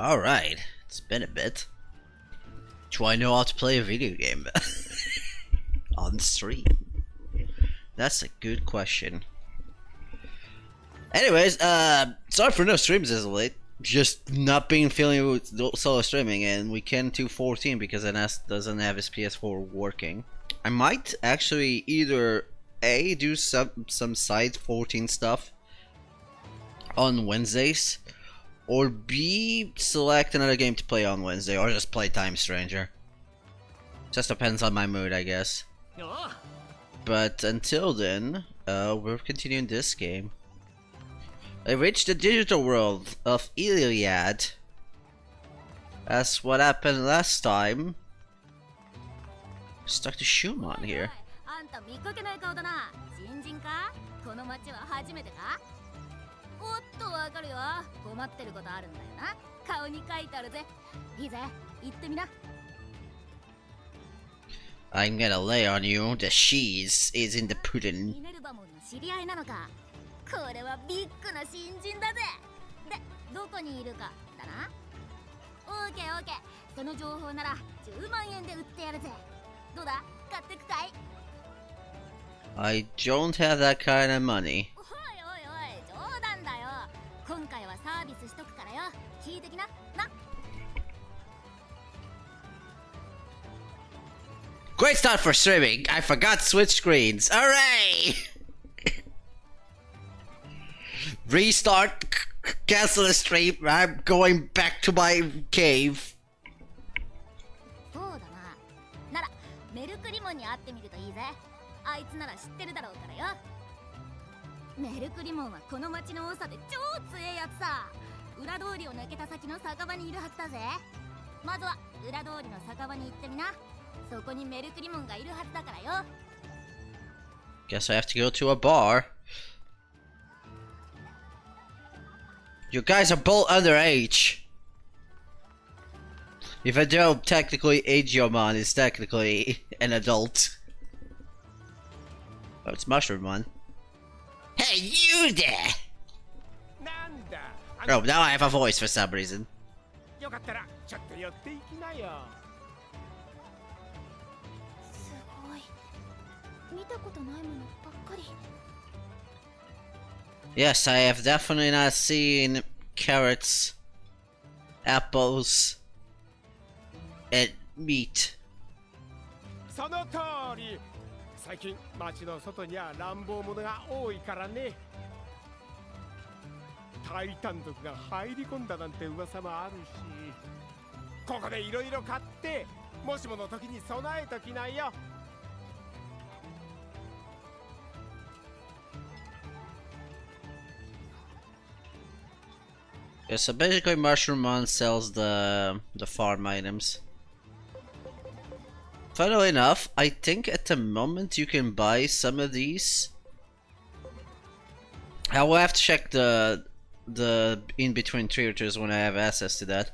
Alright, it's been a bit. Do I know how to play a video game? On stream? That's a good question. Anyways, sorry for no streams as of late. Just not being feeling with solo streaming, and we can't do 14 because NS doesn't have his PS4 working. I might actually either A, do some side 14 stuff on Wednesdays, or B, select another game to play on Wednesday, or just play Time Stranger. Just depends on my mood, I guess. But until then, we're continuing this game. I reached the digital world of Iliad. That's what happened last time. Stuck to Shumon here. I'm gonna lay on you. The cheese is in the pudding. これはビッグな新人だぜ。で、どこにいるかだな。オーケーオーケー。その情報なら10万円で売ってやるぜ。どうだ？買ってくかい？ I don't have that kind of money. おいおいおい、冗談だよ。今回はサービスしとくからよ。聞いてきな。な。Great start for streaming. I forgot switch screens. Hooray! Restart, cancel the stream, I'm going back to my cave. そうだな。なら、メルクリモンに会ってみるといいぜ。あいつなら知ってるだろうからよ。メルクリモンはこの町の長で超強えやつさ。裏通りを抜けた先の酒場にいるはずだぜ。まずは裏通りの酒場に行ってみな。そこにメルクリモンがいるはずだからよ。Guess I have to go to a bar. You guys are both underage. Even though technically Digimon is technically an adult. Oh, it's Mushroom Hey, you there! Oh, now I have a voice for some reason. Yes, I have definitely not seen carrots, apples, and meat. その通り。最近町の外には乱暴者が多いからね。タイタン族が入り込んだなんて噂もあるし、ここでいろいろ買って、もしもの時に備えときなよ。Yeah, so basically Mushroom sells the farm items. Funnily enough, I think at the moment you can buy some of these. I will have to check the in-between territories when I have access to that.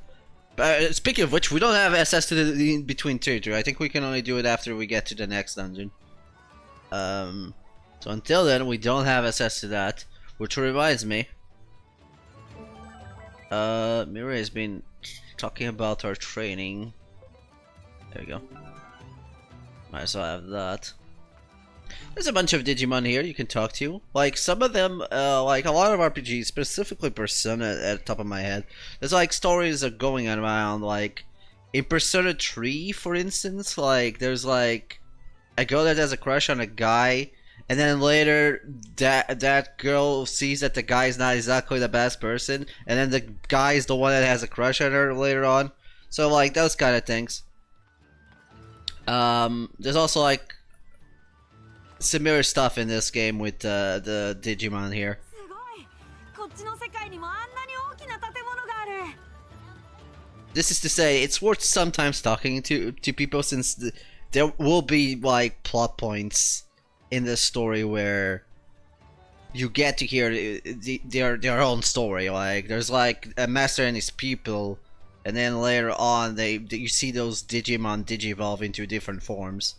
But speaking of which, we don't have access to the in-between territory. I think we can only do it after we get to the next dungeon. So until then, we don't have access to that. Which reminds me, Mirai has been talking about our training. There we go. Might as well have that. There's a bunch of Digimon here you can talk to. Like, some of them, like a lot of RPGs, specifically Persona at the top of my head. There's like stories are going around, like, in Persona 3, for instance, like, there's like a girl that has a crush on a guy, and then later that girl sees that the guy is not exactly the best person, and then the guy is the one that has a crush on her later on. So like those kind of things. There's also like similar stuff in this game with the Digimon here. This is to say, it's worth sometimes talking to people, since there will be like plot points in this story where you get to hear their own story. Like there's like a master and his pupil, and then later on you see those Digimon digivolve into different forms.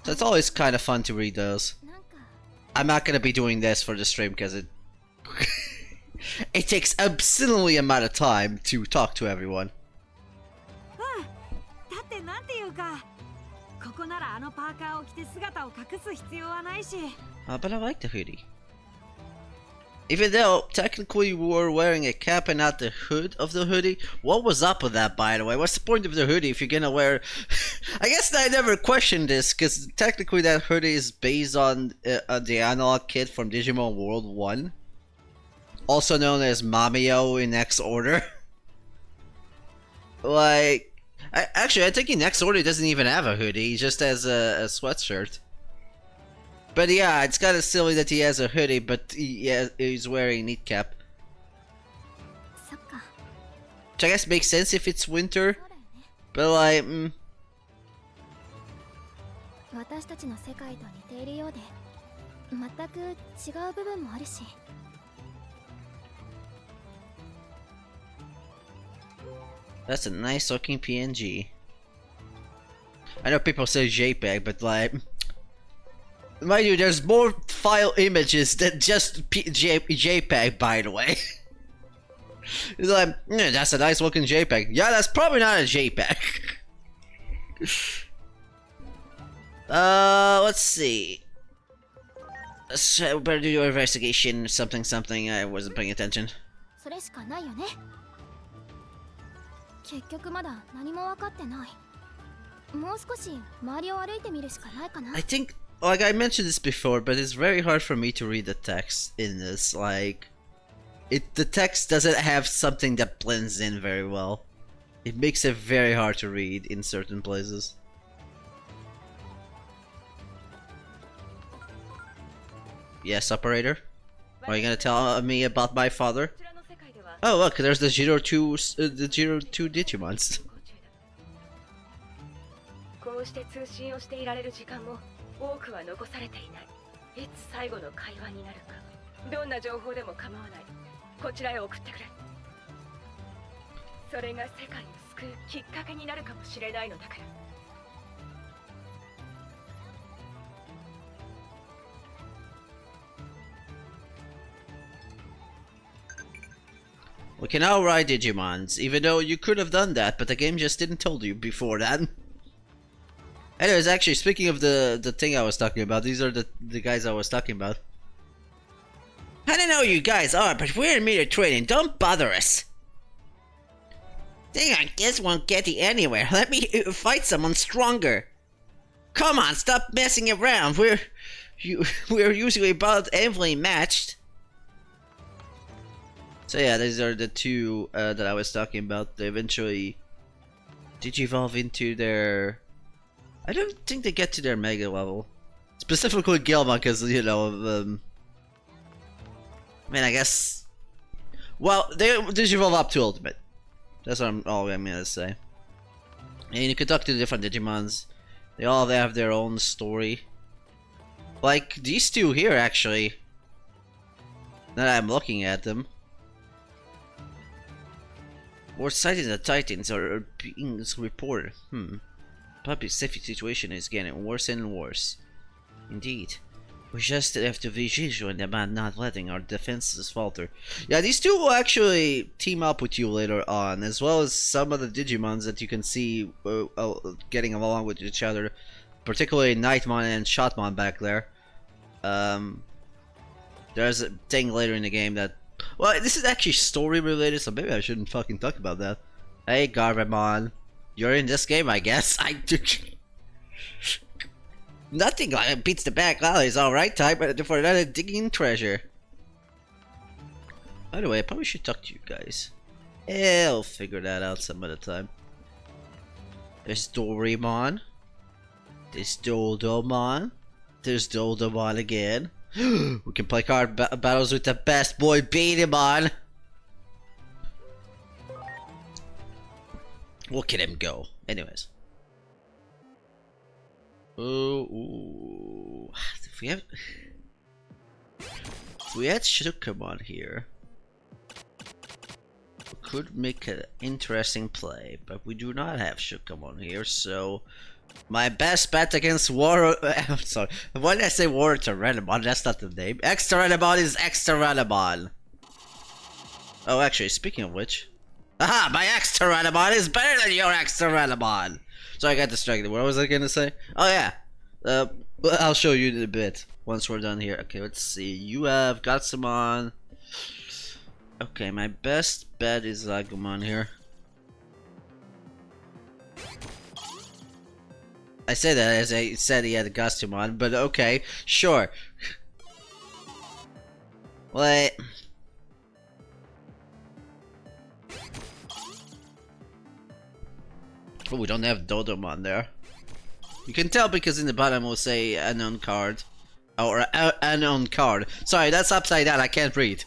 So it's always kind of fun to read those. I'm not gonna be doing this for the stream because it It takes obscenely amount of time to talk to everyone. だってなんていうか、ここならあのパーカーを着て姿を隠す必要はないし。But I like the hoodie. Even though technically we were wearing a cap and not the hood of the hoodie, what was up with that, by the way? What's the point of the hoodie if you're gonna wear? I guess I never questioned this because technically that hoodie is based on the analog kit from Digimon World 1, also known as Mamio in X Order. Like, I think in X Order doesn't even have a hoodie; he just has a sweatshirt. But yeah, it's kind of silly that he has a hoodie, but he's wearing a knit cap. Which I guess makes sense if it's winter. But like, 私たちの世界と似ているようで、全く違う部分もあるし。That's a nice looking PNG. I know people say JPEG, but like, mind you, there's more file images than just JPEG, by the way. It's like, that's a nice looking JPEG. Yeah, that's probably not a JPEG. Let's see. We better do your investigation, something. I wasn't paying attention. それしかないよね。結局まだ何も分かってない。もう少し周りを歩いてみるしかないかな。I think, like I mentioned this before, but it's very hard for me to read the text in this. Like, the text doesn't have something that blends in very well. It makes it very hard to read in certain places. Yes, operator? Are you gonna tell me about my father? Oh look, there's the Zero 2 Digimons. こうして通信をしていられる時間も多くは残されていない。いつ最後の会話になるか、どんな情報でも構わない。こちらへ送ってくれ。それが世界を救うきっかけになるかもしれないのだから。We can now ride Digimons, even though you could have done that, but the game just didn't tell you before that. Anyways, actually, speaking of the thing I was talking about, these are the guys I was talking about. I don't know who you guys are, but we're in meter training. Don't bother us. Thing like this won't get you anywhere. Let me fight someone stronger. Come on, stop messing around. We're usually about evenly matched. So yeah, these are the two that I was talking about. They eventually digivolve into their... I don't think they get to their mega level. Specifically Gilma, because, you know, I mean, I guess... Well, they digivolve up to Ultimate. That's all I'm gonna say. And you can talk to the different Digimons. They all have their own story. Like, these two here, actually. Now that I'm looking at them. More sightings of Titans are being reported. Public safety situation is getting worse and worse. Indeed. We just have to be vigilant about not letting our defenses falter. Yeah, these two will actually team up with you later on, as well as some of the Digimons that you can see getting along with each other. Particularly Nightmon and Shotmon back there. There's a thing later in the game that... Well, this is actually story related, so maybe I shouldn't fucking talk about that. Hey, Garbamon. You're in this game, I guess. Nothing beats the back alleys, alright, time for another digging treasure. By the way, I probably should talk to you guys. I'll figure that out some other time. There's Doraemon. There's Doldomon. There's Doldomon again. We can play card battles with the best boy Beatemon. Look at him go. Anyways. Ooh. If we had Shukamon here, we could make an interesting play, but we do not have Shukamon here, so my best bet against War... I'm sorry, why did I say War Tyrannomon? That's not the name. X-Tyrannomon is X-Tyrannomon. Oh, actually, speaking of which, aha! My X Tyrannomon is better than your X Tyrannomon. So I got distracted. What was I gonna say? Oh yeah. Well, I'll show you in a bit once we're done here. Okay, let's see. You have Gatsumon. Okay, my best bet is Agumon here. I said that as I said he had a Gatsumon, but okay, sure. Wait. Oh, we don't have Dodomon there. You can tell because in the bottom will say unknown card. Or unknown card. Sorry, that's upside down, I can't read.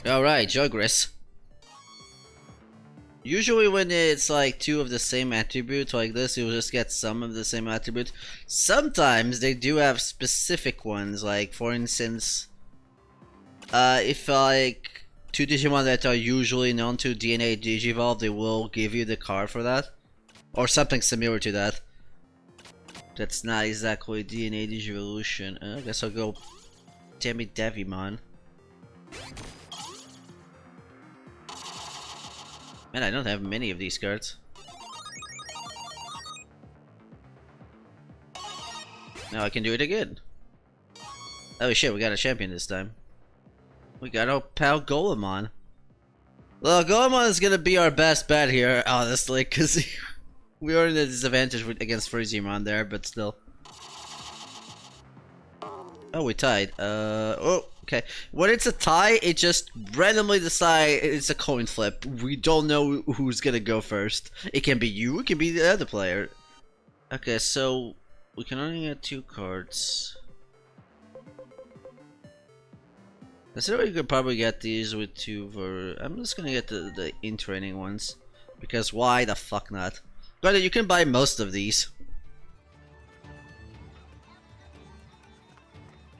Alright, Jogris. Usually when it's like two of the same attribute like this, you'll just get some of the same attribute. Sometimes they do have specific ones, like for instance, if like two Digimon that are usually known to DNA Digivolve, they will give you the card for that. Or something similar to that. That's not exactly DNA Digivolution. I guess I'll go Demi Devimon. Man, I don't have many of these cards. Now I can do it again. Oh shit, we got a champion this time. We got our pal Golemon. Well, Golemon is gonna be our best bet here, honestly, because we are in a disadvantage against Frieziemon there, but still. Oh, we tied. Oh, okay. When it's a tie, it just randomly decides it's a coin flip. We don't know who's gonna go first. It can be you, it can be the other player. Okay, so we can only get 2 cards. Considering we could probably get these with 2 I'm just gonna get the in-training ones. Because why the fuck not? Granted, you can buy most of these.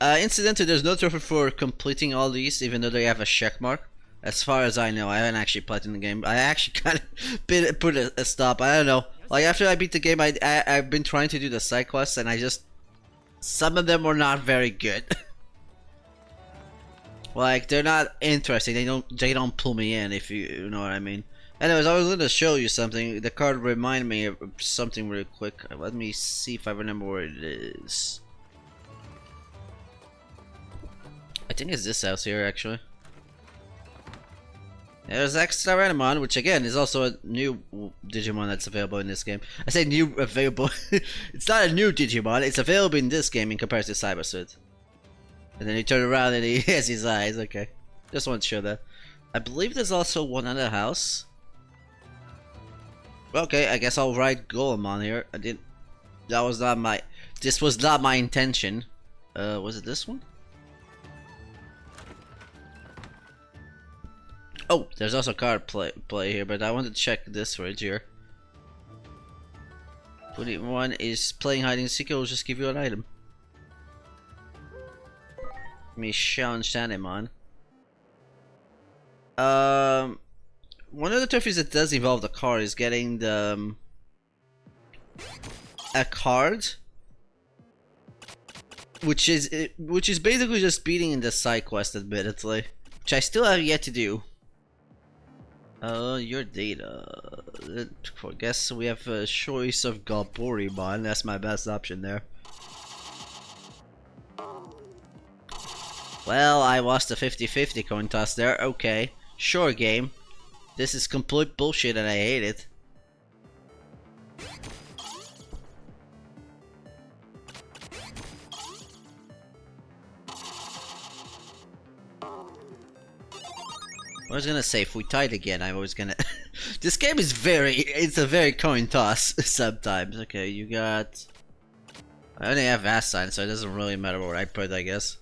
Incidentally, there's no trophy for completing all these, even though they have a check mark. As far as I know, I haven't actually played in the game. I actually kind of put a stop. I don't know. Like after I beat the game, I've been trying to do the side quests, and I just some of them were not very good. Like they're not interesting. They don't pull me in, if you know what I mean. Anyways, I was going to show you something. The card reminded me of something real quick. Let me see if I remember where it is. I think it's this house here, actually. There's X Tyrannomon, which again is also a new Digimon that's available in this game. I say new available. It's not a new Digimon, it's available in this game in comparison to Cyber Suit. And then you turn around and he has his eyes, okay. Just want to show that. I believe there's also one other house. Okay, I guess I'll write Golemon here. That was not my... This was not my intention. Was it this one? Oh, there's also card play here, but I want to check this fridge here. 21 is playing hide and seek. I'll just give you an item. Let me challenge Shanemon. One of the trophies that does involve the card is getting the a card, which is basically just beating in the side quest, admittedly, which I still have yet to do. Your data. I guess we have a choice of Galborimon. That's my best option there. Well, I lost a 50-50 coin toss there. Okay, sure game. This is complete bullshit and I hate it. I was gonna say, if we tied again, I was gonna... This game is it's a very coin toss sometimes. Okay, you got... I only have Vast Sign, so it doesn't really matter what I put, I guess.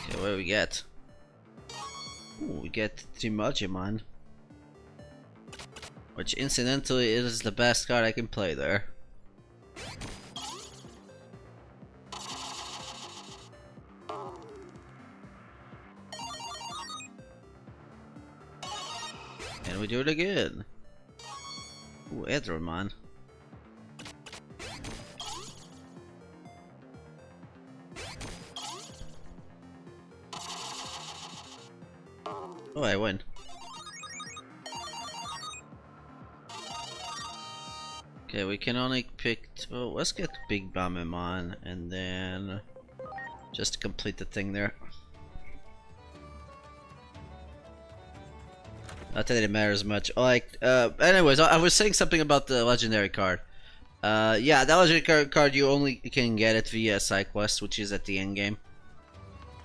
Okay, what do we get? Ooh, we get Digimon. Which incidentally is the best card I can play there. And we do it again. Ooh, Edramon. Oh, I win. Okay, we can only pick. Oh, let's get Big Bamemon and then just to complete the thing there. Not that it matters much. Like, anyways, I was saying something about the legendary card. Yeah, that legendary card you only can get it via side quest, which is at the end game.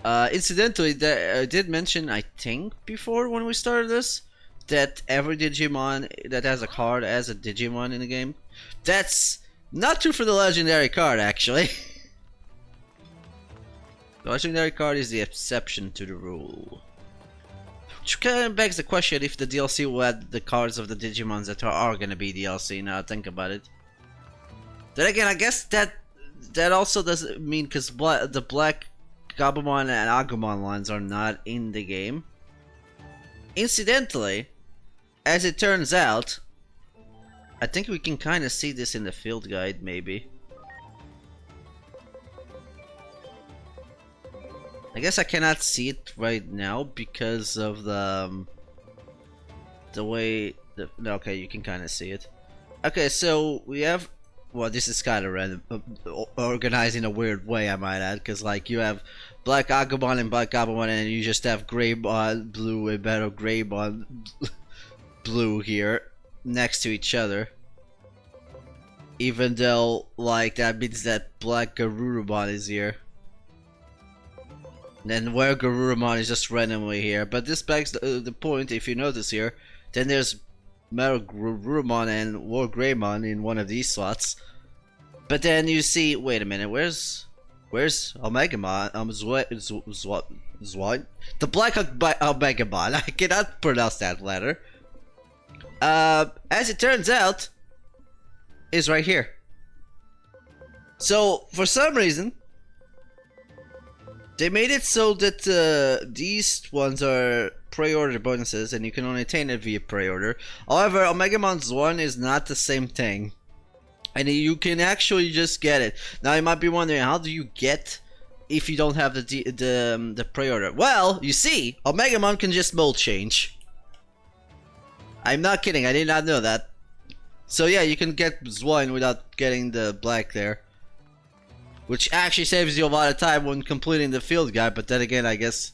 Incidentally, I did mention, I think, before when we started this, that every Digimon that has a card has a Digimon in the game. That's not true for the legendary card, actually. The legendary card is the exception to the rule. Which kind of begs the question if the DLC will add the cards of the Digimons that are gonna be DLC, now I think about it. Then again, I guess that also doesn't mean, because the Black Gabumon and Agumon lines are not in the game. Incidentally, as it turns out, I think we can kind of see this in the field guide, maybe. I guess I cannot see it right now because of the way... okay, you can kind of see it. Okay, so we have... Well, this is kind of random, organized in a weird way, I might add, because like you have Black Agumon and Black Gabumon, and you just have Greymon Blue and Battle Greymon Blue here next to each other. Even though, like, that means that Black Garurumon is here. And then where Garurumon is just randomly here. But this begs the point, if you notice here, then there's Metal Garurumon and War Greymon in one of these slots. But then you see, wait a minute, where's Omegamon? Zwan? The Black Omegamon. I cannot pronounce that letter. As it turns out, is right here. So for some reason, they made it so that these ones are pre-order bonuses, and you can only attain it via pre-order. However, Omegamon's one is not the same thing, and you can actually just get it. Now you might be wondering, how do you get if you don't have the pre-order? Well, you see, Omegamon can just mold change. I'm not kidding. I did not know that. So yeah, you can get Zwan without getting the black there, which actually saves you a lot of time when completing the field guide. But then again, I guess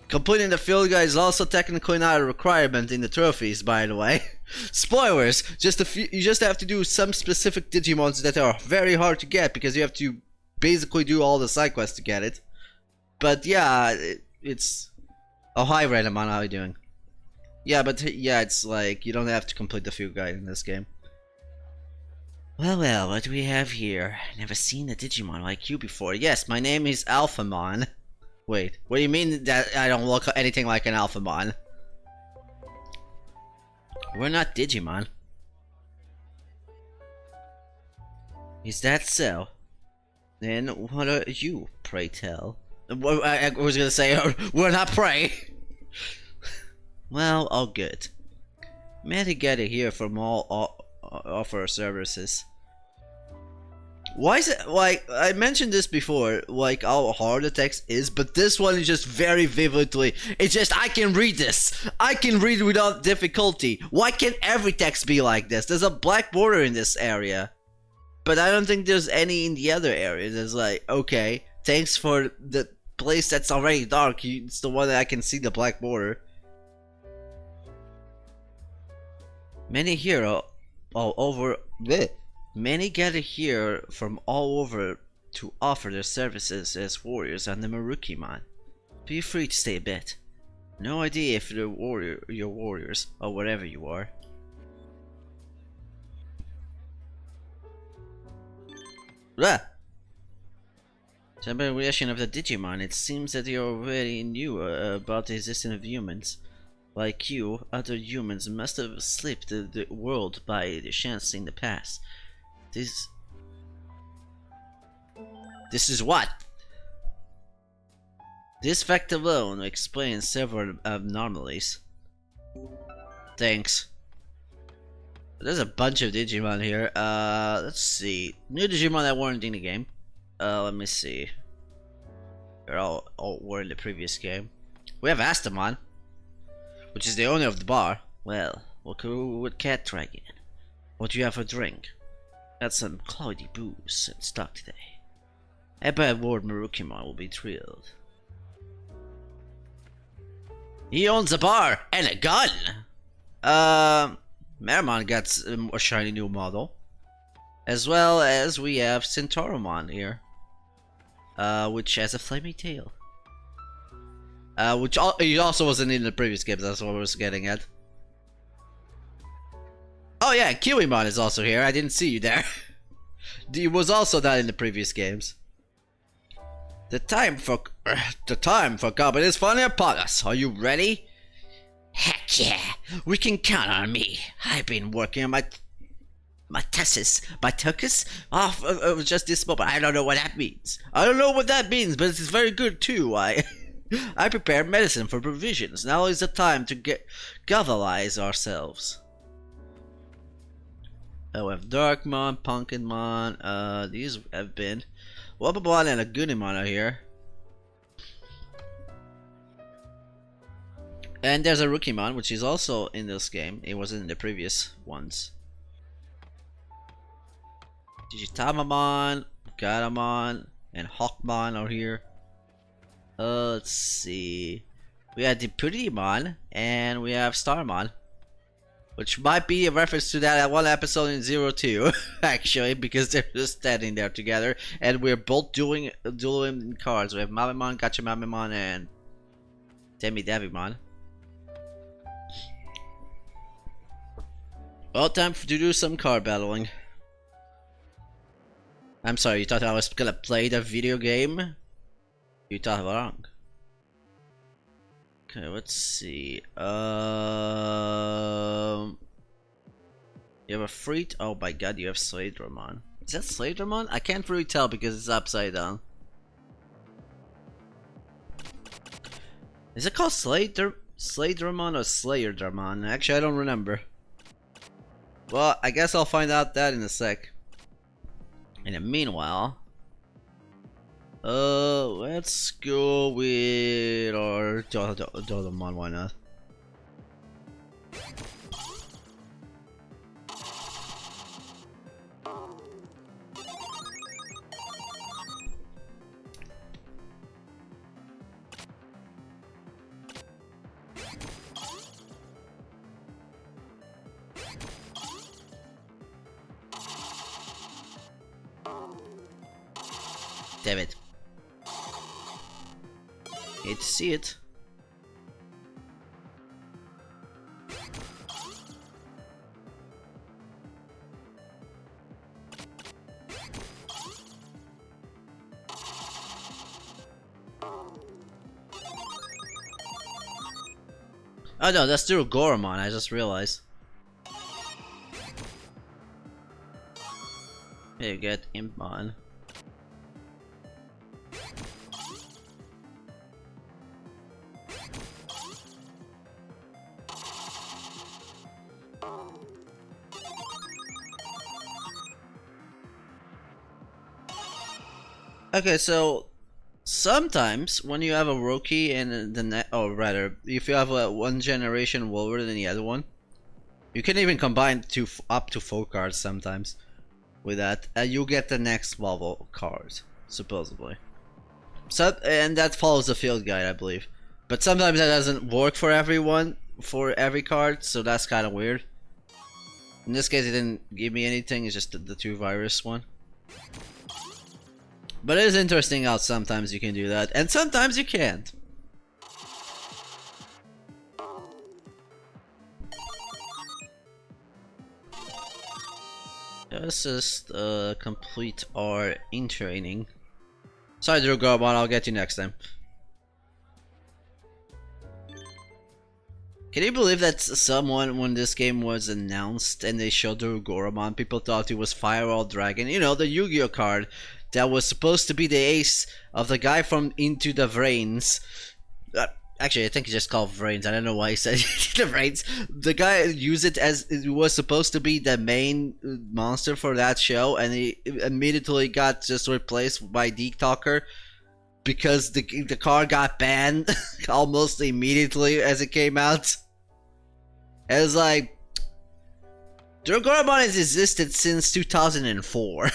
completing the field guide is also technically not a requirement in the trophies, by the way. Spoilers! You just have to do some specific Digimons that are very hard to get, because you have to basically do all the side quests to get it. But yeah, it's... Oh, hi Random, how are you doing? Yeah, but yeah, it's like, you don't have to complete the field guide in this game. Well, what do we have here? Never seen a Digimon like you before. Yes, my name is Alphamon. Wait, what do you mean that I don't look anything like an Alphamon? We're not Digimon. Is that so? Then what are you, pray tell? I was gonna say, we're not prey! Well, all good. Met together here from all offer services. Why is it, like, I mentioned this before, like how hard the text is, but this one is just very vividly, it's just, I can read this! I can read without difficulty! Why can't every text be like this? There's a black border in this area, but I don't think there's any in the other areas. It's like, okay, thanks for the place that's already dark, it's the one that I can see the black border. Many here all over... Bleh. Many gather here from all over to offer their services as warriors on the Marukimon. Feel free to stay a bit. No idea if you're warriors, or whatever you are. Blah! Some reaction of the Digimon. It seems that you already knew about the existence of humans. Like you, other humans must have slipped the world by the chance in the past. This is what? This fact alone explains several anomalies. Thanks. There's a bunch of Digimon here. Let's see. New Digimon that weren't in the game. Let me see. They're all were in the previous game. We have Astamon, which is the owner of the bar. Well, what could we with Cat Dragon? What do you have for drink? Got some cloudy booze in stock today. I bet Lord Marukimon will be thrilled. He owns a bar and a gun! Meramon got a shiny new model. As well as we have Centauromon here. Which has a flaming tail. Which he also wasn't in the previous games, that's what I was getting at. Oh yeah, Kiwimon is also here, I didn't see you there. He was also not in the previous games. The time for combat is finally upon us. Are you ready? Heck yeah, we can count on me. I've been working on my thesis off just this moment. I don't know what that means. I don't know what that means, but it's very good too. I prepared medicine for provisions. Now is the time to galvanize ourselves. We have Darkmon, Punkinmon. These have been Wababon and a Goonimon are here. And there's a Rookimon, which is also in this game. It wasn't in the previous ones. Digitamamon, Garamon, and Hawkmon are here. Let's see. We have Deputymon, and we have Starmon. Which might be a reference to that one episode in 02, actually, because they're just standing there together, and we're both dueling cards. We have Mamimon, Gachamamimon, and Demidevimon. Well, time to do some card battling. I'm sorry, you thought I was gonna play the video game? You thought wrong. Okay, let's see. You have a Freet. Oh my god, you have Sladramon. Is that Sladramon? I can't really tell because it's upside down. Is it called Sladramon or Slayerdramon? Actually, I don't remember. Well, I guess I'll find out that in a sec. In the meanwhile, let's go with our Dodemon, why not? Damn it. Hate to see it. Oh no, that's still Goromon, I just realized. Here you get Impmon. Okay, so sometimes when you have a rookie and or rather, if you have a one generation lower than the other one, you can even combine up to 4 cards sometimes with that, and you get the next level card, supposedly. So, and that follows the field guide, I believe. But sometimes that doesn't work for everyone, for every card, so that's kind of weird. In this case, it didn't give me anything, it's just the 2 virus one. But it is interesting how sometimes you can do that, and sometimes you can't. Let's just complete our in-training. Sorry, Drew Garbon, I'll get you next time. Can you believe that someone, when this game was announced and they showed Drew Goromon, people thought it was Firewall Dragon? You know, the Yu-Gi-Oh card that was supposed to be the ace of the guy from Into the Brains. Actually, I think it's just called Vrains. I don't know why he said the Vrains. The guy used it as it was supposed to be the main monster for that show, and he immediately got just replaced by Deke Talker because the car got banned almost immediately as it came out. It was like, Dragoramon has existed since 2004.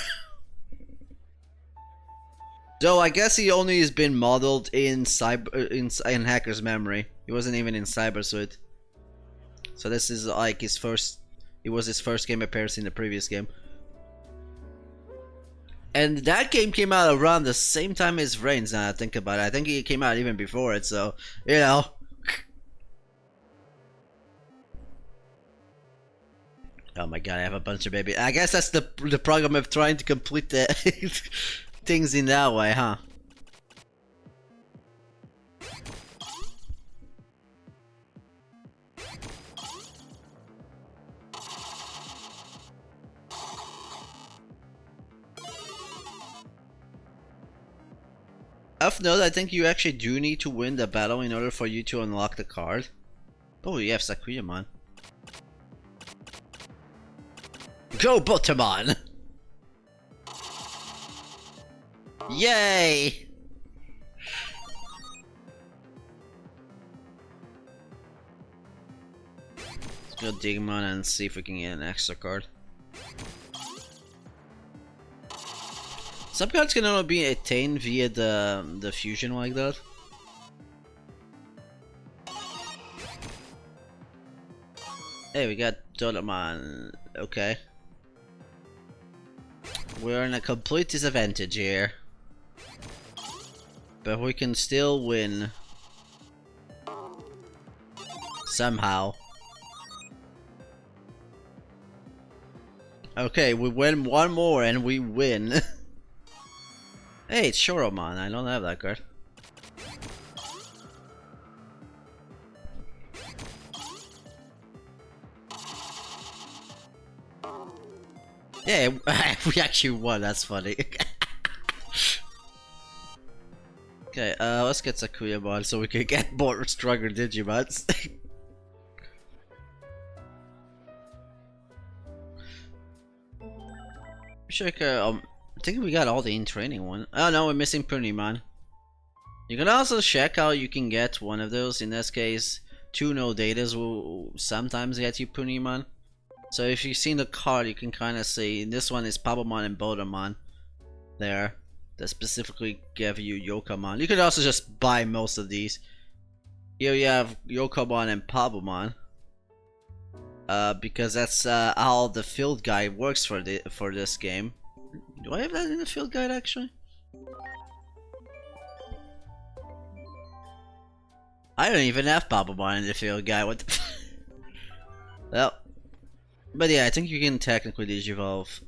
Though I guess he only has been modeled in Hacker's Memory. He wasn't even in Cybersuit. So this is like his first. It was his first game appearance in the previous game. And that game came out around the same time as Vrains. Now I think about it, I think it came out even before it. So you know. Oh my god, I have a bunch of baby. I guess that's the problem of trying to complete the things in that way, huh? Of note, I think you actually do need to win the battle in order for you to unlock the card. Oh, you have Sakuyamon. Go Botamon! Yay! Let's go Digimon and see if we can get an extra card. Some cards can only be attained via the fusion like that. Hey, we got Doraemon. Okay. We're in a complete disadvantage here. But we can still win. Somehow. Okay, we win one more and we win. Hey, it's Shoromon. I don't have that card. Yeah, we actually won. That's funny. Okay, let's get Sakuyamon so we can get more stronger Digimons. Check, I think we got all the in-training one. Oh no, we're missing Punimon. You can also check how you can get one of those. In this case, 2 no datas will sometimes get you Punimon. So if you've seen the card, you can kind of see this one is Pabamon and Bodamon there that specifically give you Yokamon. You could also just buy most of these. Here you have Yokamon and Pabamon. Because that's how the field guide works for this game. Do I have that in the field guide actually? I don't even have Pabamon in the field guide. What the well, but yeah, I think you can technically digivolve.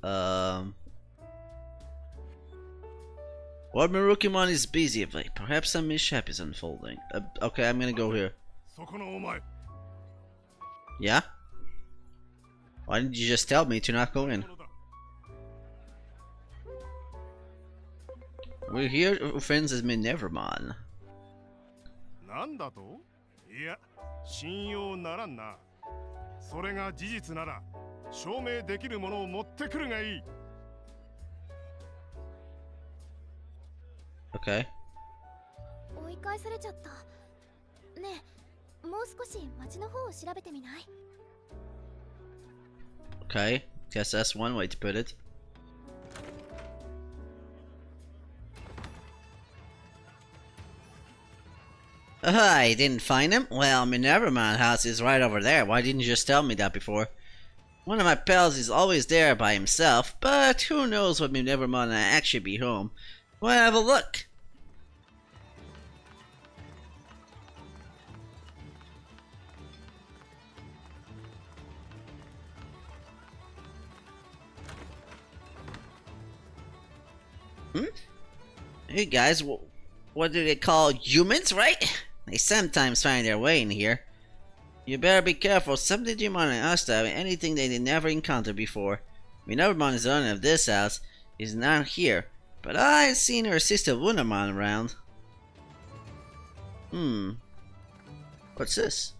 While Marukimon is busy of late, perhaps some mishap is unfolding. Okay, I'm gonna go here. Yeah? Why didn't you just tell me to not go in? We're here friends as Minervamon. なんだと? いや、信用ならんな。それが事実なら、証明できるものを持ってくるがいい。Okay. 追い返されちゃった。ねえ、もう少し町の方を調べてみない？ Okay, guess that's one way to put it. You didn't find him? Well, Minervamon house is right over there. Why didn't you just tell me that before? One of my pals is always there by himself, but who knows when Minervamon will actually be home. Well, have a look. Hey guys, what do they call humans, right? They sometimes find their way in here. You better be careful. Some Digimon and us have anything they never encountered before. Minervamon is the owner of this house. He's not here, but I've seen her sister Wundermon around. What's this?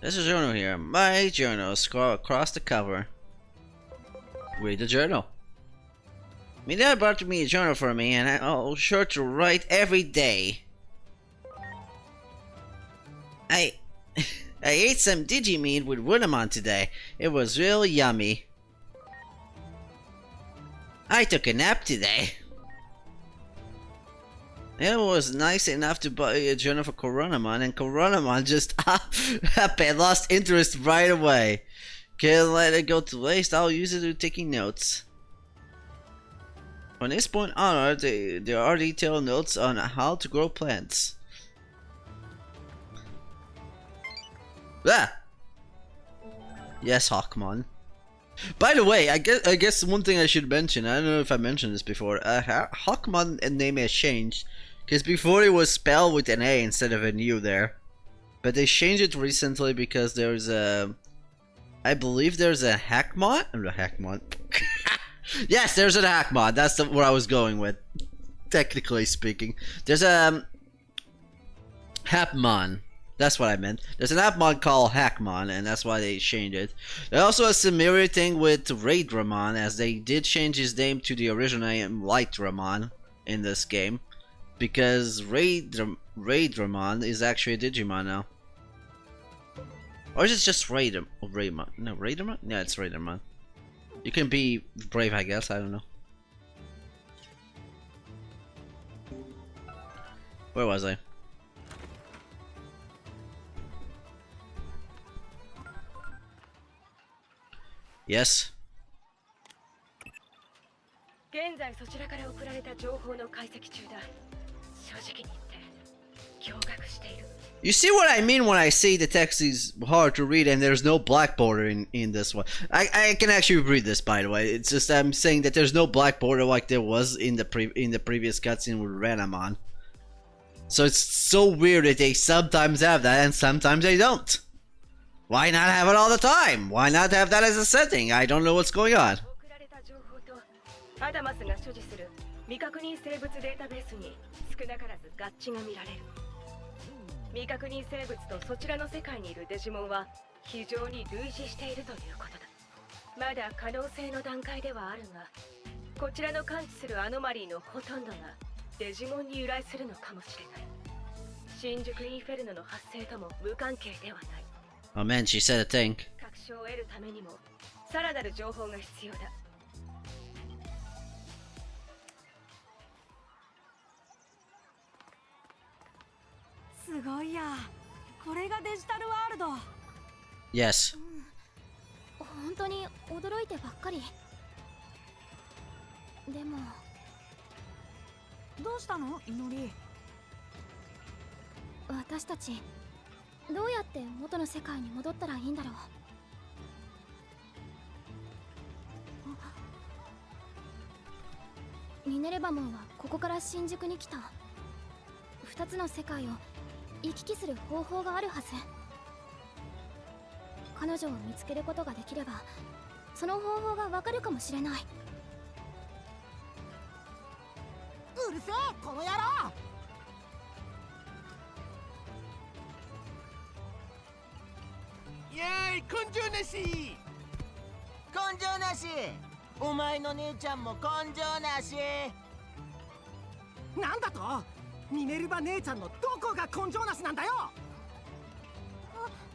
There's a journal here. My journal. Scroll across the cover. Read the journal. My dad brought me a journal for me, and I'll sure to write every day. I ate some Digimon with Runamon today. It was real yummy. I took a nap today. It was nice enough to buy a journal for Coronamon, and Coronamon just lost interest right away. Can't let it go to waste. I'll use it to taking notes. From this point onward, there are detailed notes on how to grow plants. Ah! Yes, Hawkmon. By the way, I guess one thing I should mention, I don't know if I mentioned this before, Hawkmon name has changed, because before it was spelled with an A instead of an U there. But they changed it recently because there's a... I believe there's a Hackmon? Hackmon. Yes, there's a Hackmon, that's what I was going with, technically speaking. There's a... Hapmon. That's what I meant. There's an Appmon called Hackmon, and that's why they changed it. There's also a similar thing with Raidramon, as they did change his name to the original name Lightramon in this game. Because Raidramon is actually a Digimon now. Or is it just Raidramon? No, Raidramon? Yeah, it's Raidramon. You can be brave, I guess, I don't know. Where was I? Yes. 現在そちらから送られた情報の解析中だ。正直に言って驚愕している。 You see what I mean when I say the text is hard to read and there's no black border in this one. I can actually read this, by the way. It's just I'm saying that there's no black border like there was in the previous cutscene with Renamon. So it's so weird that they sometimes have that and sometimes they don't. Why not have it all the time? Why not have that as a setting? I don't know what's going on. 送られた情報とアダマスが所持する未確認生物データベースに少なからず合致が見られる。未確認生物とそちらの世界にいるデジモンは非常に類似しているということだ。まだ可能性の段階ではあるが、こちらの感知するアノマリーのほとんどがデジモンに由来するのかもしれない。新宿インフェルノの発生とも無関係ではない。 Oh man, she said a thing. 確証を得るためにもさらなる情報が必要だ。すごいや。これがデジタルワールド。 Yes. 本当に驚いてばっかり。でもどうしたの、いのり。私たちどうやって元の世界に戻ったらいいんだろう。ミネルヴァモンはここから新宿に来た。2つの世界を行き来する方法があるはず。彼女を見つけることができればその方法がわかるかもしれない。うるせえこの野郎。イエーイ、根性なし。根性なし。お前の姉ちゃんも根性なし。なんだと？ミネルヴァ姉ちゃんのどこが根性なしなんだよ。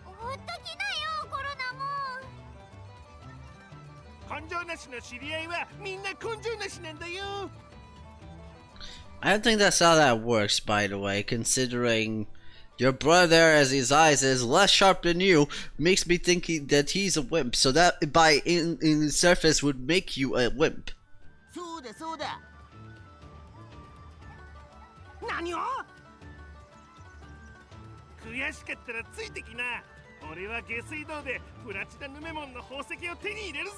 ほっときなよコロナも。根性なしの知り合いはみんな根性なしなんだよ。 I don't think that's how that works, by the way, considering your brother, as his eyes is less sharp than you, makes me think that he's a wimp, so that by in the surface would make you a wimp. そうだそうだ。何を？悔しかったらついてきな。俺は下水道でプラチナヌメモンの宝石を手に入れるぞ。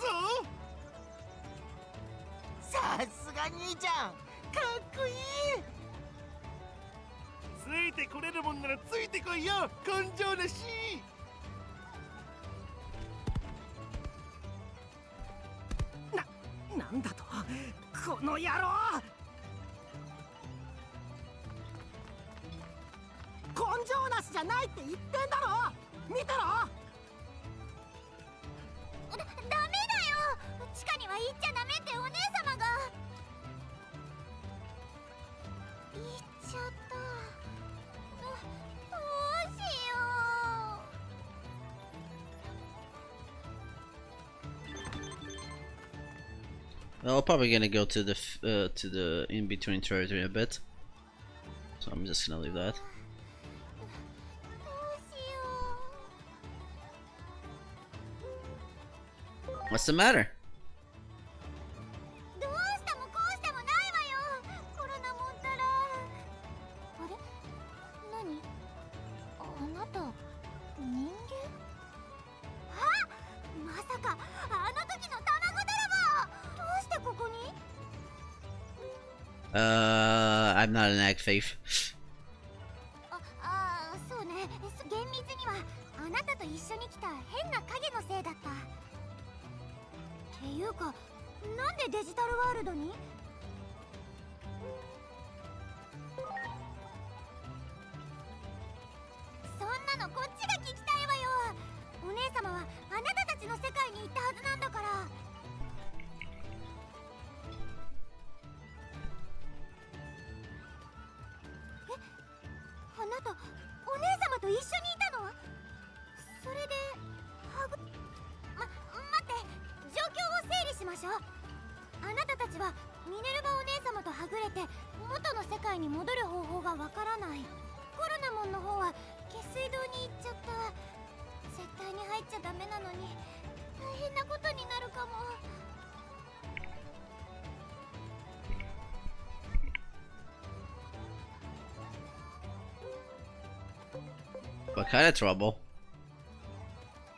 さすが兄ちゃん、かっこいい。ついてこれるもんならついてこいよ、根性なし。なんだと、この野郎。根性なしじゃないって言ってんだろ。見てろ。ダメだよ。地下には行っちゃダメってお姉様が。行っちゃった。どうしよう。 Well, I'm probably gonna go to the in-between territory a bit, so I'm just gonna leave that. どうしよう。 What's the matter? どうしたもこうしてもないわよ。コロナもんたら。あれ、何、あなた人間？あ、まさかあの時の卵泥棒。どうしてここに？ I'm not an egg thief. そうね。厳密にはあなたと一緒に来た変な影のせいだった。っていうか、なんでデジタルワールドに？そんなのこっちが聞きたいわよ。お姉様はあなたたちの世界に行ったはずなんだから。あなた、お姉様と一緒にいたの？それで、待って、状況を整理しましょう。あなたたちはミネルヴァお姉様とはぐれて元の世界に戻る方法がわからない。コロナモンの方は下水道に行っちゃった。絶対に入っちゃダメなのに大変なことになるかも。What kind of trouble?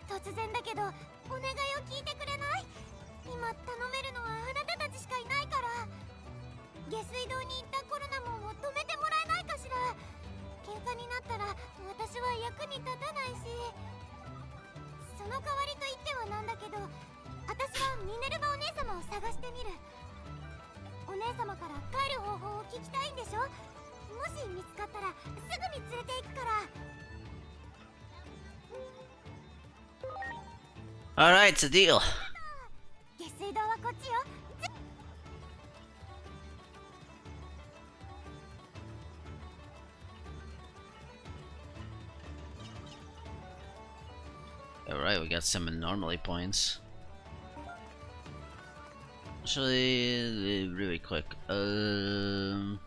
突然だけどお願いを聞いてくれない？今頼めるのはあなたたちしかいないから。下水道に行ったコロナモンを止めてもらえないかしら。喧嘩になったら私は役に立たないし。その代わりと言ってはなんだけど、私はミネルヴァお姉様を探してみる。お姉様から帰る方法を聞きたいんでしょ？もし見つかったらすぐに連れて行くから。Alright, it's a deal. 下水道はこっちよ。Alright, we got some anomaly points. Actually, really quick. Let's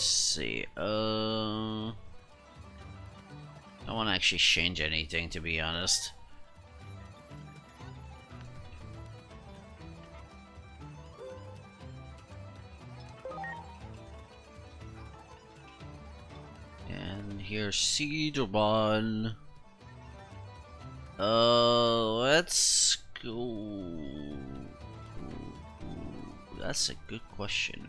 see. I don't want to actually change anything, to be honest. And here's Digimon. Let's go. That's a good question.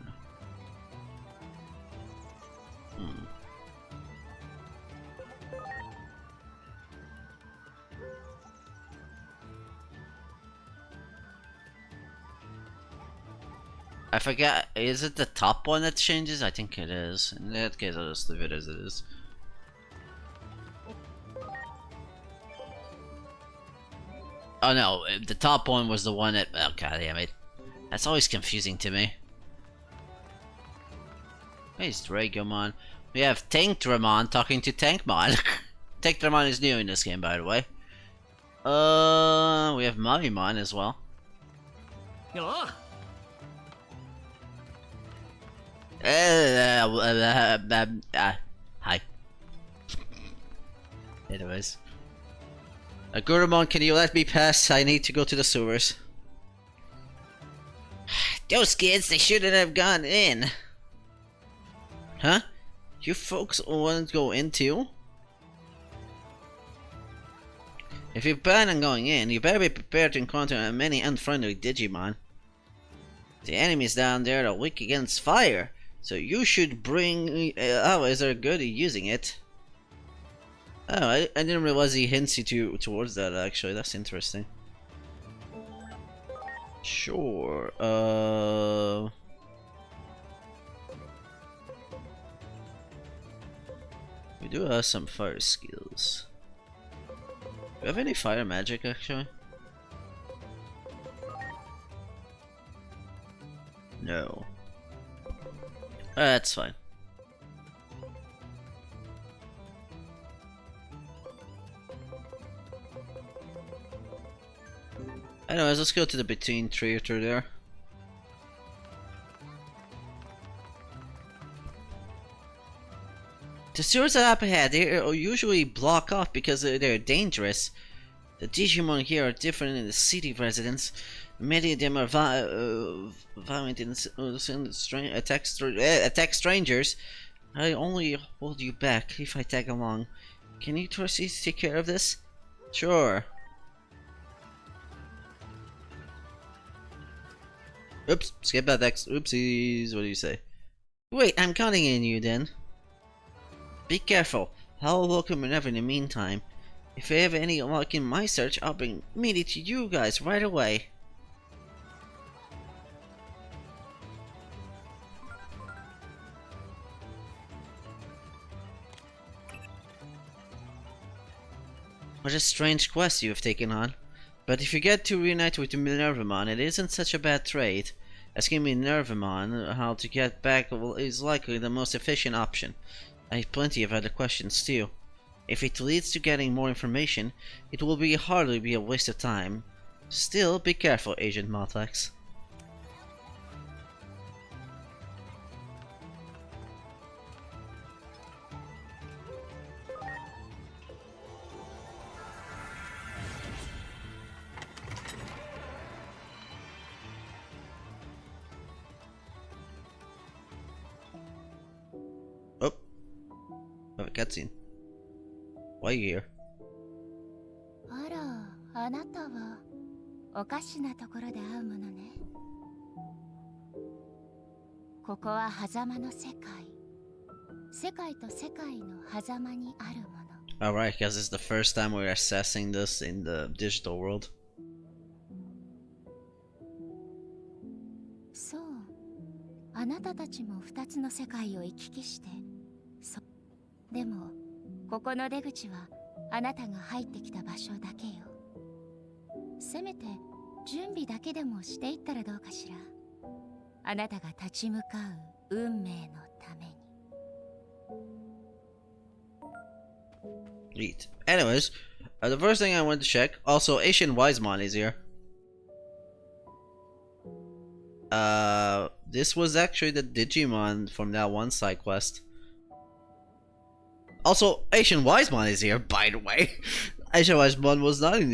I forgot, is it the top one that changes? I think it is. In that case, I'll just leave it as it is. Oh no, the top one was the one that... Oh god damn it. That's always confusing to me. Where's Dragomon? We have Tankdramon talking to Tankmon. Tankdramon is new in this game, by the way. We have Mamimon as well. Oh. Hi. Anyways. Gurumon, can you let me pass? I need to go to the sewers. Those kids, they shouldn't have gone in. Huh? You folks want to go in too? If you plan on going in, you better be prepared to encounter many unfriendly Digimon. The enemies down there are weak against fire, so you should bring... oh, is there good at using it? Oh, I didn't realize he hints you towards that, actually. That's interesting. Sure, We do have some fire skills. Do we have any fire magic actually? No. That's fine. Anyways, let's go to the between theater there. The sewers up ahead, they are usually block off because they're dangerous. The Digimon here are different in the city residents. Many of them are violent and attack strangers. I only hold you back if I tag along. Can you trustees take care of this? Sure. Oops, skip that next. Oopsies, what do you say? Wait, I'm counting on you then. Be careful. I'll welcome whenever in the meantime. If I have any luck in my search, I'll bring meat to you guys right away. What a strange quest you have taken on. But if you get to reunite with the Minervamon, it isn't such a bad trade. Asking Minervamon how to get back is likely the most efficient option. I have plenty of other questions too. If it leads to getting more information, it will hardly be a waste of time. Still, be careful, Agent Maltax. Oh, I have a cutscene. Why are you here? あら、あなたはおかしなところで会うものね。ここは狭間の世界。世界と世界の狭間にあるもの。Alright, because it's the first time we're assessing this in the digital world. そう。あなたたちも2つの世界を行き来して。でも、ここの出口はあなたが入ってきた場所だけよ。せめて準備だけでもしていったらどうかしら。あなたが立ち向かう運命のために。Neat. Anyways, the first thing I want to check. Also, Asian Wisemon is here. This was actually the Digimon from that one side quest. Also, Asian Wisemon is here, by the way. Asian Wisemon was not in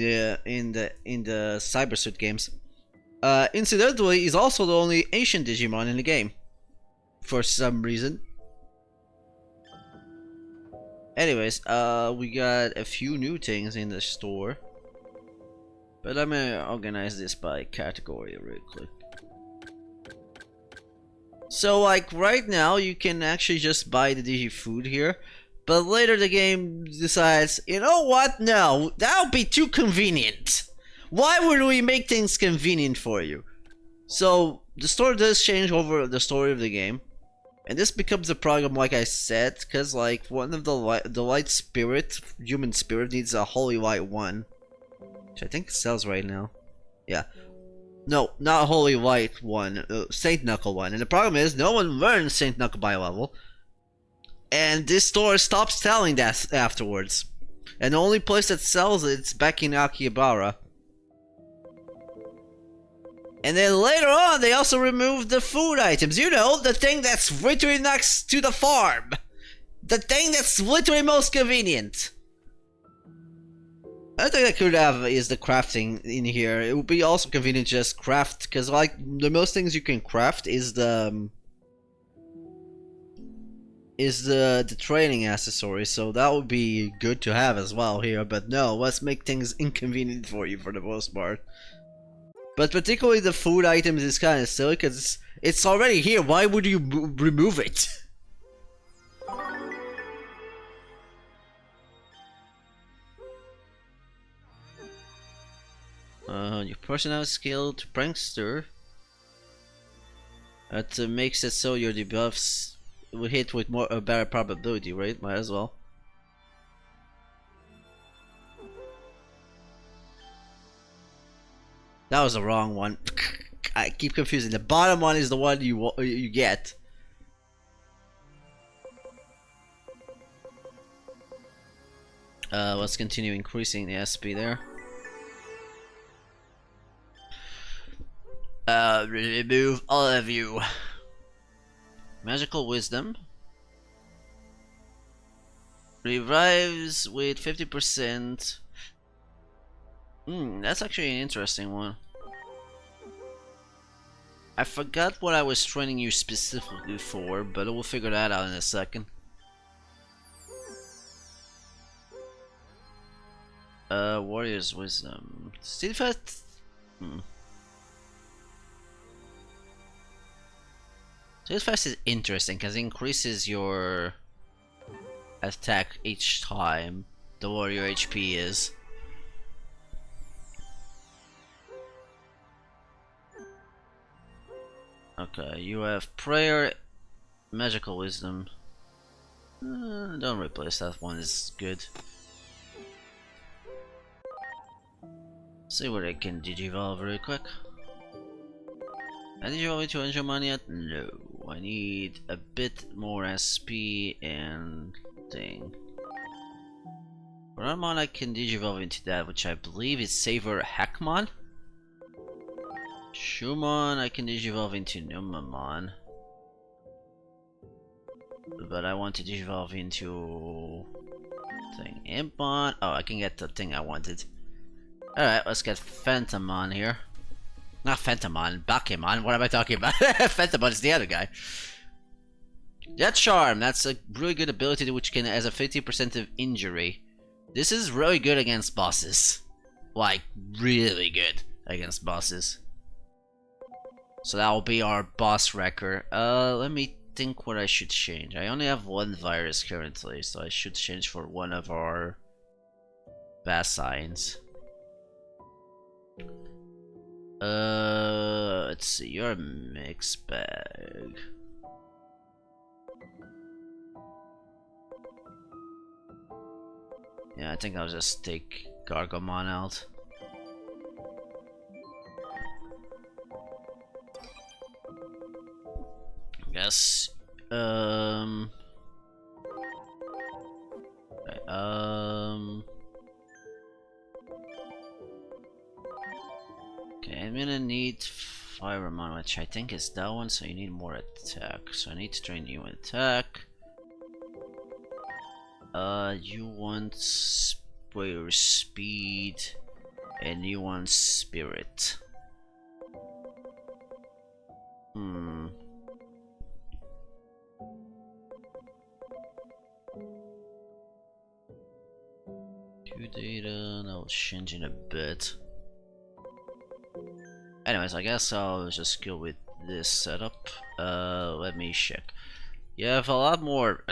the Cybersuit games. Incidentally, he's also the only Asian Digimon in the game, for some reason. Anyways, we got a few new things in the store, but I'm gonna organize this by category real quick. So, like right now, you can actually just buy the Digi food here. But later the game decides, you know what? No, that would be too convenient. Why would we make things convenient for you? So the story does change over the story of the game, and this becomes a problem, like I said, because like one of the light spirit, human spirit, needs a holy light one, which I think sells right now. Yeah, no, not holy light one, Saint Knuckle one. And the problem is, no one learns Saint Knuckle by level. And this store stops selling that afterwards. And the only place that sells it's back in Akihabara. And then later on, they also removed the food items. You know, the thing that's literally next to the farm. The thing that's literally most convenient. I think I could have is the crafting in here. It would be also convenient to just craft, because like the most things you can craft is the training accessory, so that would be good to have as well here. But no, let's make things inconvenient for you for the most part. But particularly the food items is kind of silly because it's already here. Why would you remove it? Your personnel skill to prankster. That makes it so your debuffs will hit with a better probability, right? Might as well. That was the wrong one. I keep confusing. The bottom one is the one you get. Let's continue increasing the SP there. Remove all of you. Magical Wisdom. Revives with 50%. That's actually an interesting one. I forgot what I was training you specifically for, but we'll figure that out in a second. Warrior's Wisdom. Steadfast. Steadfast is interesting because it increases your attack each time the warrior HP is. Okay, you have Prayer, Magical Wisdom. Don't replace that one, is good. See what I can digivolve really quick. I digivolve into Angel Money yet? No. I need a bit more SP and thing. For Ramon I can digivolve into that, which I believe is Saver Hackmon. Shumon I can digivolve into Numamon. But I want to digivolve into thing. Impon. Oh, I can get the thing I wanted. Alright, let's get Phantomon here. Not Phantomon, Bakemon. What am I talking about? Phantomon is the other guy. Jet Charm. That's a really good ability which can has a 50% of injury. This is really good against bosses. Like, really good against bosses. So that will be our boss wrecker. Let me think what I should change. I only have one virus currently, so I should change for one of our Bassines. Let's see, you're a mixed bag. Yeah, I think I'll just take Gargomon out. Yes. Okay, okay, I'm gonna need Firemon, which I think is that one, so you need more attack. So I need to train you in attack. You want Sprayer Speed, and you want Spirit. Two data, that will change in a bit. Anyways, I guess I'll just go with this setup. Let me check. You have a lot more.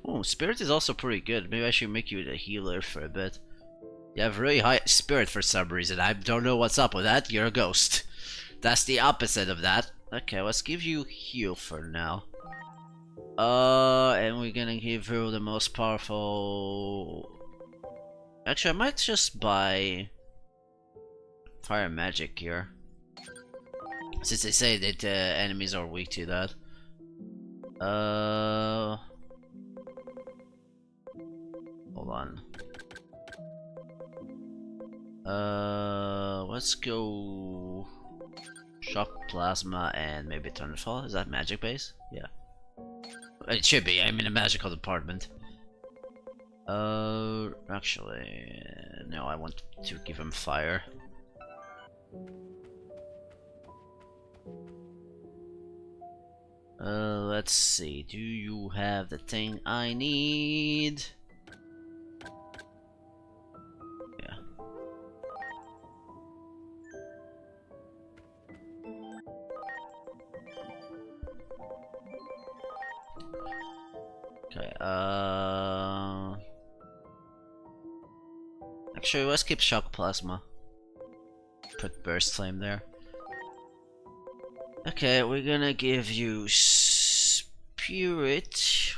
Oh, Spirit is also pretty good. Maybe I should make you the healer for a bit. You have really high Spirit for some reason. I don't know what's up with that. You're a ghost. That's the opposite of that. Okay, let's give you heal for now. And we're gonna give her the most powerful. Actually, I might just buy Fire Magic here, since they say that enemies are weak to that. Hold on. Let's go Shock Plasma and maybe Thunderfall. Is that magic base? Yeah. It should be. I'm in a magical department. Actually, no, I want to give him fire. Let's see. Do you have the thing I need? Yeah. Okay, actually, let's keep Shock Plasma. Put Burst Flame there. Okay, we're gonna give you Spirit.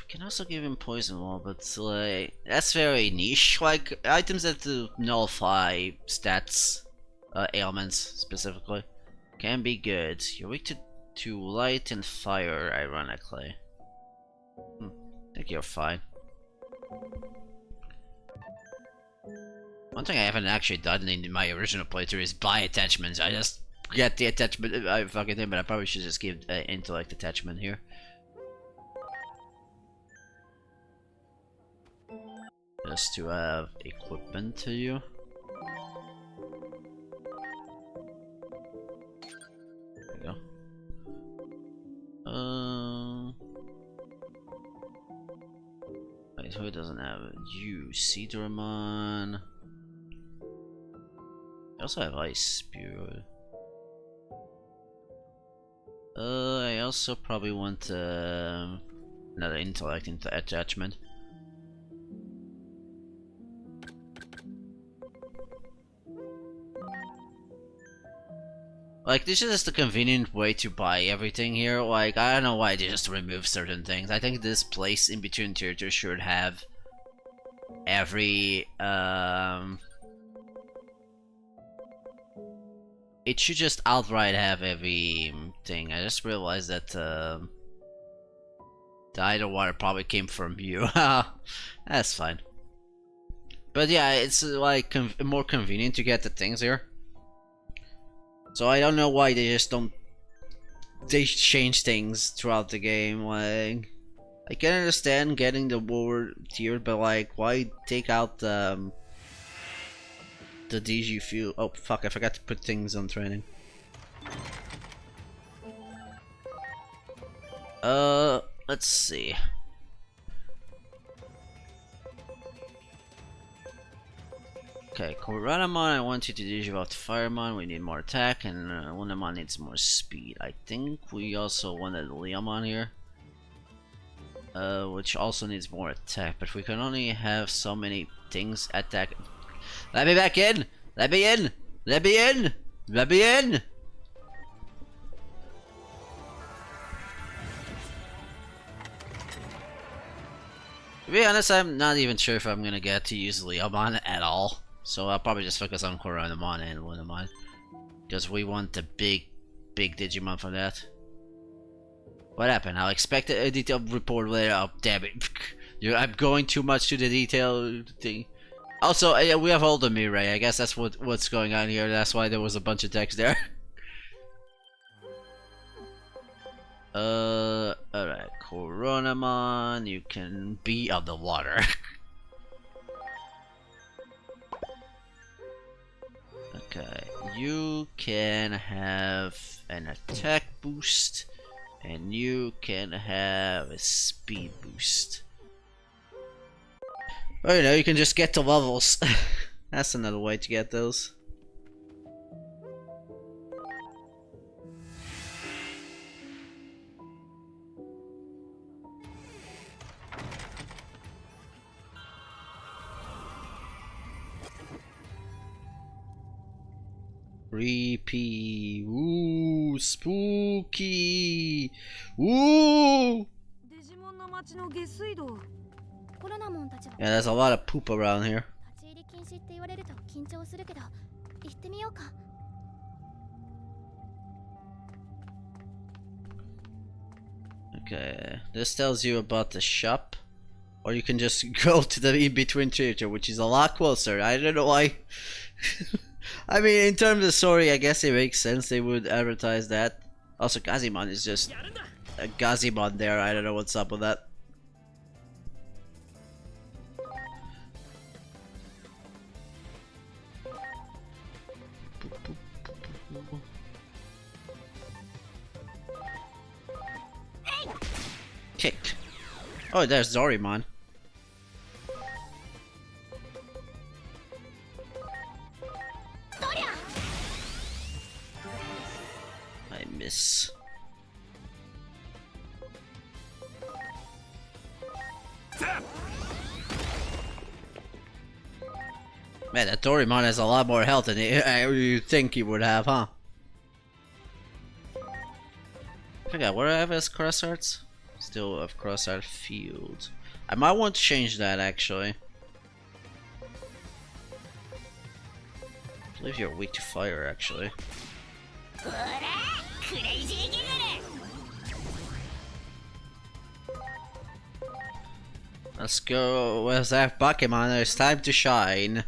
We can also give him Poison Wall, but like, that's very niche. Like, items that nullify stats ailments specifically. Can be good. You're weak to light and fire, ironically. I think you're fine. One thing I haven't actually done in my original playthrough is buy attachments. I just get the attachment I fucking did, but I probably should just give intellect attachment here. Just to have equipment to you. There we go. Wait, who doesn't have it? You, Cedramon. I also have Ice Spear. I also probably want another intellect attachment. Like, this is just a convenient way to buy everything here. Like, I don't know why they just remove certain things. I think this place in between territories should have every, it should just outright have every thing. I just realized that, the idle water probably came from you. That's fine. But yeah, it's, like, more convenient to get the things here. So I don't know why they just don't... They change things throughout the game, like... I can understand getting the lower tier, but like, why take out the DG fuel? Oh fuck, I forgot to put things on training. Let's see. Okay, Koranamon, I want you to do about Firemon, we need more attack, and Lunamon needs more speed. I think we also wanted Leomon here. Which also needs more attack, but we can only have so many things attack. Let me back in! Let me in! Let me in! Let me in! To be honest, I'm not even sure if I'm gonna get to use Leomon at all. So I'll probably just focus on Koranamon and Lunamon. Because we want the big Digimon for that. What happened? I'll expect a detailed report later. Oh, damn it. I'm going too much to the detail thing. Also, yeah, we have older Mirai. I guess that's what's going on here. That's why there was a bunch of text there. Alright. Koranamon, you can be on the water. Okay, you can have an attack boost, and you can have a speed boost. Or, you know, you can just get the levels. That's another way to get those. Creepy. Ooh, spooky. Ooh. デジモンの町の下水道。コロナモンたちは Yeah, there's a lot of poop around here. 立ち入り禁止って言われると緊張するけど行ってみようか。 Okay, this tells you about the shop. Or you can just go to the in-between theater, which is a lot closer. I don't know why. I mean, in terms of story, I guess it makes sense they would advertise that. Also, Gazimon is just a Gazimon there. I don't know what's up with that. Kicked. Oh, there's Zorimon. I miss. Man, that Dorimon has a lot more health than you think he would have, huh? I forgot, where I have his cross arts? Still have cross art field. I might want to change that actually. believe you're weak to fire, actually. Let's go with that Pokemon. It's time to shine.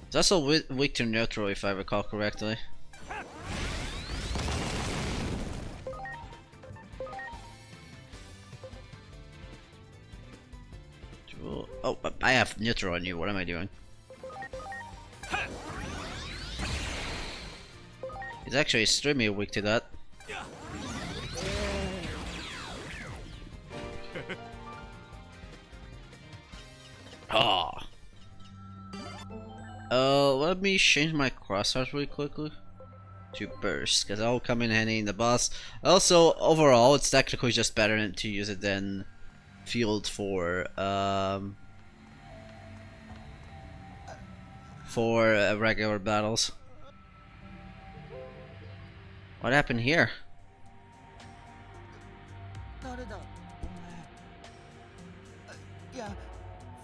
It's also weak to neutral, if I recall correctly. Oh, I have neutral on you. What am I doing? He's actually extremely weak to that. Oh. Let me change my crosshair really quickly to burst, because that'll come in handy in the boss. Also, overall, it's technically just better to use it than field for regular battles. What happened here? 誰だお前。いや、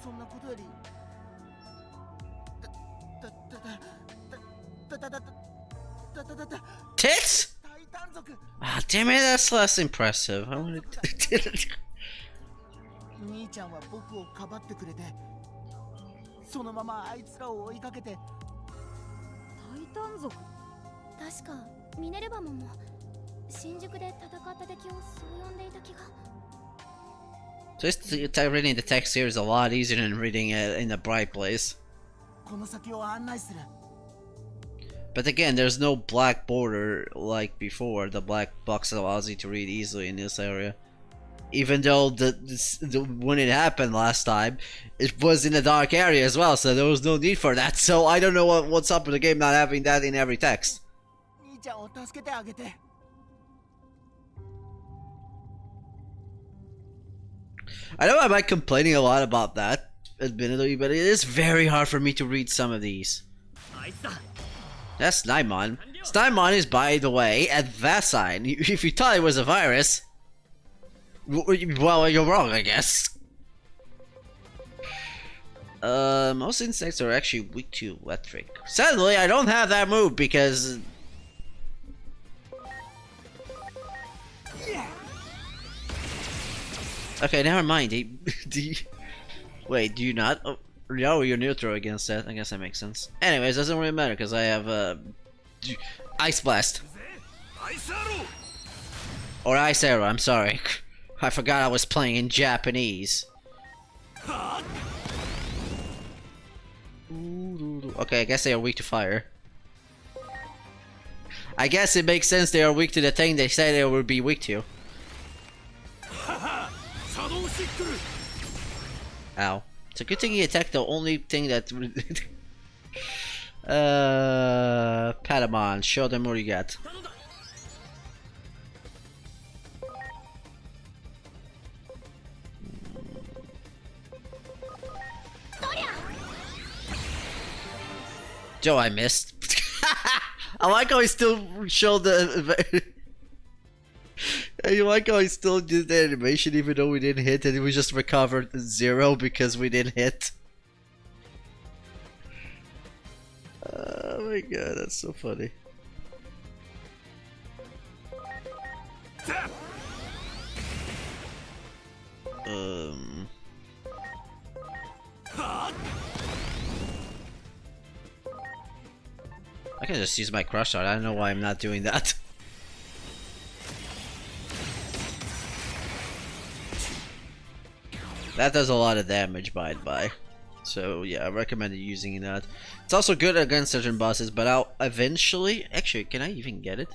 そんなことより。Tits? Ah, damn it, that's less impressive. I wanted to. 兄ちゃんは僕をかばってくれて、そのままあいつらを追いかけて。タイタン族。確かミネルヴァモンも新宿で戦った敵をそう呼んでいた気が。Just reading the text here is a lot easier than reading it in a bright place. この先を案内する。 But again, there's no black border like before. The black box allows you to read easily in this area. Even though when it happened last time, it was in a dark area as well, so there was no need for that. So I don't know what's up with the game not having that in every text. 兄ちゃんを助けてあげて。 I know I might be complaining a lot about that, admittedly, but it is very hard for me to read some of these. That's Snymon. Snymon is, by the way, advanced sign. If you thought it was a virus, well, you're wrong, I guess. Most insects are actually weak to electric. Sadly, I don't have that move because... Okay, never mind. Wait, do you not? Oh, no, you're neutral against that. I guess that makes sense. Anyways, doesn't really matter because I have Ice Blast. Or Ice Arrow, I'm sorry. I forgot I was playing in Japanese. Okay, I guess they are weak to fire. I guess it makes sense they are weak to the thing they said they would be weak to. Ow. It's a good thing he attacked the only thing that... Patamon, show them what you got. Joe, I missed. I like how he still showed the... You like how he still did the animation even though we didn't hit and we just recovered 0 because we didn't hit. Oh my god, that's so funny. I can just use my crush art. I don't know why I'm not doing that. That does a lot of damage, by the by. So yeah, I recommend using that. It's also good against certain bosses, but I'll eventually... Actually, can I even get it?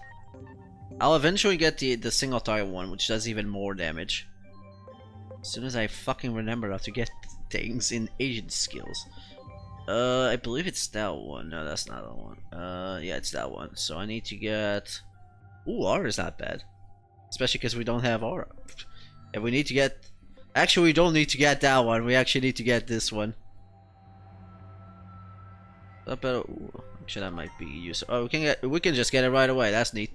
I'll eventually get the single target one, which does even more damage. As soon as I fucking remember how to get things in Asian skills. I believe it's that one. No, that's not that one. Yeah, it's that one. So I need to get... Ooh, aura is not bad. Especially because we don't have aura. And we need to get... Actually, we don't need to get that one. We actually need to get this one. Ooh, actually, that might be useful. Oh, we can just get it right away. That's neat.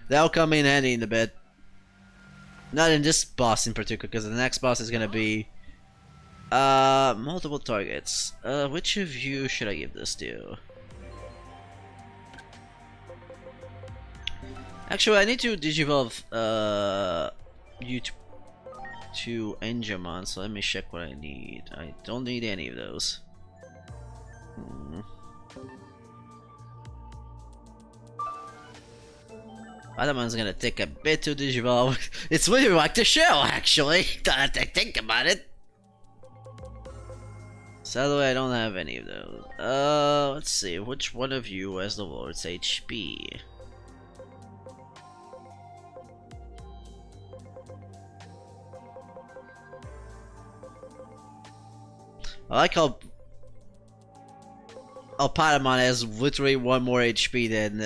That'll come in handy in a bit. Not in this boss in particular, because the next boss is gonna be multiple targets. Which of you should I give this to? Actually, I need to digivolve you to Engermon, so let me check what I need. I don't need any of those. Adamon's gonna take a bit to digivolve. It's really like the show, actually. I think about it. Sadly, I don't have any of those. Let's see. Which one of you has the Lord's HP? I like how Patamon has literally one more HP than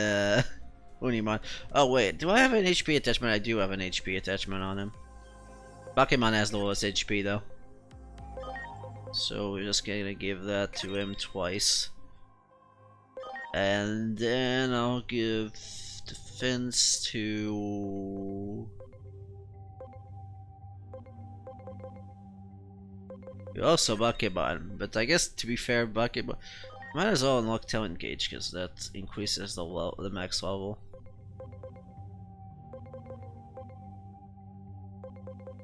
Unimon. Oh wait, do I have an HP attachment? I do have an HP attachment on him. Bakemon has the lowest HP though. So we're just gonna give that to him twice. And then I'll give defense to... also Bakemon, but I guess to be fair, Bakemon might as well unlock Talent Gauge because that increases the max level.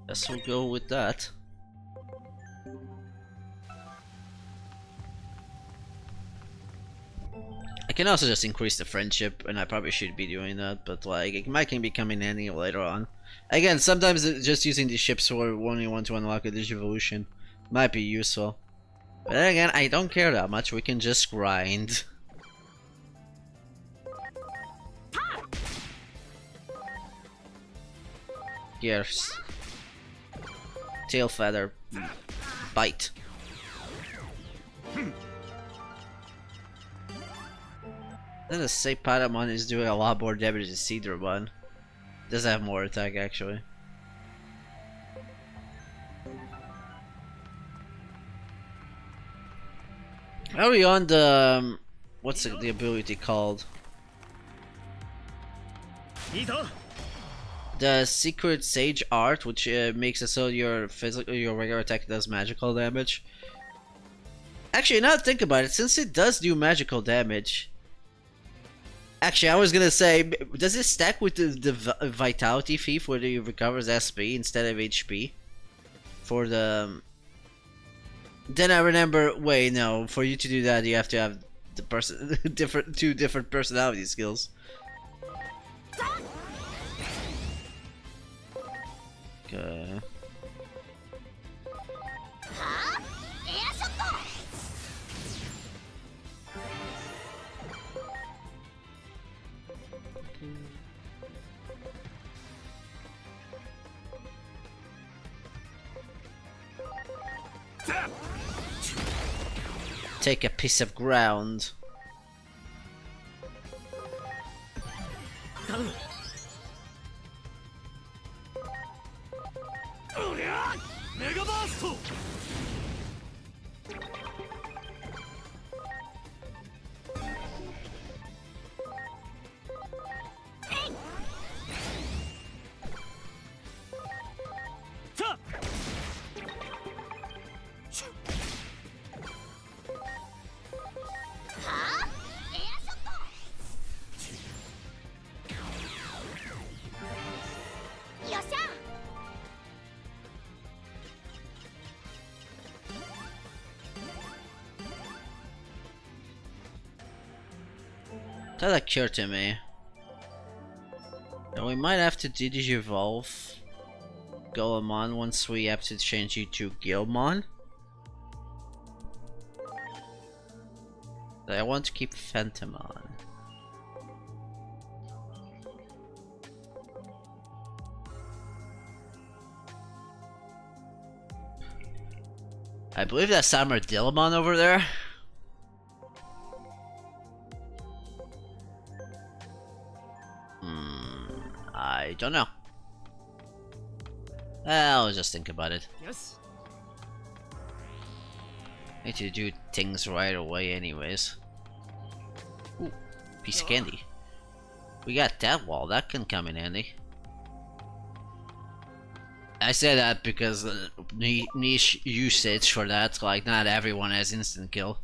Guess we'll go with that. I can also just increase the friendship, and I probably should be doing that, but like it might be coming handy later on. Again, sometimes just using these ships for only want to unlock a Digivolution might be useful. But then again, I don't care that much, we can just grind. Gears. Tail feather. Bite. Then the say Patamon is doing a lot more damage than Cedramon. Does have more attack actually. Are we on the what's the ability called? The Secret Sage Art, which makes it so your regular attack does magical damage. Actually, now think about it, since it does do magical damage. Actually, I was gonna say, does it stack with the Vitality Thief, where it recovers SP instead of HP? For the... Then I remember, wait, no, for you to do that, you have to have the person, two different personality skills. Okay. Take a piece of ground. That occurred to me. And we might have to Digivolve Golemon once we have to change you to Gilmon. But I want to keep Phantomon. I believe that's Armadillomon over there. I don't know. I'll just think about it. Yes. Need to do things right away anyways. Ooh, piece of candy. We got that wall, that can come in handy. I say that because niche usage for that, like not everyone has instant kill.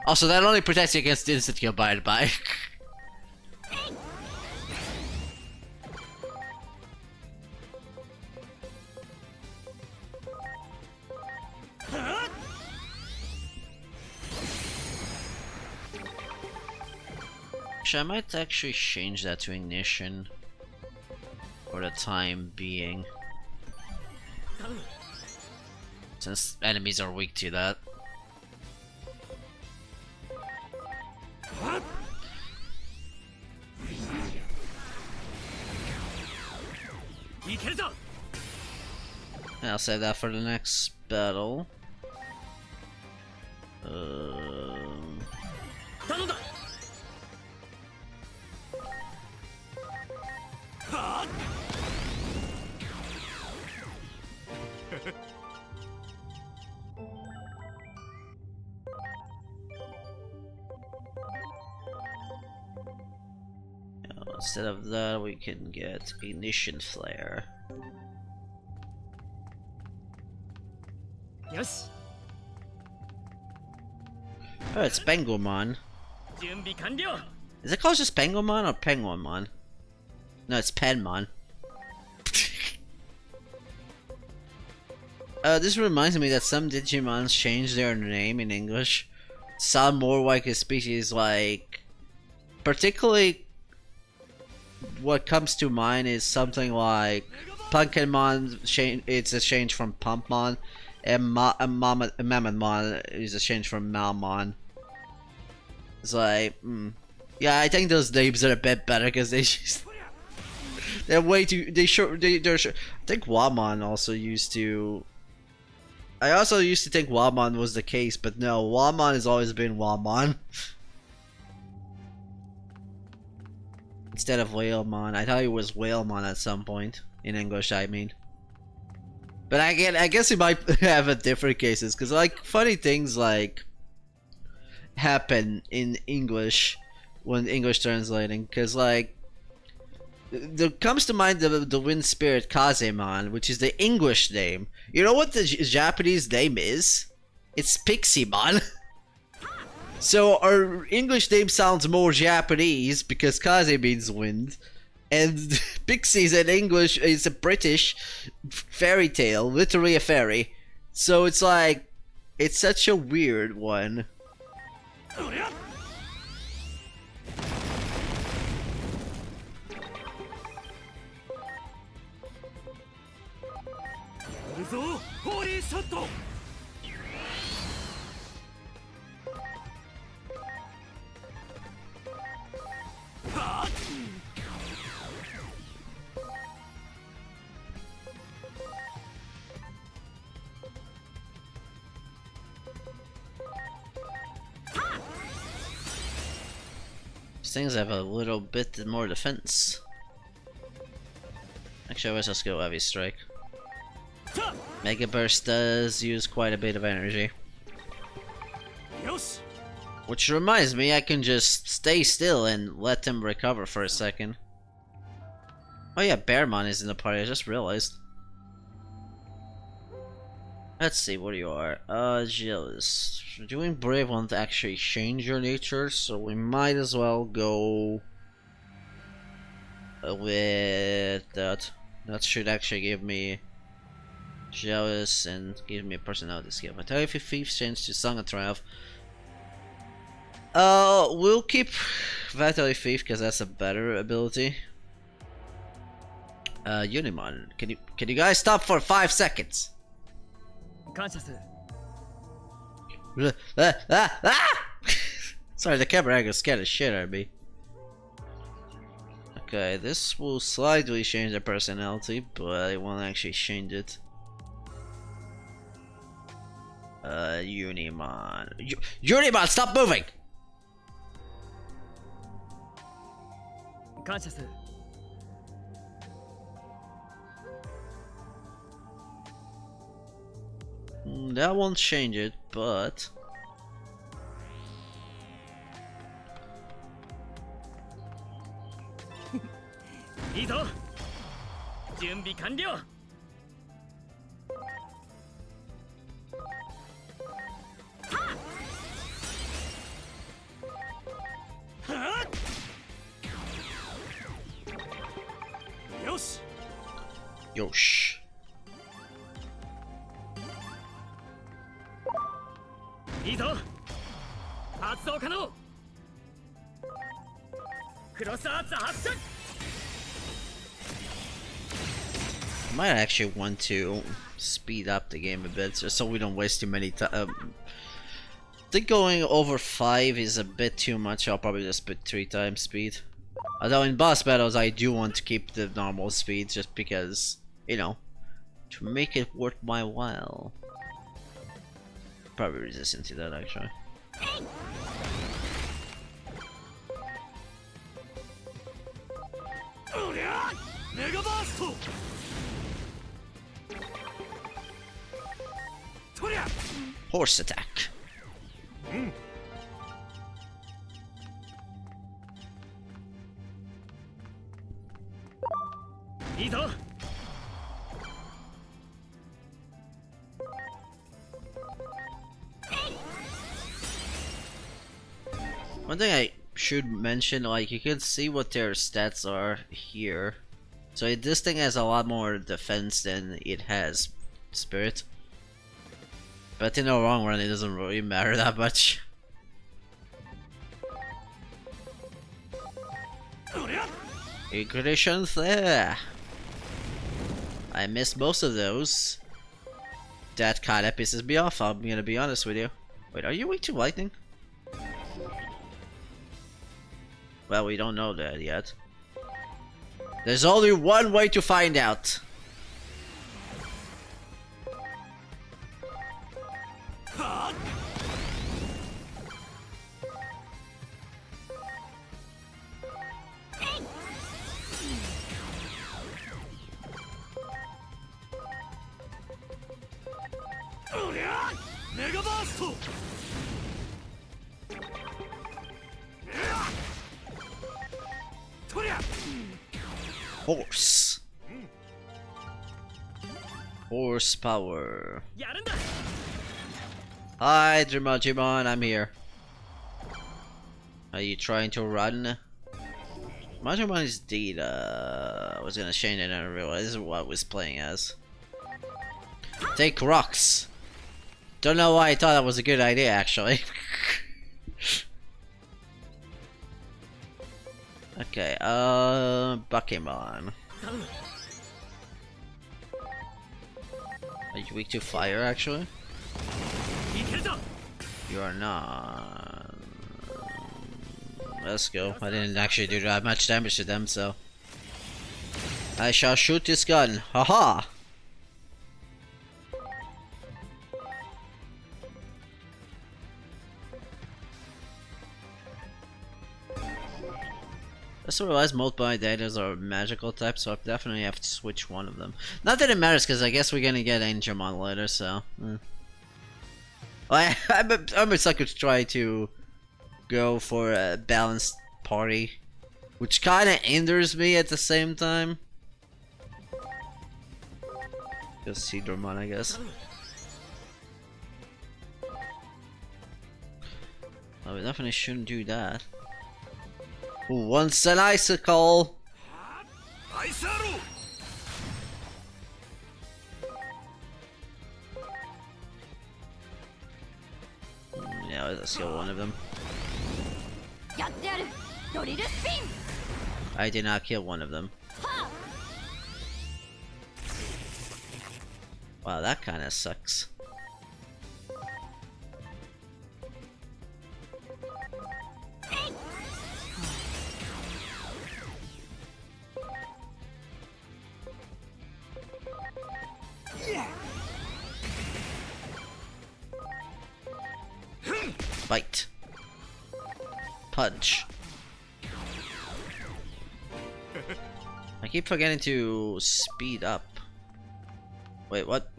Also, that only protects you against instant kill by the by. Actually, I might actually change that to ignition for the time being, since enemies are weak to that. I'll save that for the next battle. Instead of that, we can get ignition flare. Yes. Oh, it's Penguinmon. 準備完了. Is it called just Penguinmon or Penguinmon? No, it's Penmon. This reminds me that some Digimons change their name in English. Sound more like a species, like... Particularly, what comes to mind is something like... Pumpkinmon, it's a change from Pumpmon. And Mammonmon is a change from Malmon. It's like, yeah, I think those names are a bit better because they just... They're way too... they're I think Wamon also used to... I also used to think Wamon was the case, but no, Wamon has always been Wamon. Instead of Whalemon. I thought it was Whalemon at some point. In English, I mean. But I guess it might have a different cases, because like, funny things like... happen in English when English translating, because like... There comes to mind the wind spirit Kazemon, which is the English name. You know what the Japanese name is? It's Pixiemon. So our English name sounds more Japanese because Kaze means wind, and Pixies in English is a British fairy tale, literally a fairy. So it's like, it's such a weird one. These things have a little bit more defense. Actually, let's just go Heavy Strike. Mega Burst does use quite a bit of energy. Which reminds me, I can just stay still and let him recover for a second. Oh yeah, Bearmon is in the party, I just realized. Let's see what you are. Jealous. Doing Brave won't actually change your nature, so we might as well go with that. That should actually give me Jealous and give me a personality skill. Vitality Thief change to Song of Triumph. We'll keep Vitality Thief because that's a better ability. Unimon, can you guys stop for 5 seconds? Sorry, the camera angle scared the shit out of me. Okay, this will slightly change the personality, but it won't actually change it. Unimon. Unimon, stop moving! That won't change it, but... Yosh. I might actually want to speed up the game a bit just so we don't waste too many time. I think going over 5 is a bit too much. I'll probably just put 3 times speed. Although in boss battles I do want to keep the normal speed just because, you know, to make it worth my while. Probably resistant to that actually. Horse attack. One thing I should mention, like, you can see what their stats are here. So this thing has a lot more defense than it has spirit. But in the long run it doesn't really matter that much. Ignitions there. I missed most of those. That kinda pisses me off, I'm gonna be honest with you. Wait, are you weak to lightning? Well, we don't know that yet. There's only one way to find out. Horse. Horsepower. Hi, Digimon, I'm here. Are you trying to run? Digimon is Data. I was gonna change it and I realized what I was playing as. Take rocks. Don't know why I thought that was a good idea, actually. Okay, Pokemon. Are you weak to fire, actually? You are not. Let's go. I didn't actually do that much damage to them, so I shall shoot this gun. Haha! I just realized most my datas are magical type, so I definitely have to switch one of them. Not that it matters, because I guess we're gonna get Angemon later, so. I'm a sucker to try to go for a balanced party, which kind of hinders me at the same time. Just Seedormon, I guess. Oh, we definitely shouldn't do that. Once an icicle. Yeah, let's kill one of them. I did not kill one of them. Wow, that kind of sucks. Bite. Punch. I keep forgetting to speed up. Wait, what?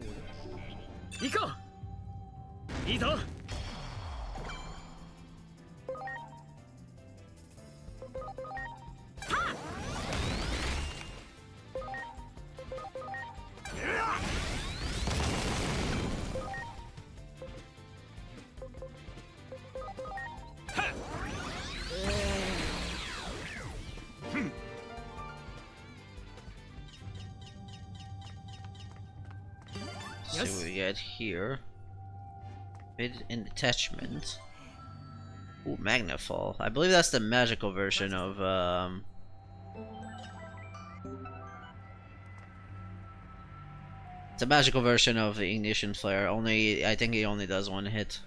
See what we get here. Bid and attachment. Ooh, Magnafall. I believe that's the magical version of it's a magical version of the Ignition Flare. Only I think he only does one hit.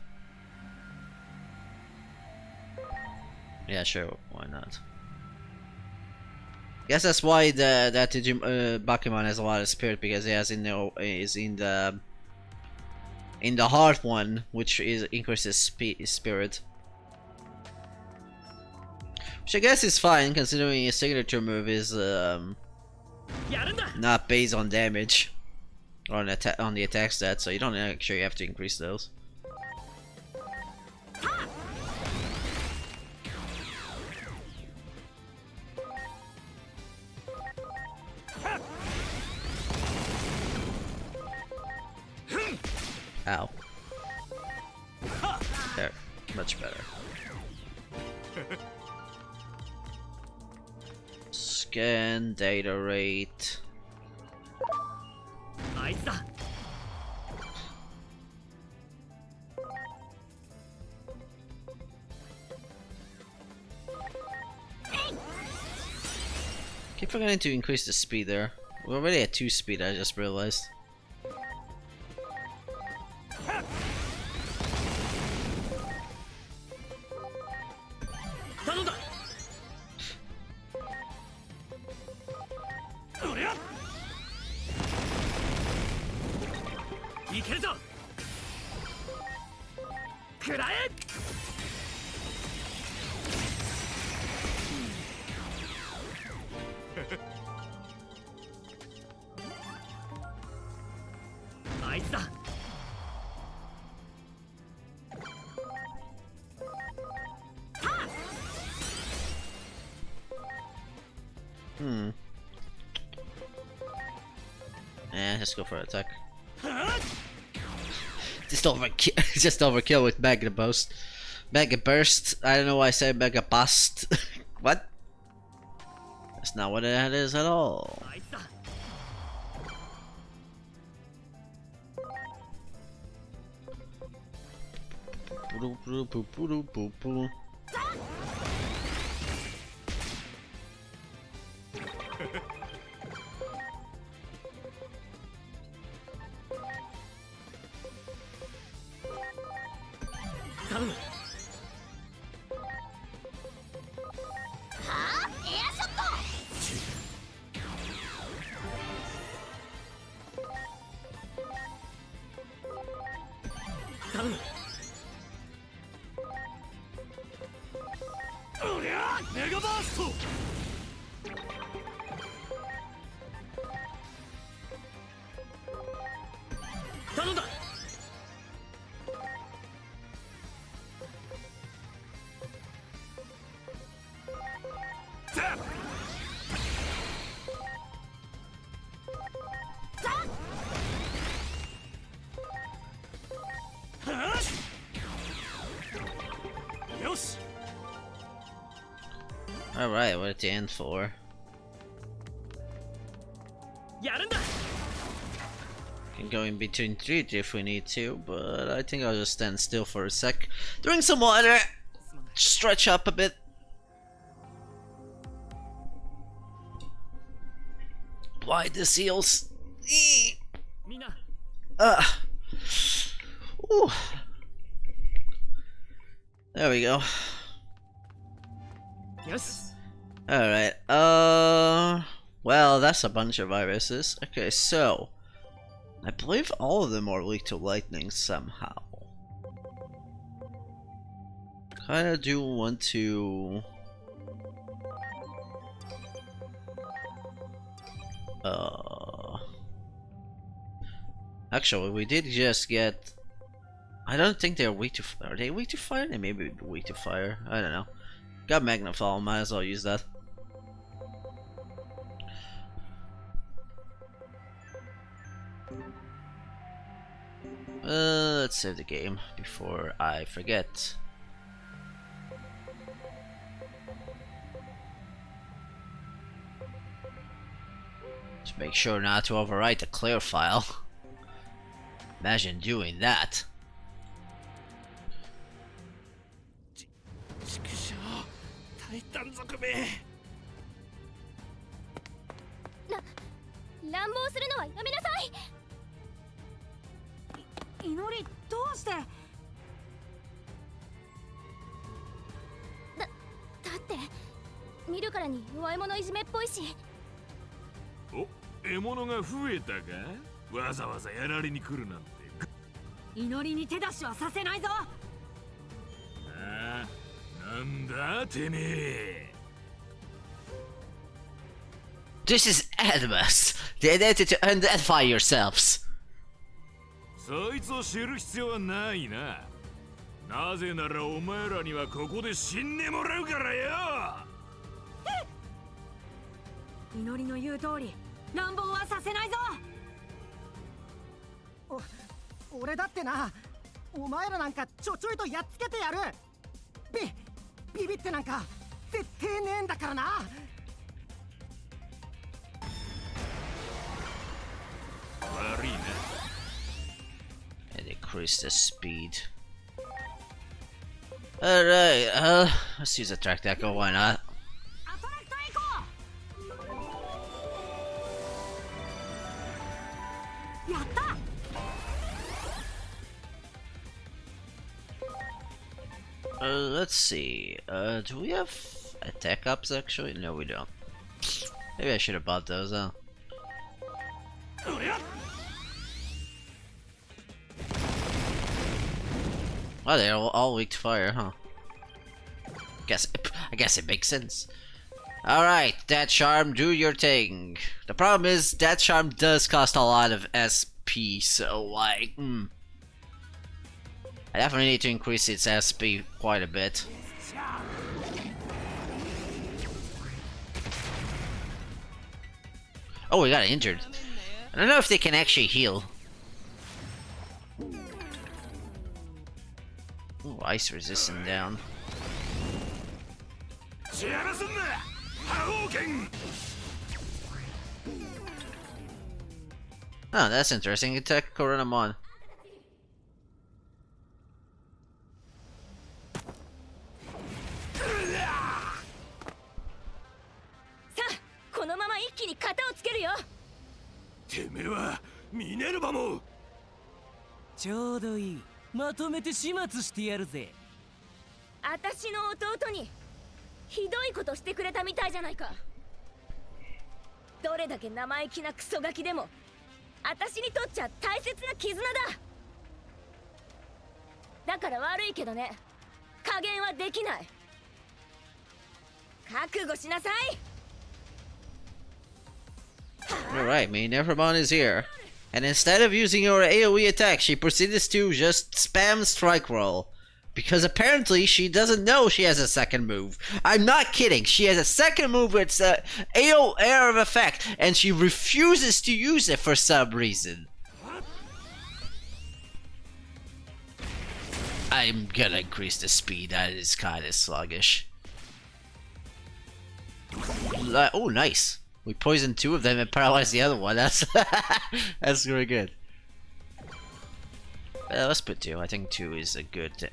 Yeah, sure. Why not? Guess that's why that Bakuman has a lot of spirit, because he has is in the heart one, which is increases spirit. Which I guess is fine, considering his signature move is not based on damage or on the attack stat, so you don't actually have to increase those. Ow. There. Much better. Scan data rate. Keep forgetting to increase the speed there. We're already at 2 speed, I just realized. Let's go for an attack. Just overkill with Mega Burst. Mega Burst. I don't know why I said Mega Bust. What? That's not what it is at all. Alright, what at the end for? Can go in between 3 if we need to, but I think I'll just stand still for a sec. Drink some water, stretch up a bit. Why the seals? Ooh. There we go. Yes. Alright, well, that's a bunch of viruses. Okay, so I believe all of them are weak to lightning somehow. Kinda do want to actually, we did just get, I don't think they're weak to fire. Are they weak to fire? They may be weak to fire. I don't know. Got Magnafall, might as well use that. Let's save the game before I forget. Just make sure not to overwrite the clear file. Imagine doing that. 一旦族め。乱暴するのはやめなさい。祈りどうして？だって見るからに弱い者いじめっぽいし。お、獲物が増えたか？わざわざやられに来るなんて。祈りに手出しはさせないぞ。ああ、なんだてめえ。This is Animus. They needed to identify yourselves. そいつを知る必要はないな。なぜならお前らにはここで死んでもらうからよ。祈りの言う通り、乱暴はさせないぞ。俺だってな、お前らなんかちょいとやっつけてやる。ビビってなんか絶対ねえんだからな。悪いな。 And decrease the speed. Alright, let's use Attract Echo, why not? アトラクトエコー。やった。Let's see. Do we have attack ups actually? No, we don't. Maybe I should have bought those, huh? Oh, they're all weak to fire, huh? I guess it makes sense. Alright, that charm, do your thing. The problem is, that charm does cost a lot of SP, so like, I definitely need to increase its SP quite a bit. Oh, we got injured. I don't know if they can actually heal. Ooh, ice resistant down. Oh, that's interesting. Attack Coronamon. このまま一気に型をつけるよ。てめえはミネルヴァも。ちょうどいい。まとめて始末してやるぜ。私の弟にひどいことしてくれたみたいじゃないか。どれだけ生意気なクソガキでも私にとっちゃ大切な絆だ。だから悪いけどね、加減はできない。覚悟しなさい。 Alright, Minervamon is here. And instead of using your AoE attack, she proceeds to just spam Strike Roll. Because apparently she doesn't know she has a second move. I'm not kidding, she has a second move with AO Air of Effect, and she refuses to use it for some reason. I'm gonna increase the speed, that is kinda sluggish. Oh, nice. We poisoned two of them and paralyzed the other one. That's that's really good. Let's put two. I think two is a good.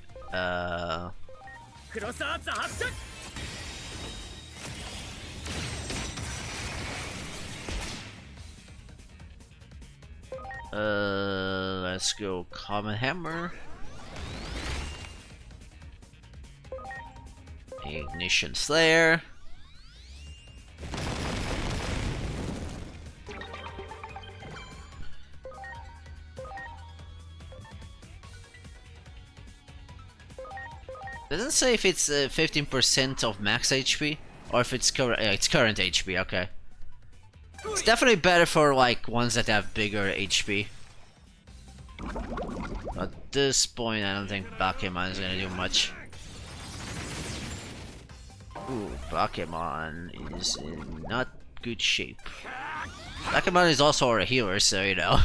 Let's go Common Hammer. Ignition Slayer. Doesn't say if it's 15% of max HP or if it's current. It's current HP. Okay, it's definitely better for like ones that have bigger HP. At this point, I don't think Bakemon is gonna do much. Ooh, Bakemon is in not good shape. Bakemon is also a healer, so you know.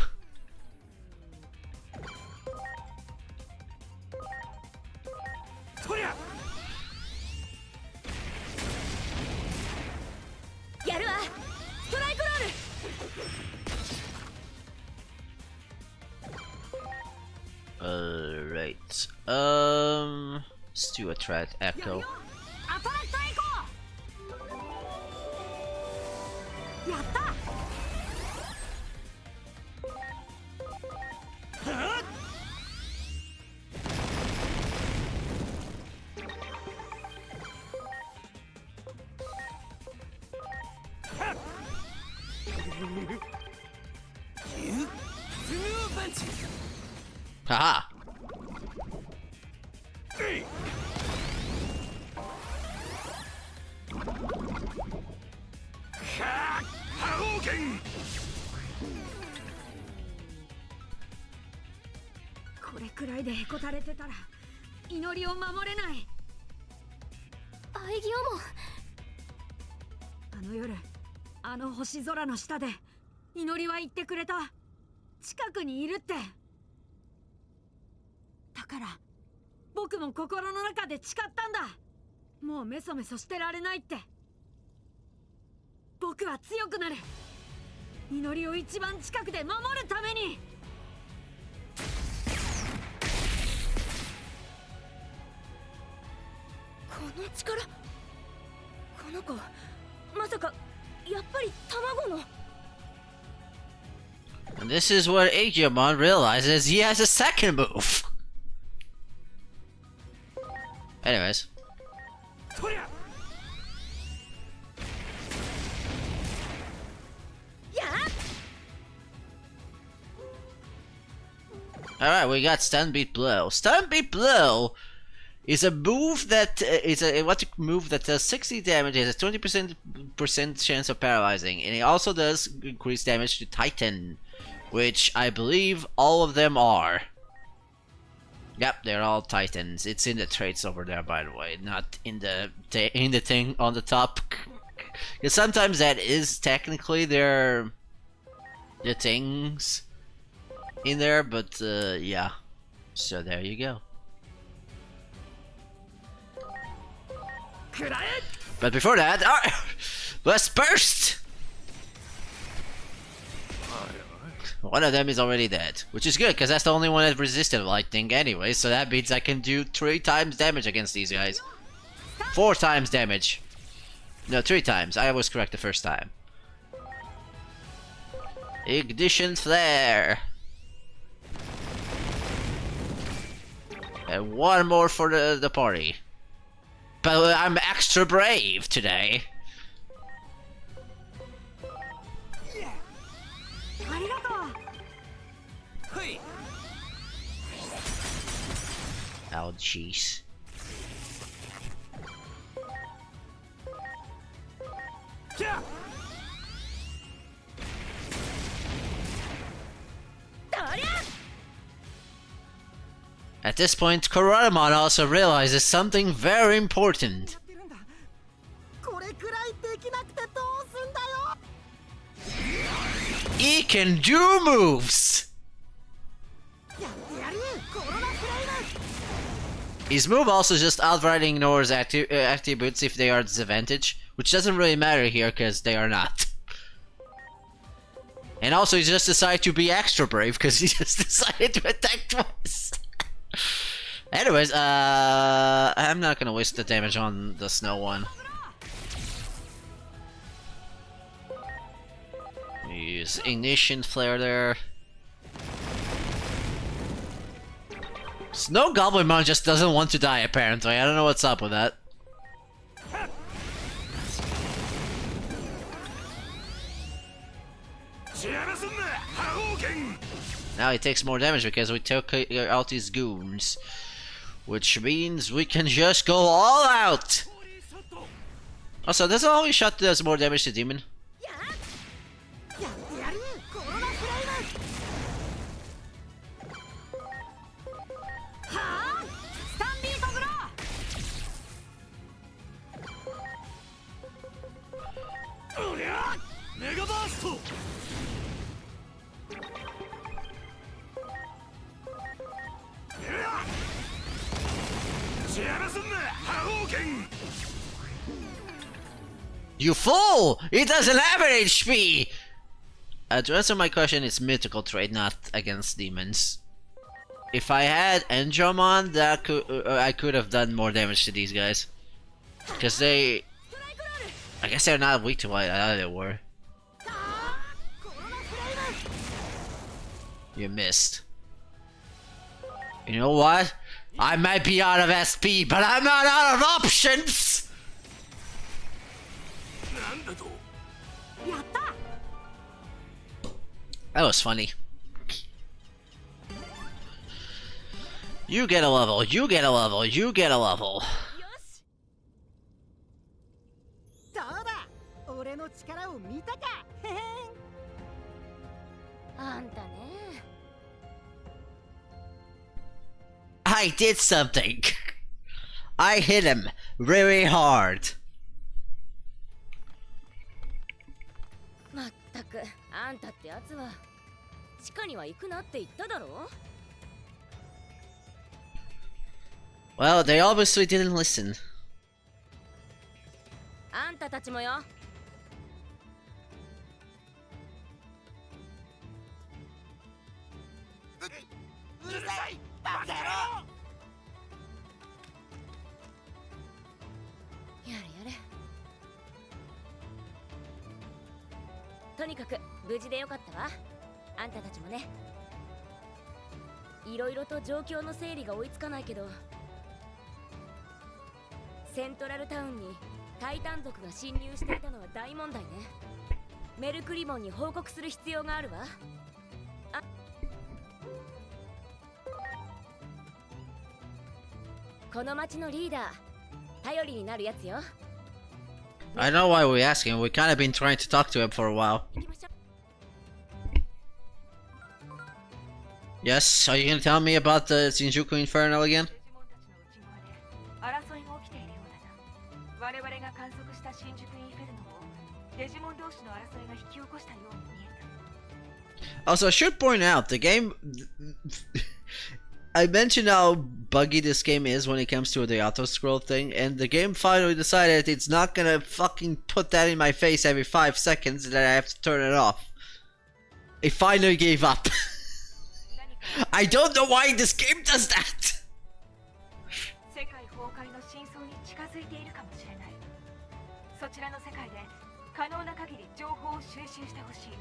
Alright. Let's do Attract Echo. やった。Haha. Hadouken! これくらいでへこたれてたら祈りを守れない。アイギオモン、あの夜あの星空の下で祈りは言ってくれた。近くにいるって。だから僕も心の中で誓ったんだ。もうメソメソしてられないって。僕は強くなる。祈りを一番近くで守るために。この力、この子まさかやっぱり卵の。 And this is where Digimon realizes he has a second move. Anyways. Alright, we got Stun Beat Blow. Stun Beat Blow is a move that is a move that does 60 damage, has a 20% chance of paralyzing, and it also does increase damage to Titan, which I believe all of them are. Yep, they're all Titans. It's in the traits over there, by the way, not in the thing on the top. Because sometimes that is technically the things in there, but yeah. So there you go. But before that, let's burst! One of them is already dead, which is good because that's the only one that resisted lightning anyway, so that means I can do 3 times damage against these guys. 4 times damage. No, 3 times. I was correct the first time. Ignition Flare! And one more for the party. But I'm extra brave today. Oh jeez. At this point, Koramon also realizes something very important. He can do moves! His move also just outright ignores attributes if they are disadvantaged, which doesn't really matter here because they are not. And also he just decided to be extra brave because he just decided to attack twice. Anyways, I'm not gonna waste the damage on the snow one. Use Ignition Flare there. Snow Goblinmon just doesn't want to die apparently, I don't know what's up with that. Now he takes more damage because we took out his goons. Which means we can just go all out! Also, does Holy Shot does more damage to Demon? You fool! He doesn't have an HP! To answer my question, it's mythical trait, not against demons. If I had Endromon, that I could have done more damage to these guys. Because they... I guess they're not weak to what I thought they were. You missed. You know what? I might be out of SP, but I'm not out of options! なんだと やった。 That was funny. You get a level, you get a level, you get a level. どうだ俺の力を見たかへへんあんたね。 I did something. I hit him very hard. まったくあんたってやつは地下には行くなって言っただろ。 Well, they obviously didn't listen. あんたたちもよ。うるさいバカ野郎。やれやれ。とにかく無事でよかったわ。あんたたちもね。いろいろと状況の整理が追いつかないけど、セントラルタウンにタイタン族が侵入していたのは大問題ね。メルクリボンに報告する必要があるわ。この町のリーダー、頼りになるやつよ。 I know why we're asking. We kind of been trying to talk to him for a while. 行きましょう。 Yes, are you gonna tell me about the Shinjuku Infernal again? 争いが起きているようだな。我々が観測した新宿インフェルノもデジモン同士の争いが引き起こしたように見えた。 Also, I should point out the game. I mentioned how buggy this game is when it comes to the auto scroll thing, and the game finally decided it's not gonna fucking put that in my face every 5 seconds and then I have to turn it off. It finally gave up. I don't know why this game does that! 世界崩壊の真相に近づいているかもしれない。そちらの世界で可能な限り情報を収集してほしい。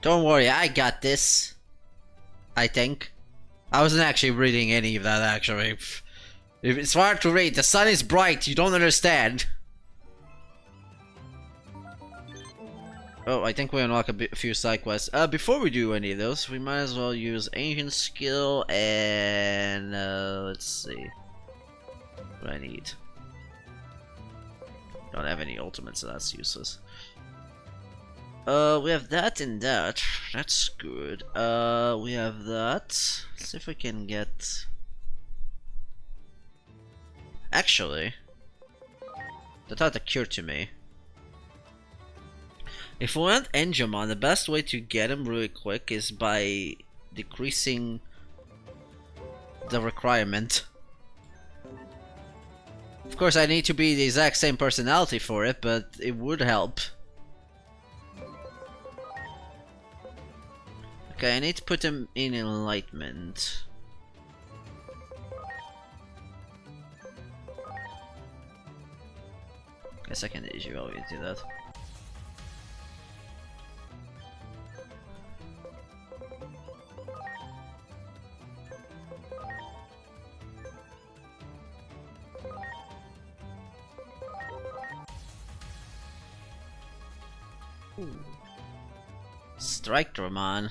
Don't worry, I got this. I think. I wasn't actually reading any of that actually. If it's hard to read, the sun is bright, you don't understand. Oh, I think we unlock a few side quests. Before we do any of those, we might as well use ancient skill and let's see. What do I need? Don't have any ultimates, so that's useless. We have that and that. That's good. We have that. Let's see if we can get... Actually, that thought occurred to me. If we want Enjamon, the best way to get him really quick is by decreasing the requirement. Of course, I need to be the exact same personality for it, but it would help. Okay, I need to put him in enlightenment. Guess I can evaluate do that. Strike Dramon.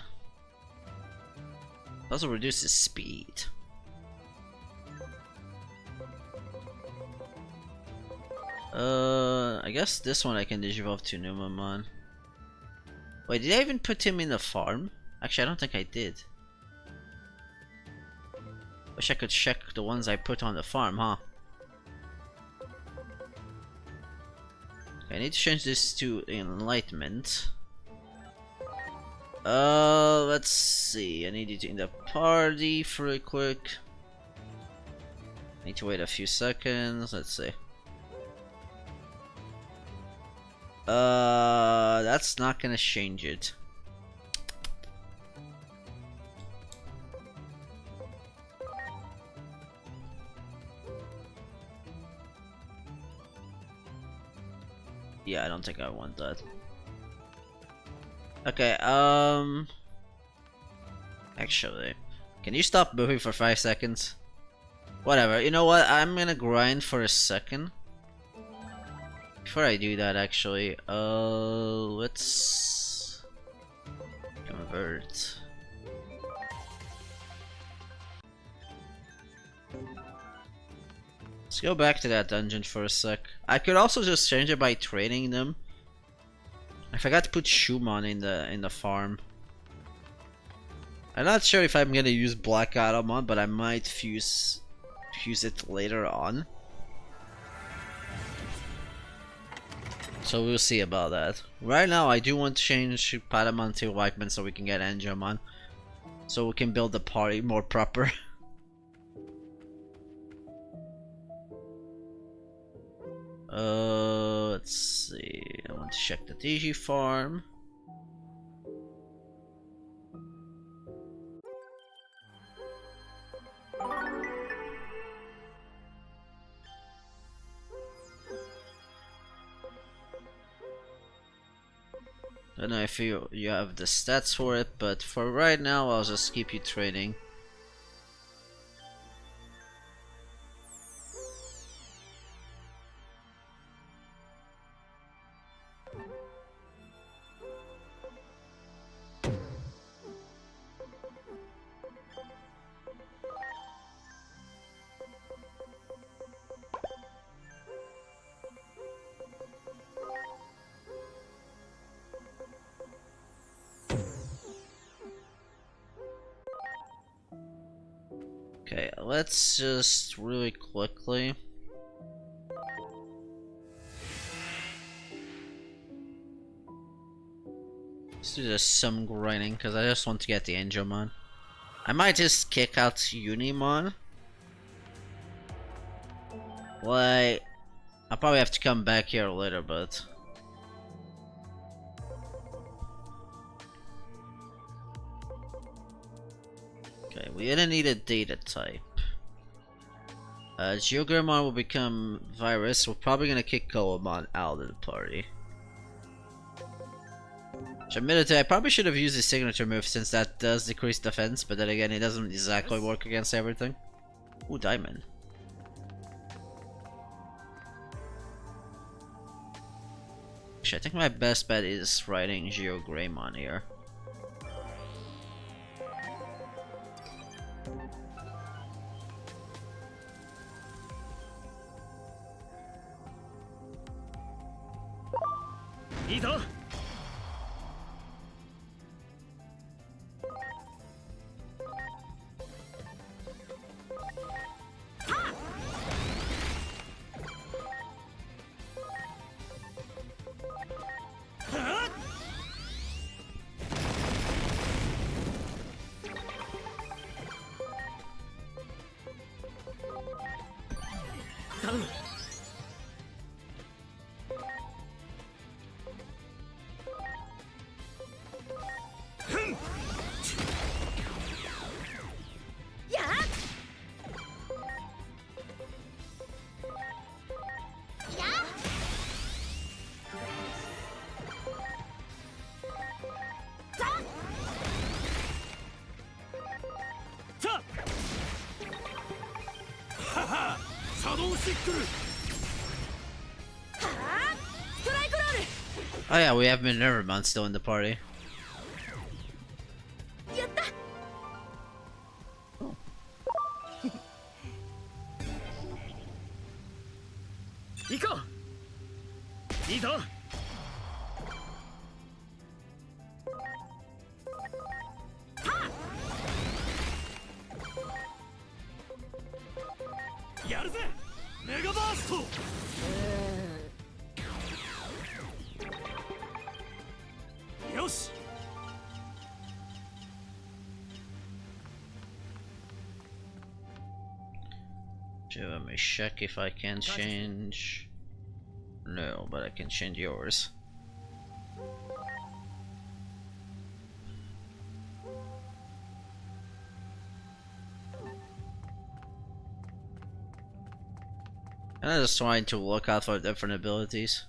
Also reduces speed. I guess this one I can digivolve to Numamon. Wait, did I even put him in the farm? Actually, I don't think I did. Wish I could check the ones I put on the farm, huh? Okay, I need to change this to enlightenment. Let's see. I need you in the party for a quick. Need to wait a few seconds. Let's see. That's not gonna change it. Yeah, I don't think I want that. Okay, actually, can you stop moving for 5 seconds? Whatever, you know what, I'm gonna grind for a second. Before I do that, actually, let's convert. Let's go back to that dungeon for a sec. I could also just change it by trading them. I forgot to put Shumon in the farm. I'm not sure if I'm gonna use Black Automon, but I might fuse it later on. So we'll see about that. Right now, I do want to change Patamon to Whiteman so we can get Angemon, so we can build the party more proper. Let's see. I want to check the Digi farm. I don't know if you have the stats for it, but for right now, I'll just keep you trading. Okay, let's just really quickly. Let's do just some grinding because I just want to get the Angemon. I might just kick out Unimon. Like, I'll probably have to come back here later, but. Okay, we didn't need a data type. Geogramon will become Virus. We're probably gonna kick Goemon out of the party. Which admittedly, I probably should have used his signature move since that does decrease defense, but then again, it doesn't exactly work against everything. Ooh, Diamond. Actually, I think my best bet is riding Geogramon here. Oh yeah, we have Minervamon still in the party. Oh. Let me check if I can change. No, but I can change yours. And I'm just trying to look out for different abilities.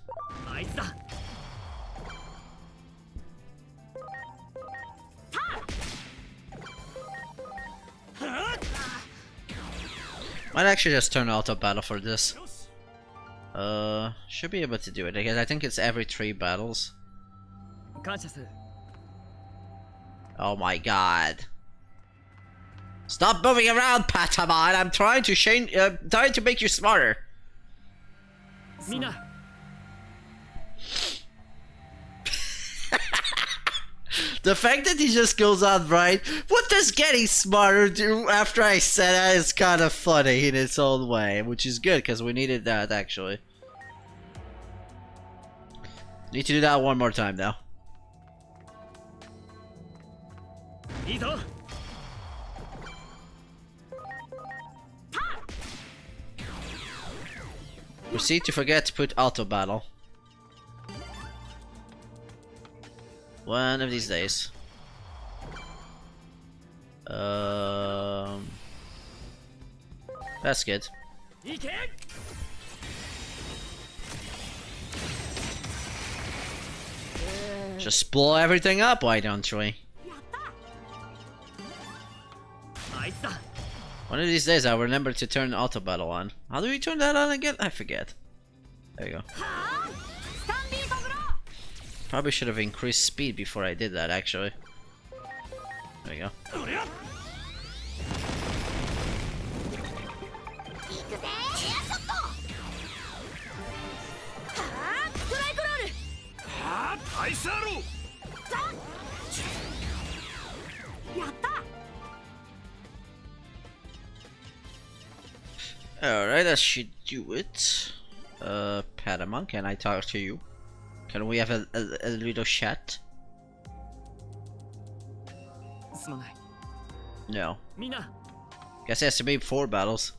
Might actually just turn auto battle for this. Should be able to do it because I think it's every 3 battles. Oh my god. Stop moving around, Patamon! I'm trying to change, trying to make you smarter. Mina. The fact that he just goes on right, what does getting smarter do after I said that is kind of funny in its own way, which is good because we needed that actually. Need to do that one more time now. Proceed to forget to put auto battle. One of these days. That's good. Just blow everything up, why don't we? One of these days I'll remember to turn auto battle on. How do we turn that on again? I forget. There you go. Probably should have increased speed before I did that actually. There you go. Alright, that should do it. Patamon, can I talk to you? Can we have a little chat? No. Guess it has to be 4 battles.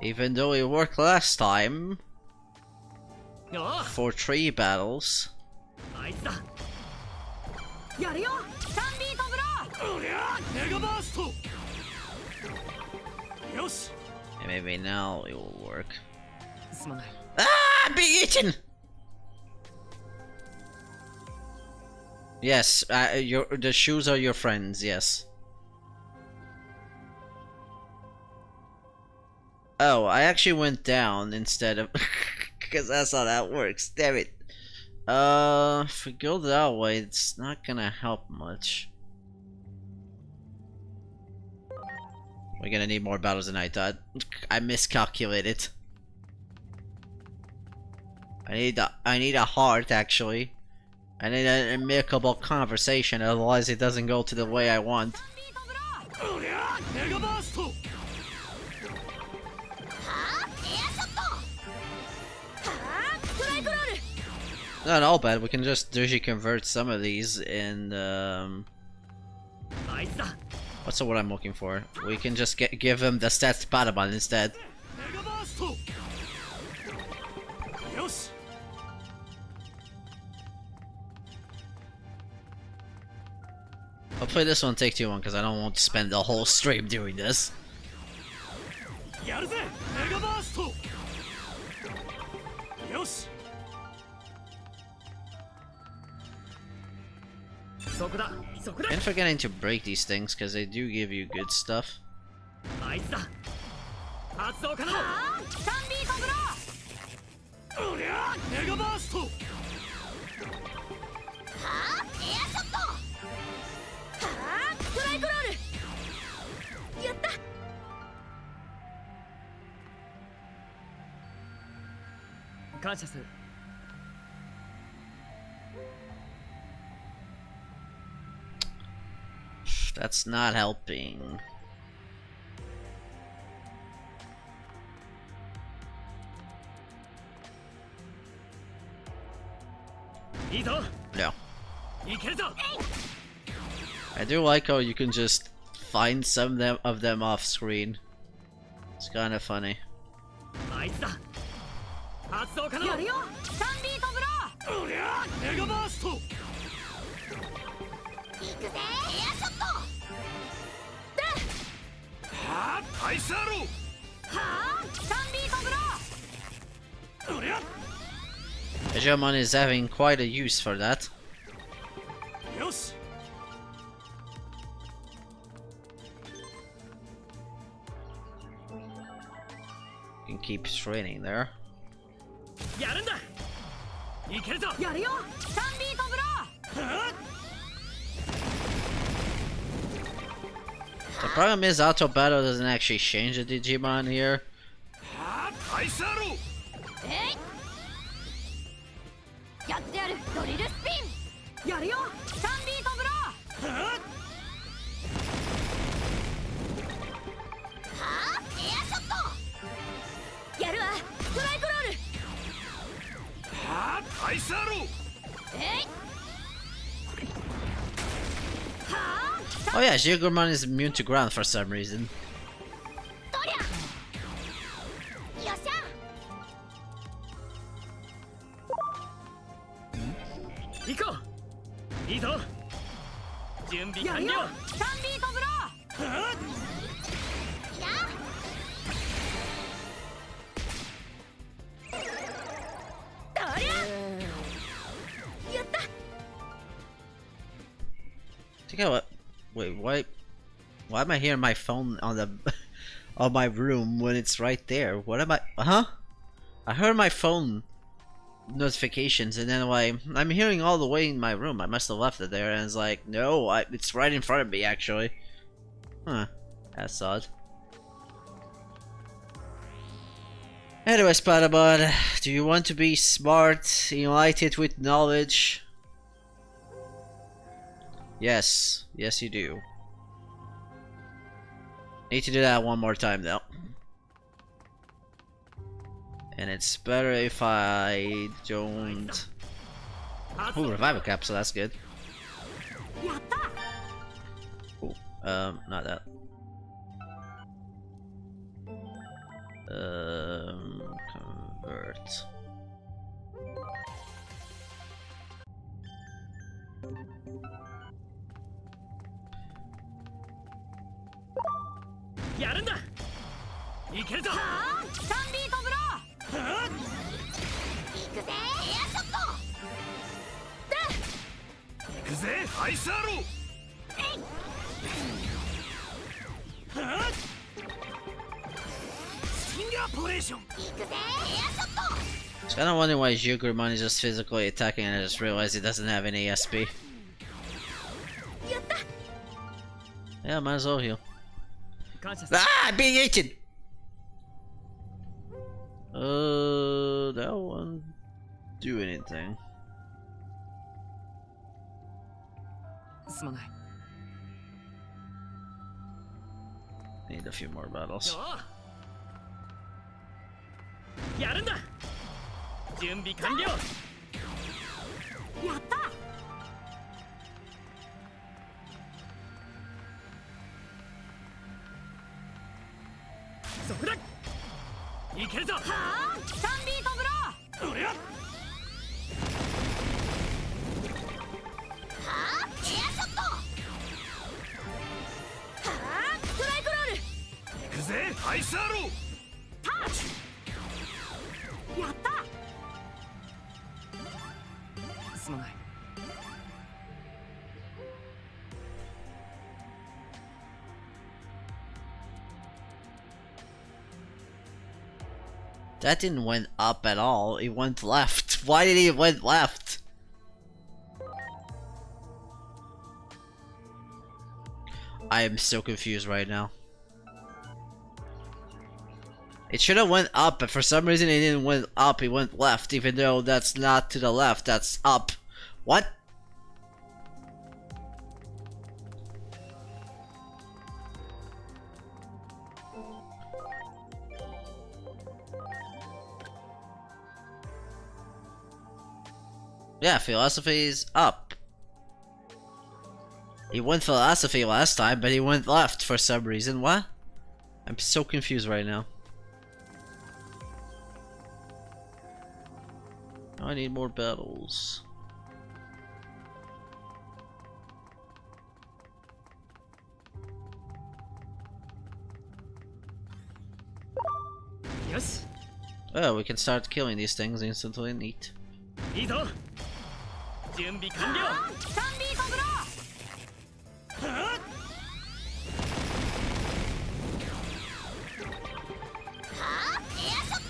Even though it worked last time. For 3 battles. And maybe now it will work. Ah, be eaten! Yes, the shoes are your friends, yes. Oh, I actually went down instead of... Because that's how that works, damn it. If we go that way, it's not gonna help much. We're gonna need more battles than I thought. I miscalculated. I need a heart actually. I need a amicable conversation, otherwise it doesn't go to the way I want. Not all bad, we can just Digi convert some of these and what's the word I'm looking for? We can just give him the stats Patamon instead. Hopefully this won't take too long because I don't want to spend the whole stream doing this. And forgetting to break these things because they do give you good stuff. That's not helping. No. I do like how you can just find some of them off screen. It's kind of funny. Digimon is having quite a use for that. keep training there. やるんだいけるぞやるよ3ビートブロー The problem is auto battle doesn't actually change the Digimon here. アイスアローやってやるドリルスピンやるよ3ビートブローはあエアショットやるわストライクロール アイスアロー Oh yeah, Digimon is immune to ground for some reason. とりゃよっしゃ行こういいぞ準備完了やるよ3ビートブローやとりゃやった I think I wait, why am I hearing my phone on the on my room when it's right there? What am I? Huh? I heard my phone notifications, and then I'm hearing all the way in my room. I must have left it there, and it's like, no, it's right in front of me actually. Huh? That's odd. Anyway, Spider-Bud, do you want to be smart, enlightened with knowledge? Yes, yes you do. Need to do that one more time though. And it's better if I don't... Ooh, revival capsule, that's good. やった Ooh, not that. Convert. Yeah, やるんだいけるぞはあ3ビートブロー行くぜエアショット行くぜアイスアローシンガーポレーション行くぜエアショット I was kinda wondering why Jugurmon is just physically attacking and I just realized he doesn't have any SP. やった Yeah, might as well heal. 感謝する Ah, I'm being eaten! That won't do anything. すまない Need a few more battles. よーやるんだ準備完了やったそこだいけるぞはあ3ビートブローおりゃはあエアショットはあストライクロール行くぜアイスアロータッチやったすまない That didn't went up at all, it went left. Why did it went left? I am so confused right now. It should have went up, but for some reason it didn't went up, it went left, even though that's not to the left, that's up. What? Yeah, philosophy is up. He went philosophy last time, but he went left for some reason. What? I'm so confused right now. I need more battles. Yes. Oh, we can start killing these things instantly. Neat. いいぞ準備完了はあ3ビートブローはあエアショッ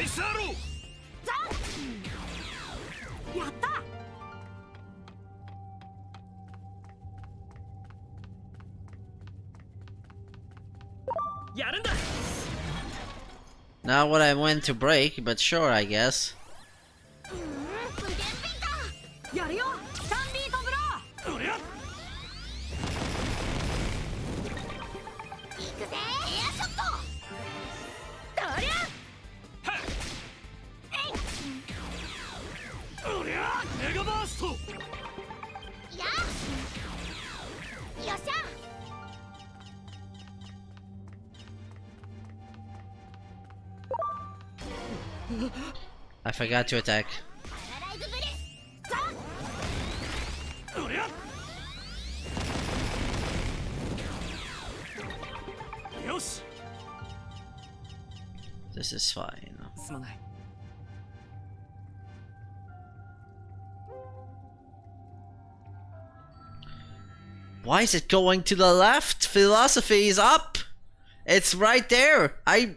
イスアロー。やった。 やるんだ。 Not what I went to break, but sure, I guess. やるよ。3ビートブロー。おりゃ。行くぜエアショットどりゃおりゃ。メガバースト。やよっしゃ I forgot to attack. パラライズブレスザおりゃ。よし。 This is fine. すまない。 Why is it going to the left? Philosophy is up! It's right there! Why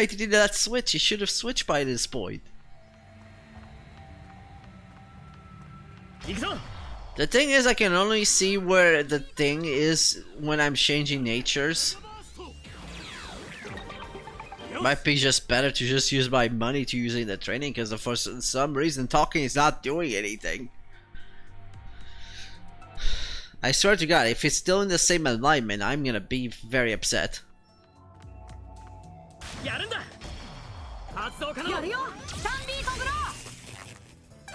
did he not switch? He should have switched by this point. 行くぞ。 The thing is, I can only see where the thing is when I'm changing natures. Might be just better to just use my money to using the training, because for some reason talking is not doing anything. I swear to God, if it's still in the same alignment, I'm gonna be very upset. やるんだ。発動可能。やるよ。3ビートブロ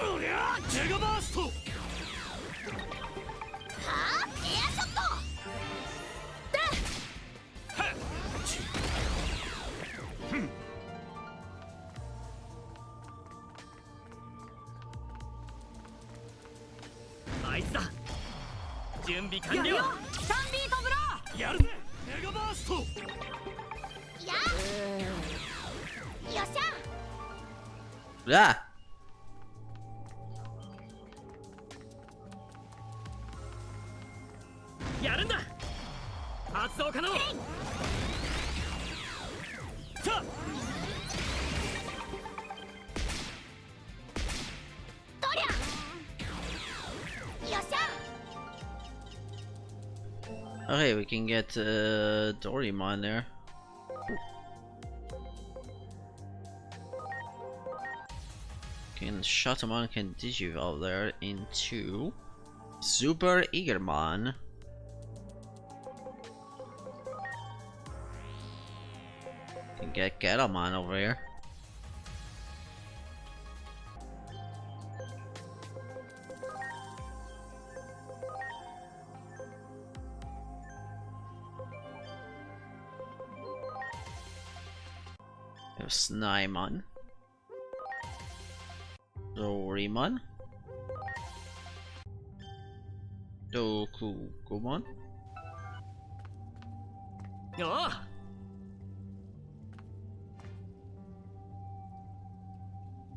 ー。おりゃ。メガバースト。はあエアショットあいつだ。準備完了。やるよ。3ビートブロー。やるぜ。メガバースト。やよっしゃ Ah! やるんだ。発動可能。さあ。どりゃよっしゃ Okay, we can get Dorimon there. Can Shatamon can Digivolve there into Super Eagermon. Can get Getamon over here. Have Snymon. Dorimon. Dokugumon. ああ。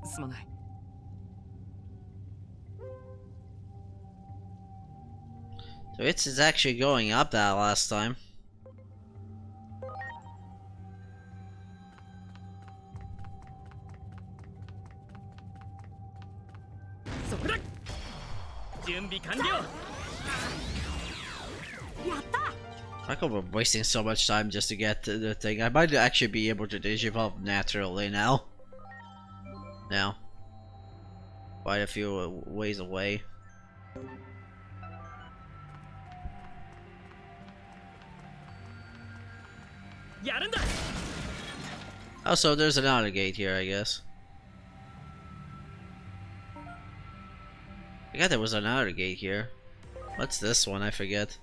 すまない。 So it's actually going up that last time. そこだ。準備完了。やった。 I could be wasting so much time just to get to the thing. I might actually be able to digivolve naturally now. Now. Quite a few ways away. Also, there's another gate here, I guess. I forgot there was another gate here. What's this one? I forget.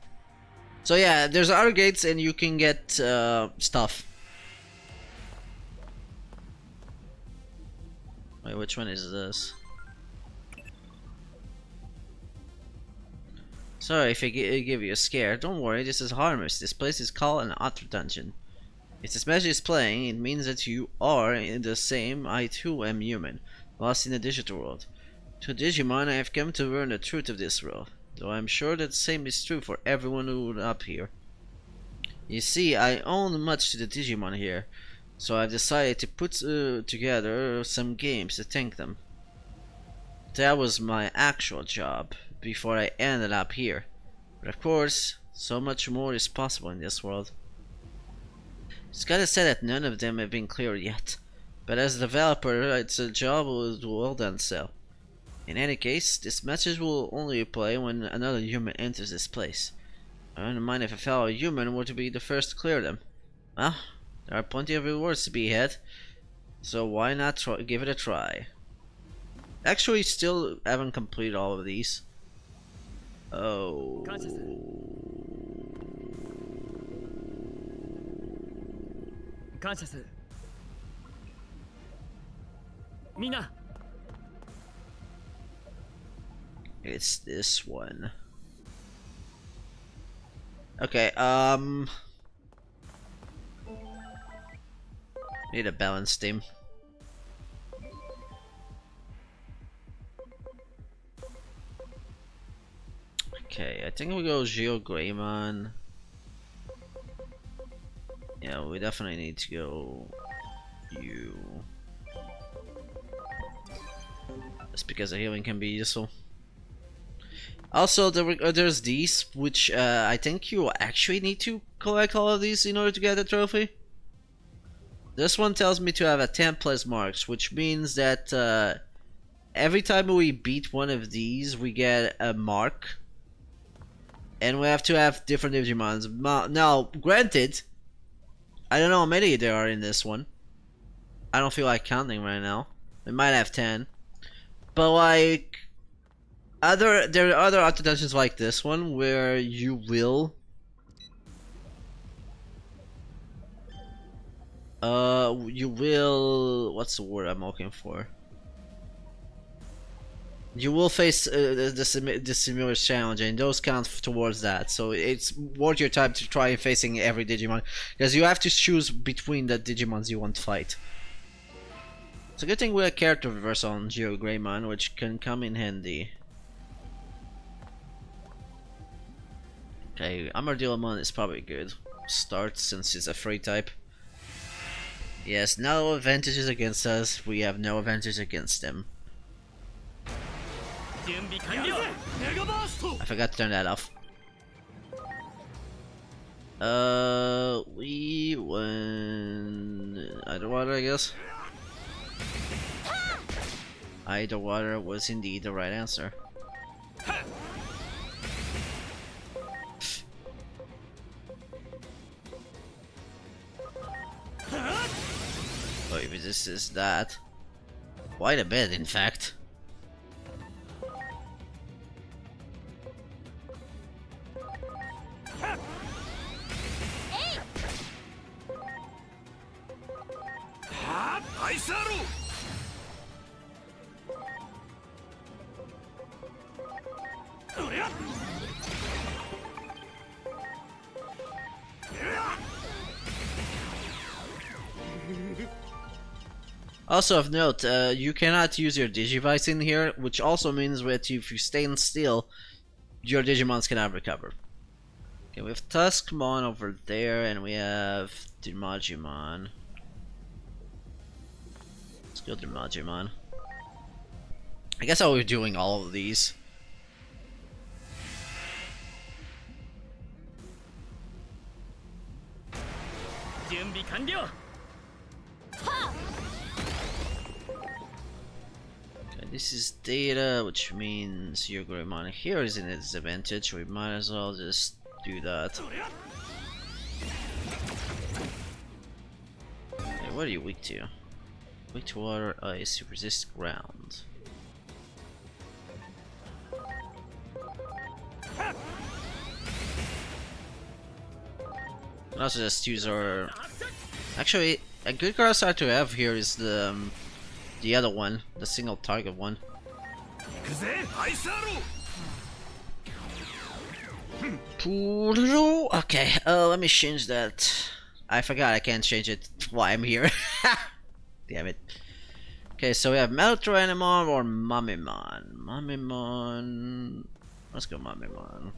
So yeah, there's other gates and you can get stuff. Wait, which one is this? Sorry if I give you a scare. Don't worry, this is harmless. This place is called an Otter Dungeon. If this message is playing, it means that you are in the same. I too am human, lost in the digital world. To Digimon, I have come to learn the truth of this world, though I'm sure that the same is true for everyone who up here. You see, I own much to the Digimon here, so I've decided to put together some games to thank them. That was my actual job before I ended up here. But of course, so much more is possible in this world. It's gotta say that none of them have been cleared yet, but as a developer, it's a job well done so. In any case, this message will only play when another human enters this place. I wouldn't mind if a fellow human were to be the first to clear them. Well, there are plenty of rewards to be had, so why not give it a try? Actually, still haven't completed all of these. Oh. It's this one. Okay, need a balance team. Okay, I think we go Geo Greymon. Yeah, we definitely need to go you. Just because the healing can be useful. Also, there's these, which I think you actually need to collect all of these in order to get the trophy. This one tells me to have a 10 plus marks, which means that every time we beat one of these, we get a mark. And we have to have different Digimons. Now, granted, I don't know how many there are in this one. I don't feel like counting right now. We might have 10. But like, there are other auto dungeons like this one where you will what's the word I'm looking for? You will face the similar challenge, and those count towards that. So it's worth your time to try facing every Digimon, because you have to choose between the Digimons you want to fight. It's a good thing we have character reversal on Geo Greymon, which can come in handy. Okay, Armadillomon is probably good. Start, since it's a free type. Yes, no advantages against us. We have no advantage against them. I forgot to turn that off. We won Underwater, I guess. Underwater was indeed the right answer. Oh, if this is that. Quite a bit, in fact. Also of note, you cannot use your Digivice in here, which also means that if you stand still, your Digimons cannot recover. Okay, we have Tuskmon over there, and we have Digimon. Let's go Digimon. I guess I'll be doing all of these. This is data, which means your Greymon here is in a disadvantage. We might as well just do that. Okay, what are you weak to? Weak to water, ice, you resist ground. We can also just use our... Actually, a good card start to have here is the other one, the single target one. Okay, let me change that. I forgot I can't change it while I'm here. Damn it. Okay, so we have Melotroanimon or Mummimon. Mummimon. Let's go Mummimon.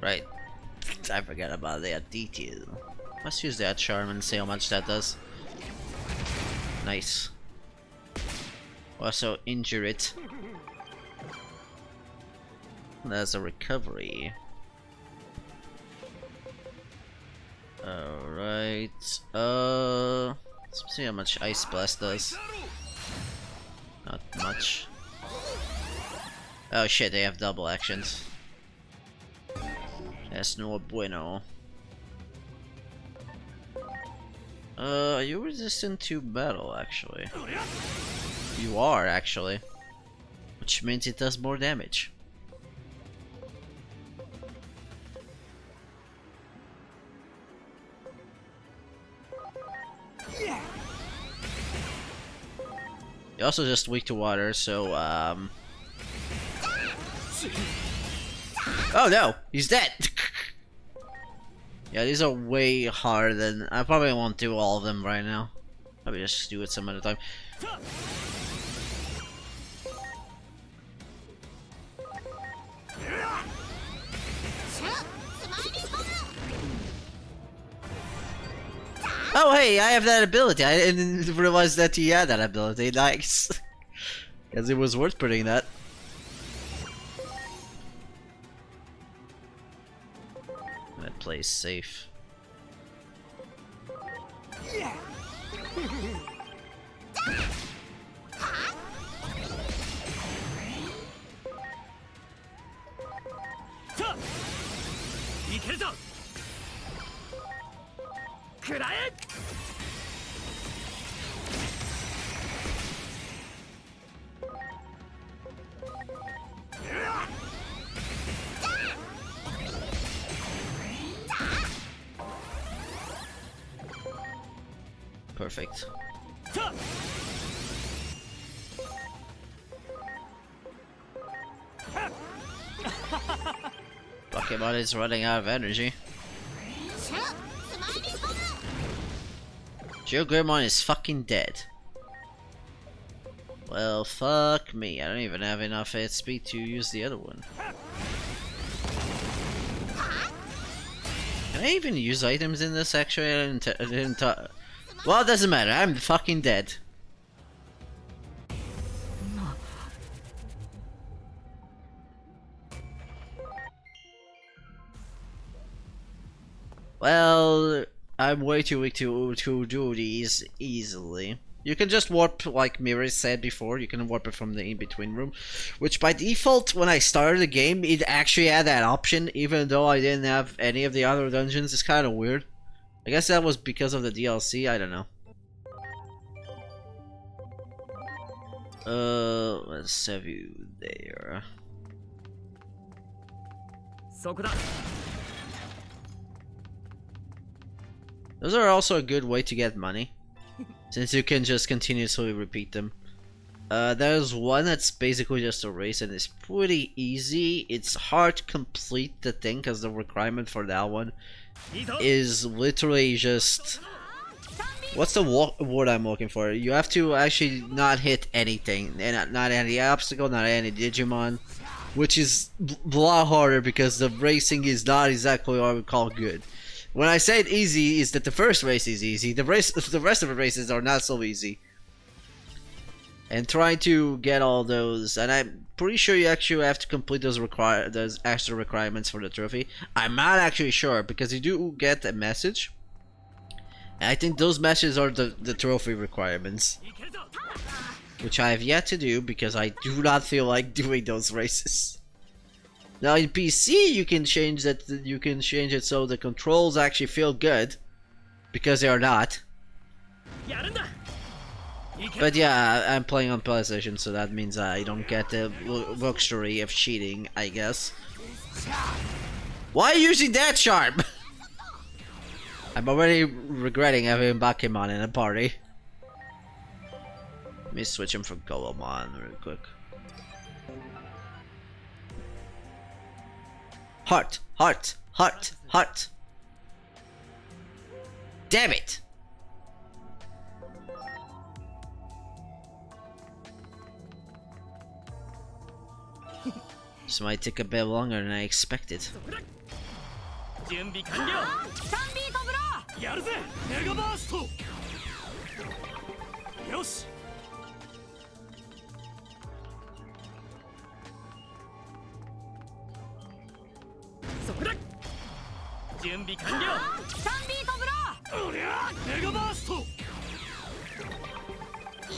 Right. I forgot about that detail. Let's use that charm and see how much that does. Nice. Also injure it. That's a recovery. Alright. Let's see how much Ice Blast does. Not much. Oh shit, they have double actions. That's no bueno. Are you resistant to battle, actually? You are, actually. Which means it does more damage. You're also just weak to water, so, Oh no! He's dead! Yeah, these are way harder than... I probably won't do all of them right now. Probably just do it some other time. Oh hey, I have that ability. I didn't realize that he had that ability. Nice. Because it was worth putting that. That plays safe. Perfect. Pokemon is running out of energy. Geogramon is fucking dead. Well, fuck me. I don't even have enough speed to use the other one. Can I even use items in this? Actually, I didn't well, it doesn't matter. I'm fucking dead. Well, I'm way too weak to do these easily. You can just warp, like Mira said before, you can warp it from the in-between room. Which by default, when I started the game, it actually had that option, even though I didn't have any of the other dungeons. It's kind of weird. I guess that was because of the DLC, I don't know. Let's have you there. Those are also a good way to get money, since you can just continuously repeat them. There's one that's basically just a race and it's pretty easy. It's hard to complete the thing because the requirement for that one is literally just... What's the word I'm looking for? You have to actually not hit anything, and not any obstacle, not any Digimon, which is a lot harder because the racing is not exactly what I would call good. When I say it easy, is that the first race is easy. The rest of the races are not so easy. And trying to get all those, and I'm pretty sure you actually have to complete those extra requirements for the trophy. I'm not actually sure because you do get a message. And I think those messages are the trophy requirements, which I have yet to do because I do not feel like doing those races. Now in PC you can change that. You can change it so the controls actually feel good, because they are not. But yeah, I'm playing on PlayStation, so that means I don't get the luxury of cheating, I guess. Why are you using that charm? I'm already regretting having Bakemon in a party. Let me switch him for Goemon real quick. Heart, heart, heart, heart. Damn it! This might take a bit longer than I expected. 準備完了。3ビートブロー。やるぜメガバースト。よし。そこだ。準備完了。3ビートブロー。おりゃメガバースト。行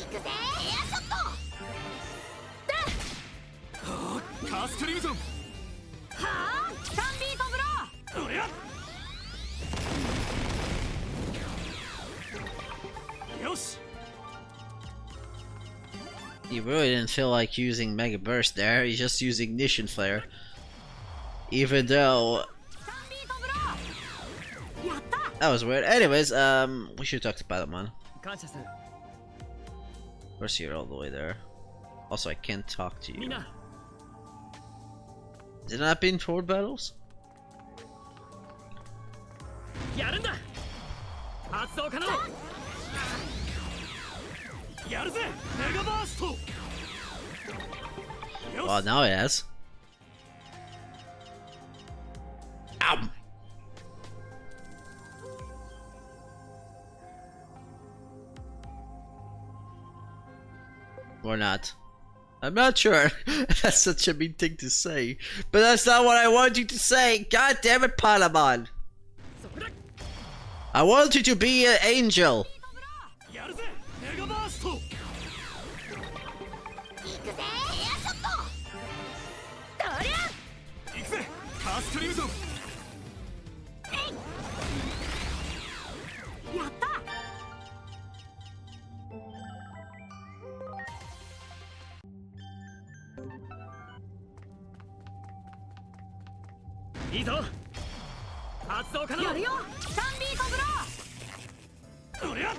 くぜエアショット。カスクリムゾン。はあ3ビートブロー。おりゃよし。 He really didn't feel like using Mega Burst there, he's just using Ignition Flare. Even though... 3ビートブロー。やった。 that was weird. Anyways, we should talk to Patamon. 感謝する。 Where's here all the way there? Also, I can't talk to み you. んな Is it not been forward battles? やるんだ。発動可能。やるぜメガバースト。 Well, now it has. Ow! Or not. I'm not sure. That's such a mean thing to say. But that's not what I want you to say. God damn it, Palamon. I want you to be an angel. やるぜメガバースト。行くぜエアショット。とりゃ行くぜカスクリムゾン。やった。いいぞ発動可能。やるよ3ビートブロー。おりゃは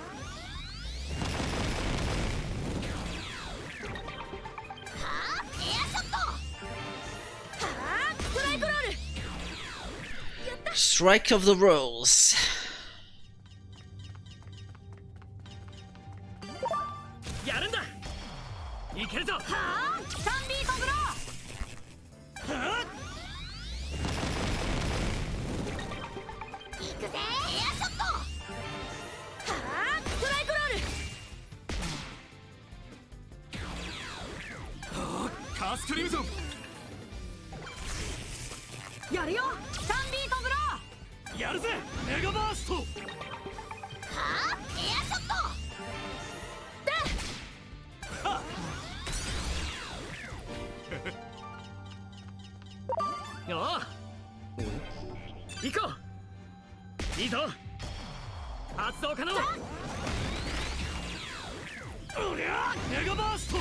あエアショット。はあストライクロール。 Strike of the Rolls. やるんだ。いけるぞ。はあ3ビートブロー。はあ行くぜエアショット。はあストライクロール。カスクリムゾン。やるよ3ビートブロー。やるぜメガバースト。はあエアショット。よう行こう。いいぞ発動可能。おりゃメガバースト。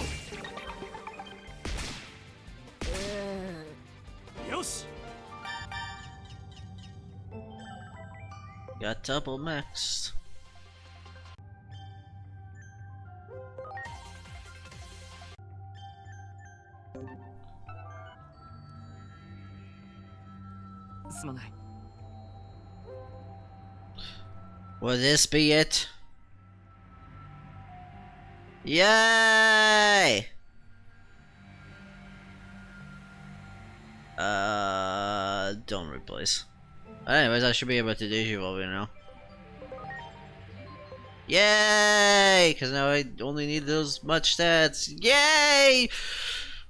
よし。 Got double maxed. Will this be it? Yay! Don't replace. Anyways, I should be able to Digivolve now. Yay! Because now I only need those much stats. Yay!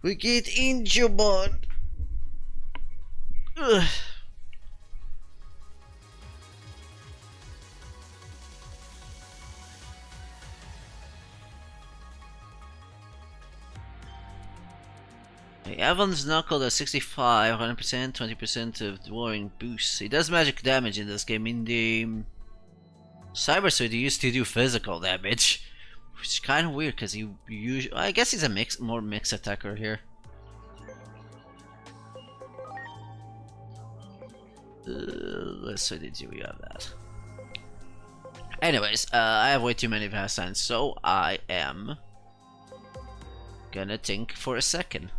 We get Digimon. Ugh. Evan's Knuckle does 65, 100%, 20% of dwarring boosts. He does magic damage in this game. In the Cyber Suit, he used to do physical damage, which is kind of weird because he usually, I guess he's a more mixed attacker here. Let's see, did we have that? Anyways, I have way too many fast signs, so I am gonna think for a second.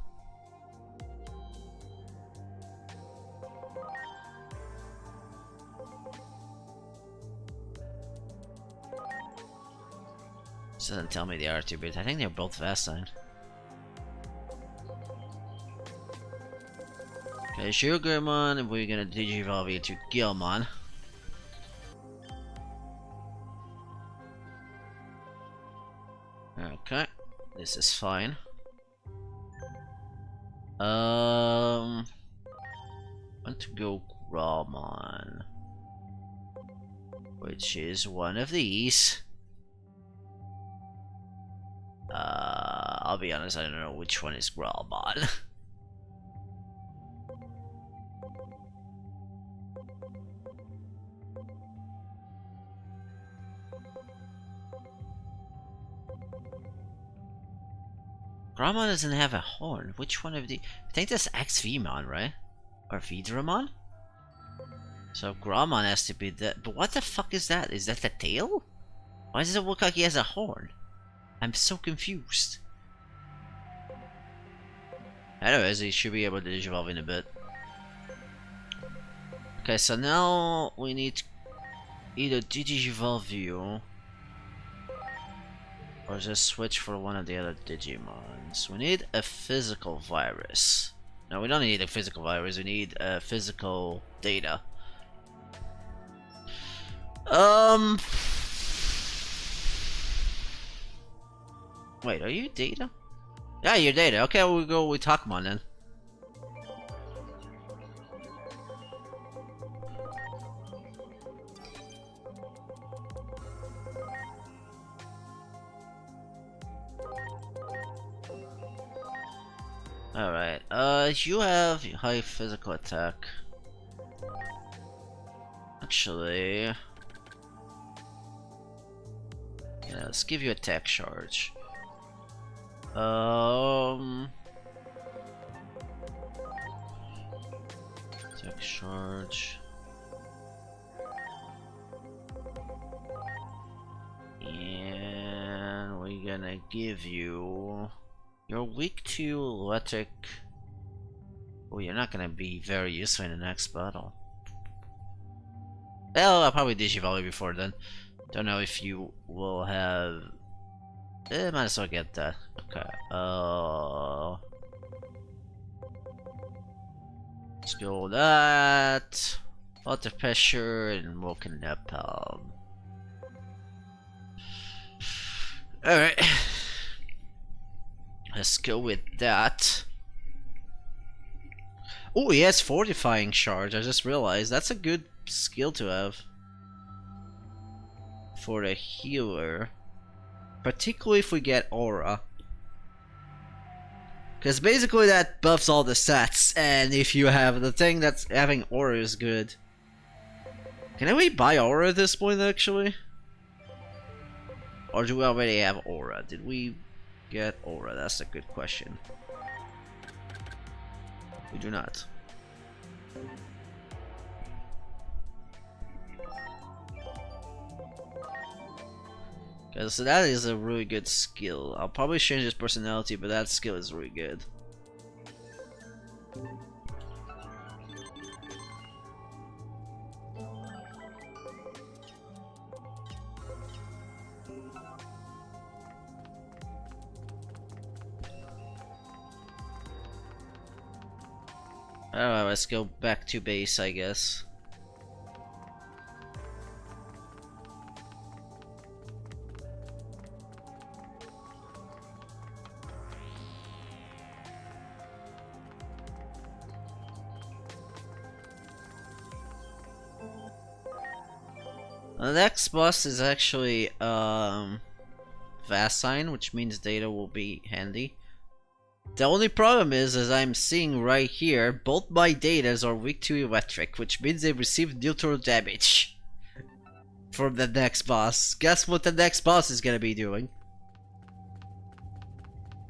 This doesn't tell me the R2 bit. I think they're both fast signed. Okay, Sugarmon, and we're gonna Digivolve you to Gilmon. Okay, this is fine. Want to go Gromon, which is one of these. I'll be honest, I don't know which one is Gromon. Gromon doesn't have a horn. Which one of the... I think that's XVmon, right? Or Vidramon? So Gromon has to be that. But what the fuck is that? Is that the tail? Why does it look like he has a horn? I'm so confused. Anyways, he should be able to Digivolve in a bit. Okay, so now we need either Digivolve you or just switch for one of the other Digimons. We need a physical virus. No, we don't need a physical virus, we need physical data. Wait, are you data? Yeah, you're data. Okay, we'll go with Takumon then. Alright, you have high physical attack. Actually... yeah, let's give you attack charge. Attack charge. And we're gonna give you... You're weak to electric. Oh, you're not gonna be very useful in the next battle. Well, I'll probably Digivolve before then. Don't know if you will have... might as well get that. Okay. Let's go with that. Water pressure and Woken Napalm. Alright. Let's go with that. Oh, he has Fortifying Charge. I just realized that's a good skill to have for a healer, particularly if we get Aura, because basically that buffs all the stats. And if you have the thing that's having Aura is good. Can we buy Aura at this point actually, or do we already have Aura? Did we get Aura? That's a good question. We do not. Okay, so that is a really good skill. I'll probably change his personality, but that skill is really good. Alright, let's go back to base, I guess. The next boss is actually Vassine, which means data will be handy. The only problem is, as I'm seeing right here, both my datas are weak to electric, which means they receive neutral damage from the next boss. Guess what the next boss is gonna be doing?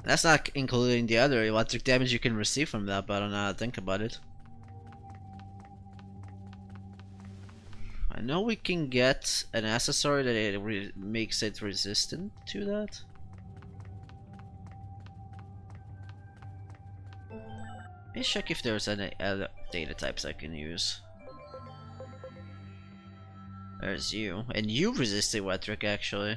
That's not including the other electric damage you can receive from that, but I don't know how to think about it. I know we can get an accessory that it makes it resistant to that. Let's check if there's any other data types I can use. There's you, and you resist electric actually.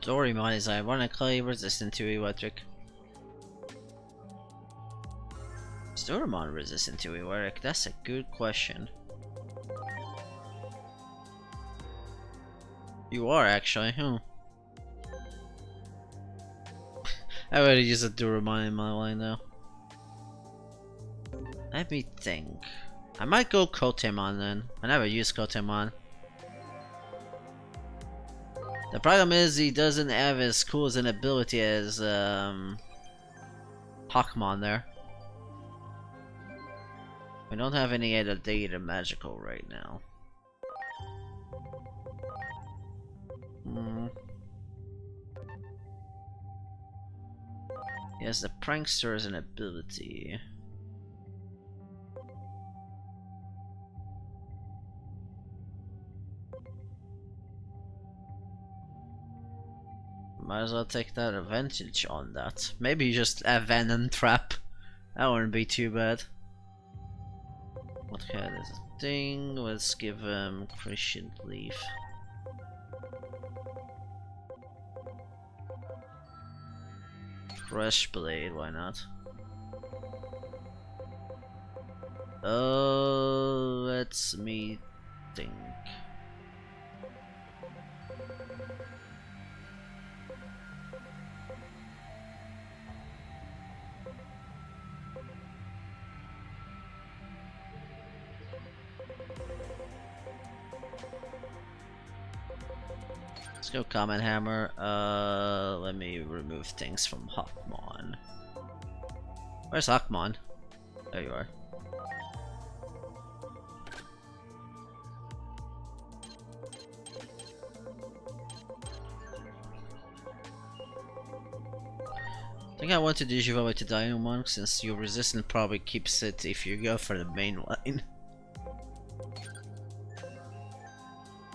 Doraemon is ironically resistant to electric. Is Doraemon resistant to electric? That's a good question. You are actually, huh? I already used a Doraemon in my line though. Let me think. I might go Kotemon then. I never used Kotemon. The problem is he doesn't have as cool as an ability as Hawkmon there. We don't have any other data magical right now. Yes, the prankster is an ability. Might as well take that advantage on that. Maybe just a Venom Trap. That wouldn't be too bad. What kind is a thing? Let's give him Christian Leaf. Crush Blade, why not? Oh, let me think. Let's go Common Hammer. Let me remove things from Hawkmon. Where's Hawkmon? There you are. I think I want to Digivolve it to Digimon since your resistance probably keeps it if you go for the main line.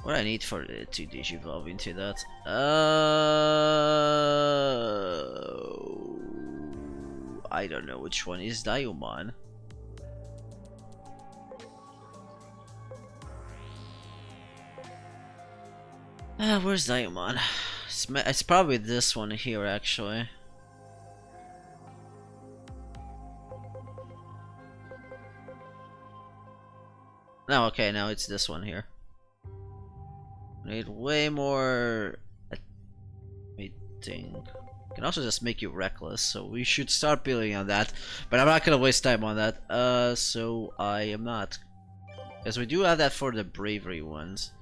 What I need for it to Digivolve into that? I don't know which one is Digimon. Where's Digimon? It's probably this one here actually. No, okay, now it's this one here. Need way more. Let me think. Can also just make you reckless, so we should start building on that. But I'm not gonna waste time on that. So I am not, because we do have that for the bravery ones.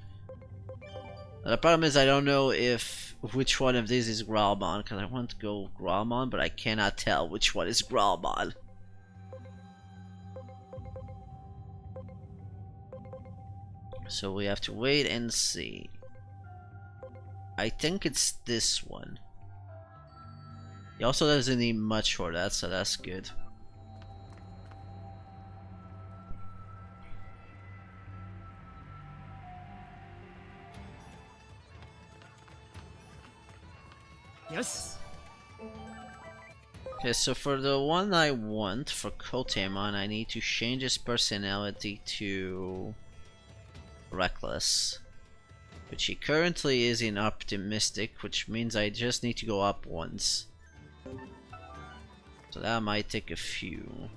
The problem is I don't know if which one of these is Growlmon, because I want to go Growlmon, but I cannot tell which one is Growlmon. So we have to wait and see. I think it's this one. He also doesn't need much for that, so that's good. Yes. Okay, so for the one I want for Kotemon, I need to change his personality to Reckless, which he currently is in Optimistic, which means I just need to go up once. So that might take a few.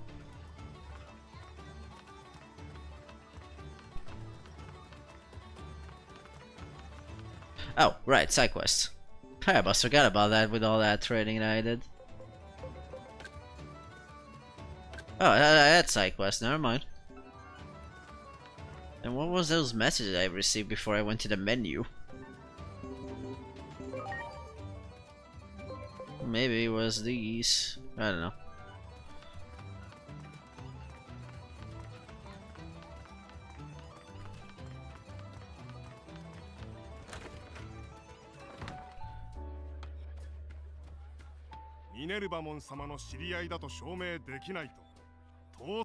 Oh, right, side quest. I almost forgot about that with all that trading that I did. Oh, that's side quest, never mind. And what was those messages I received before I went to the menu? Maybe it was these. I don't know. Minervamon様の知り合いだと証明できないと。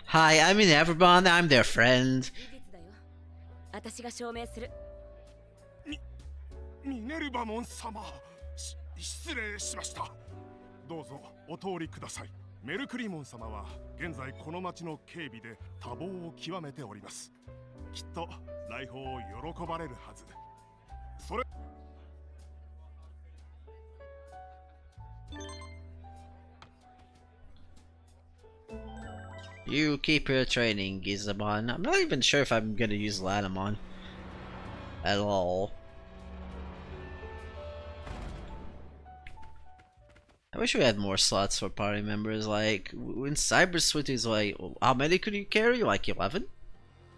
Hi, I'm Minervamon. I'm their friend. 私が証明する。ミネルバモン様、失礼しました。どうぞお通りください。メルクリモン様は現在この町の警備で多忙を極めております。きっと来訪を喜ばれるはず。それ You keep your training, Gizamon. I'm not even sure if I'm gonna use Lanamon at all. I wish we had more slots for party members. Like when Cyber Suit is like, how many could you carry? Like 11.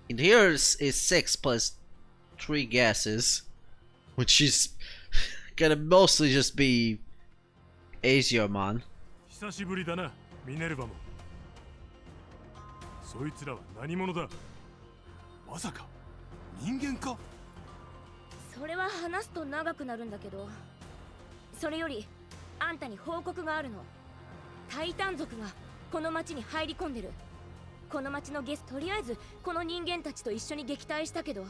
In here is 6 plus 3 gases, which is gonna mostly just be Asiomon. 久しぶりだな、ミネルヴァも。そいつらは何者だ。まさか人間か。それは話すと長くなるんだけど、それよりあんたに報告があるの。タイタン族がこの町に入り込んでる。この町のゲス、とりあえずこの人間たちと一緒に撃退したけど、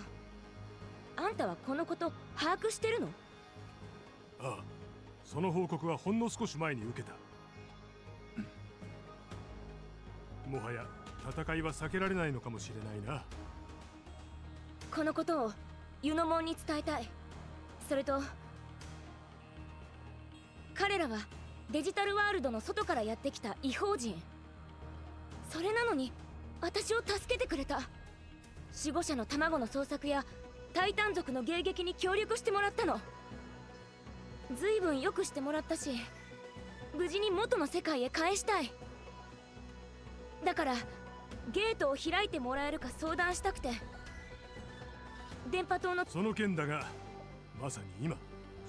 あんたはこのこと把握してるの？ああ、その報告はほんの少し前に受けた。もはや戦いは避けられないのかもしれないな。このことをユノモンに伝えたい。それと彼らはデジタルワールドの外からやってきた異邦人。それなのに私を助けてくれた。守護者の卵の捜索やタイタン族の迎撃に協力してもらったの。ずいぶんよくしてもらったし、無事に元の世界へ返したい。だからゲートを開いてもらえるか相談したくて。電波塔のその件だが、まさに今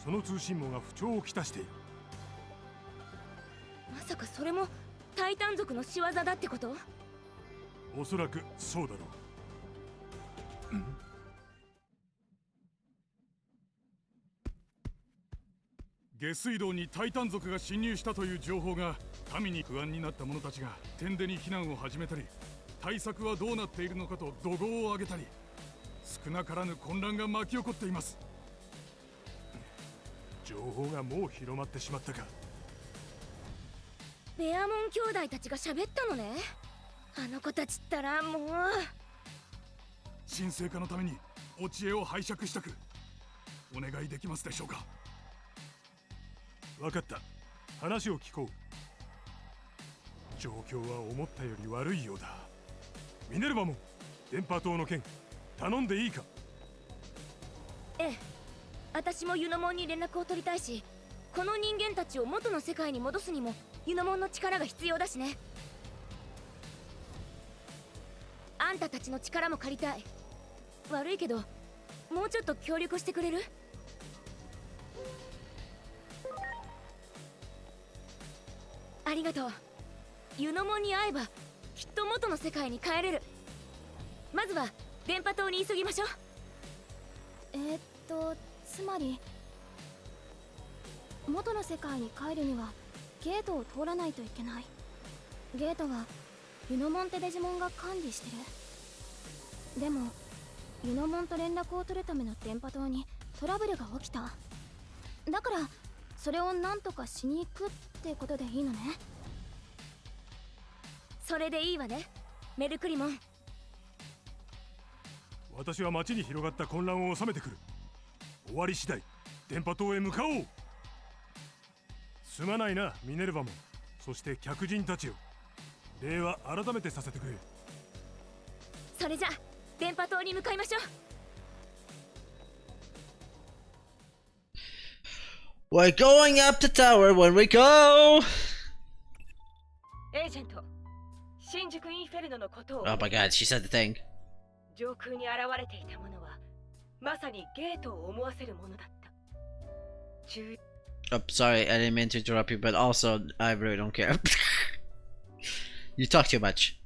その通信網が不調をきたしている。まさかそれもタイタン族の仕業だってこと？おそらくそうだろう。下水道にタイタン族が侵入したという情報が民に不安になった者たちが天でに避難を始めたり、対策はどうなっているのかと怒号を上げたり、少なからぬ混乱が巻き起こっています。情報がもう広まってしまったか。ベアモン兄弟たちが喋ったのね。あの子たちったらもう。神聖化のためにお知恵を拝借したく、お願いできますでしょうか。分かった、話を聞こう。状況は思ったより悪いようだ。ミネルヴァも電波塔の件頼んでいいか。ええ、私もユノモンに連絡を取りたいし、この人間たちを元の世界に戻すにもユノモンの力が必要だしね。あんたたちの力も借りたい。悪いけどもうちょっと協力してくれる？ありがとう。ユノモンに会えばきっと元の世界に帰れる。まずは電波塔に急ぎましょう。つまり元の世界に帰るにはゲートを通らないといけない。ゲートはユノモンってデジモンが管理してる。でもユノモンと連絡を取るための電波塔にトラブルが起きた。だからそれを何とかしに行くってことでいいのね。それでいいわね、メルクリモン。私は町に広がった混乱を収めてくる。終わり次第電波塔へ向かおう。すまないなミネルヴァも、そして客人たちよ。礼は改めてさせてくれ。それじゃ電波塔に向かいましょう。 We're going up the tower when we go! エージェント、新宿インフェルノのことを。 Oh my god, she said the thing. 上空に現れていたものはまさにゲートを思わせるものだった。Oh, sorry, I didn't mean to interrupt you, but also, I really don't care. You talk too much.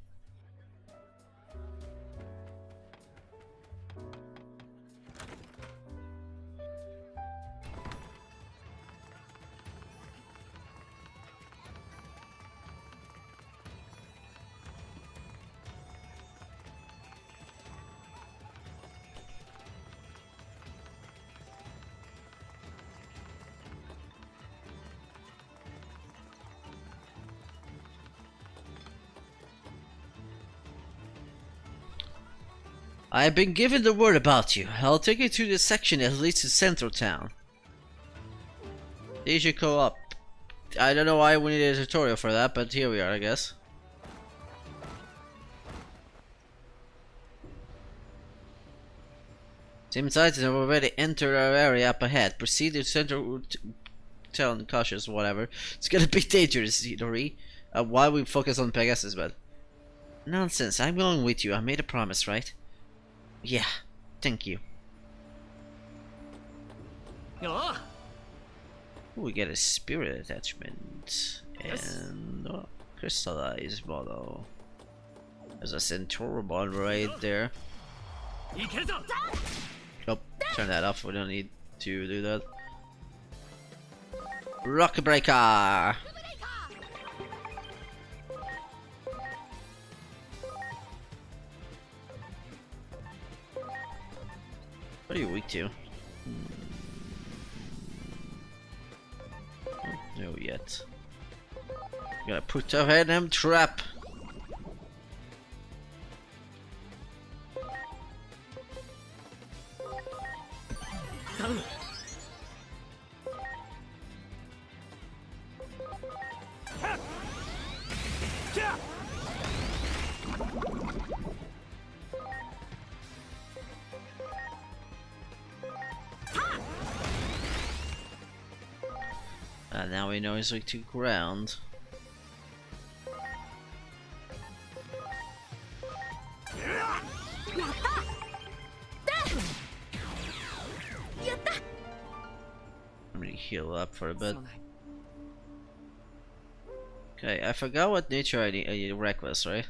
I've been given the word about you. I'll take you to the section that leads to Central Town. They should go up. I don't know why we need a tutorial for that, but here we are, I guess. Team Titan have already entered our area up ahead. Proceed to center town cautious, whatever. It's gonna be dangerous, Hidori. Why we focus on Pegasus, but... Nonsense, I'm going with you. I made a promise, right? Yeah, thank you. Oh, Ooh, we get a spirit attachment. And... crystallized model. There's a Centaurobon right there. Oh, turn that off. We don't need to do that. Rock Breaker! What are you weak to? No yet. Gotta put a venom trap. And now we know he's weak to ground. I'm gonna heal up for a bit. Okay, I forgot what nature I need. Reckless, right?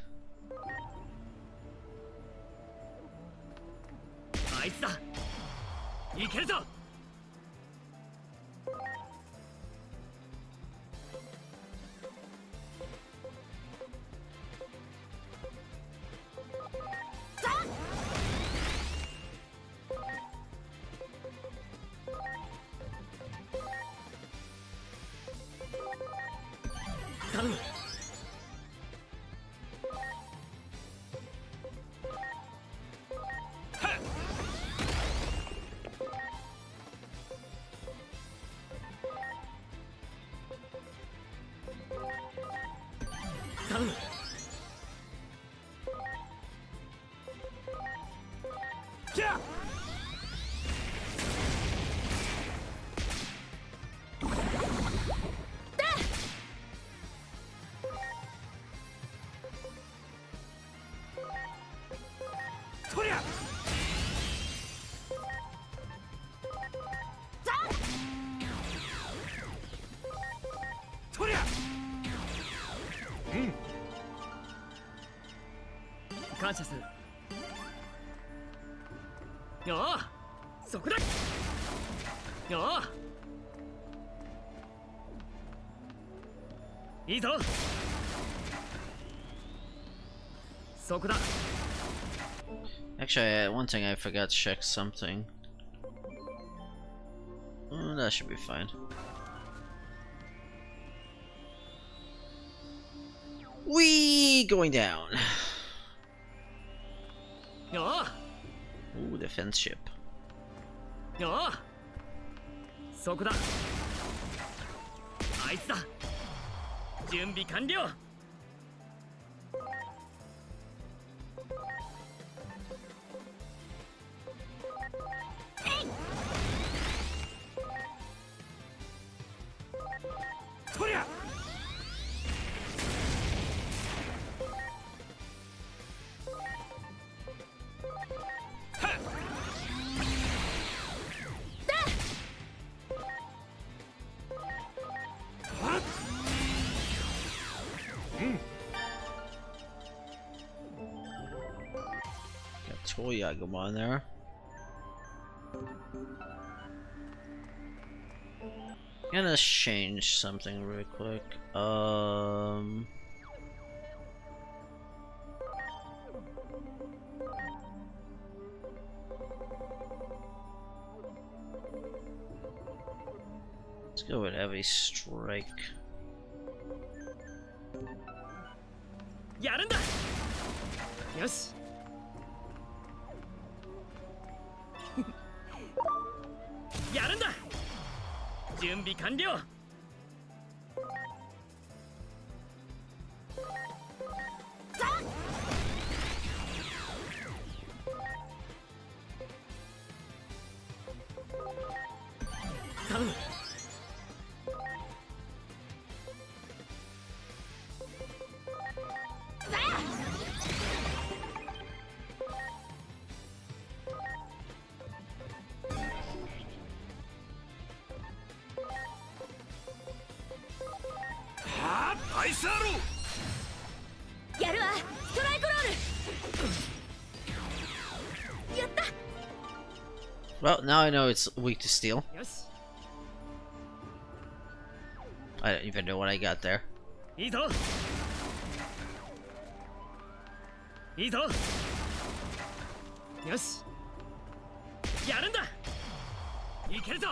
Actually, one thing I forgot to check something. That should be fine. We going down. Ooh, defense ship. Yagumon there. Gonna change something real quick. Let's go with heavy strike. Yes. Well, now I know it's weak to steel. よし I don't even know what I got there. いいぞいいぞよしやるんだいけるぞ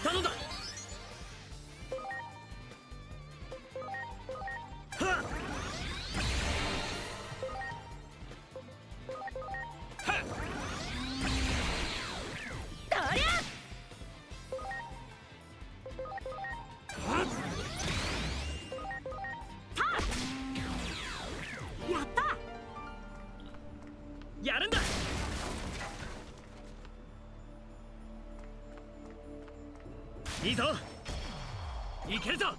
頼んだはっやった。やるんだいいぞいけるぞ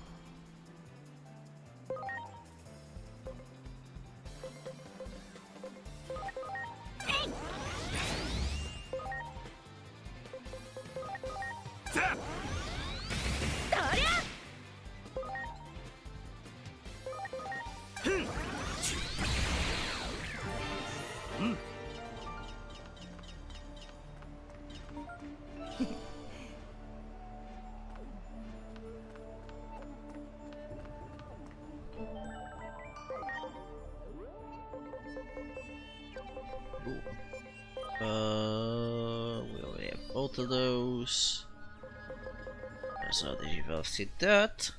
We already have both of those. So the Digivolve did that.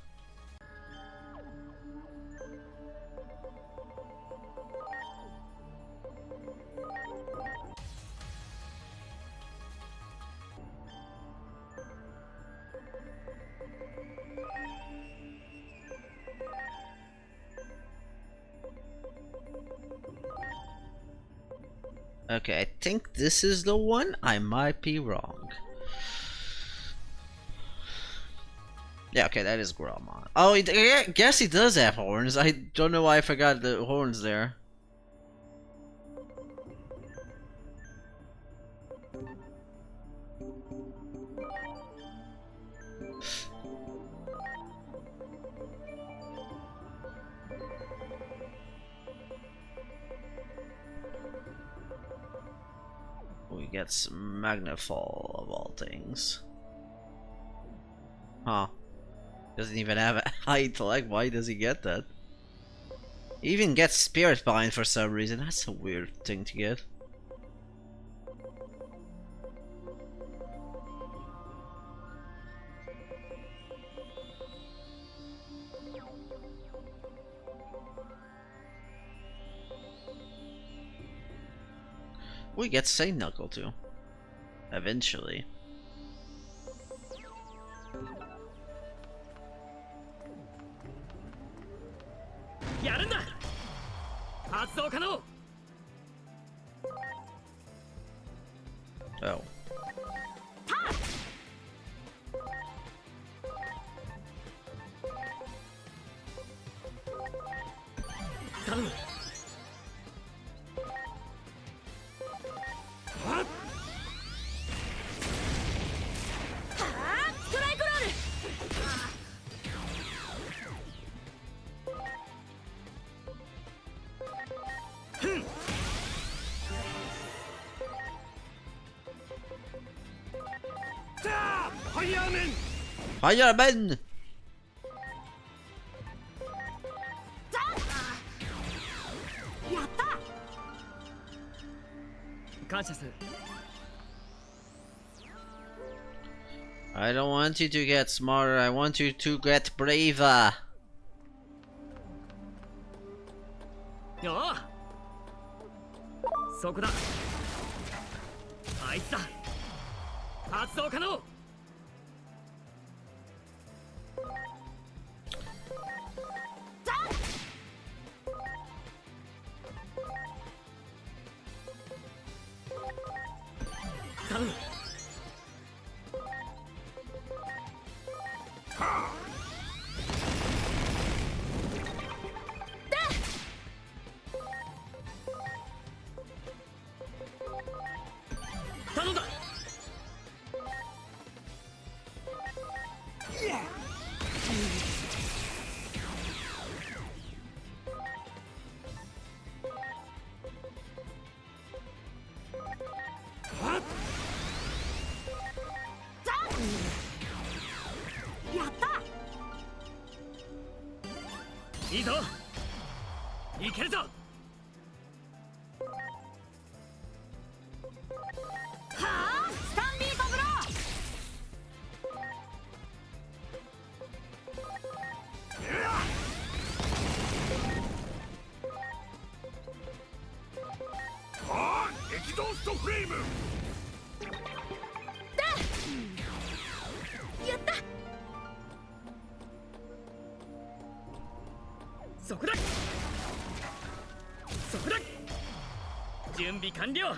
Okay, I think this is the one. I might be wrong. Yeah, okay, that is Gromon. Oh, I guess he does have horns. I don't know why I forgot the horns there. We get some Magnafall of all things. Huh. Doesn't even have a high intellect. Why does he get that? He even gets Spirit Bind for some reason. That's a weird thing to get. We get Saint Knuckle too. Eventually. Oh. Fireman! I don't want you to get smarter, I want you to get braver. Oh! そこだ。あいつだ。発動可能。頼む。はあ、スタンリートブロああ、エキゾーストフレーム。やった。そこだそこだ。準備完了。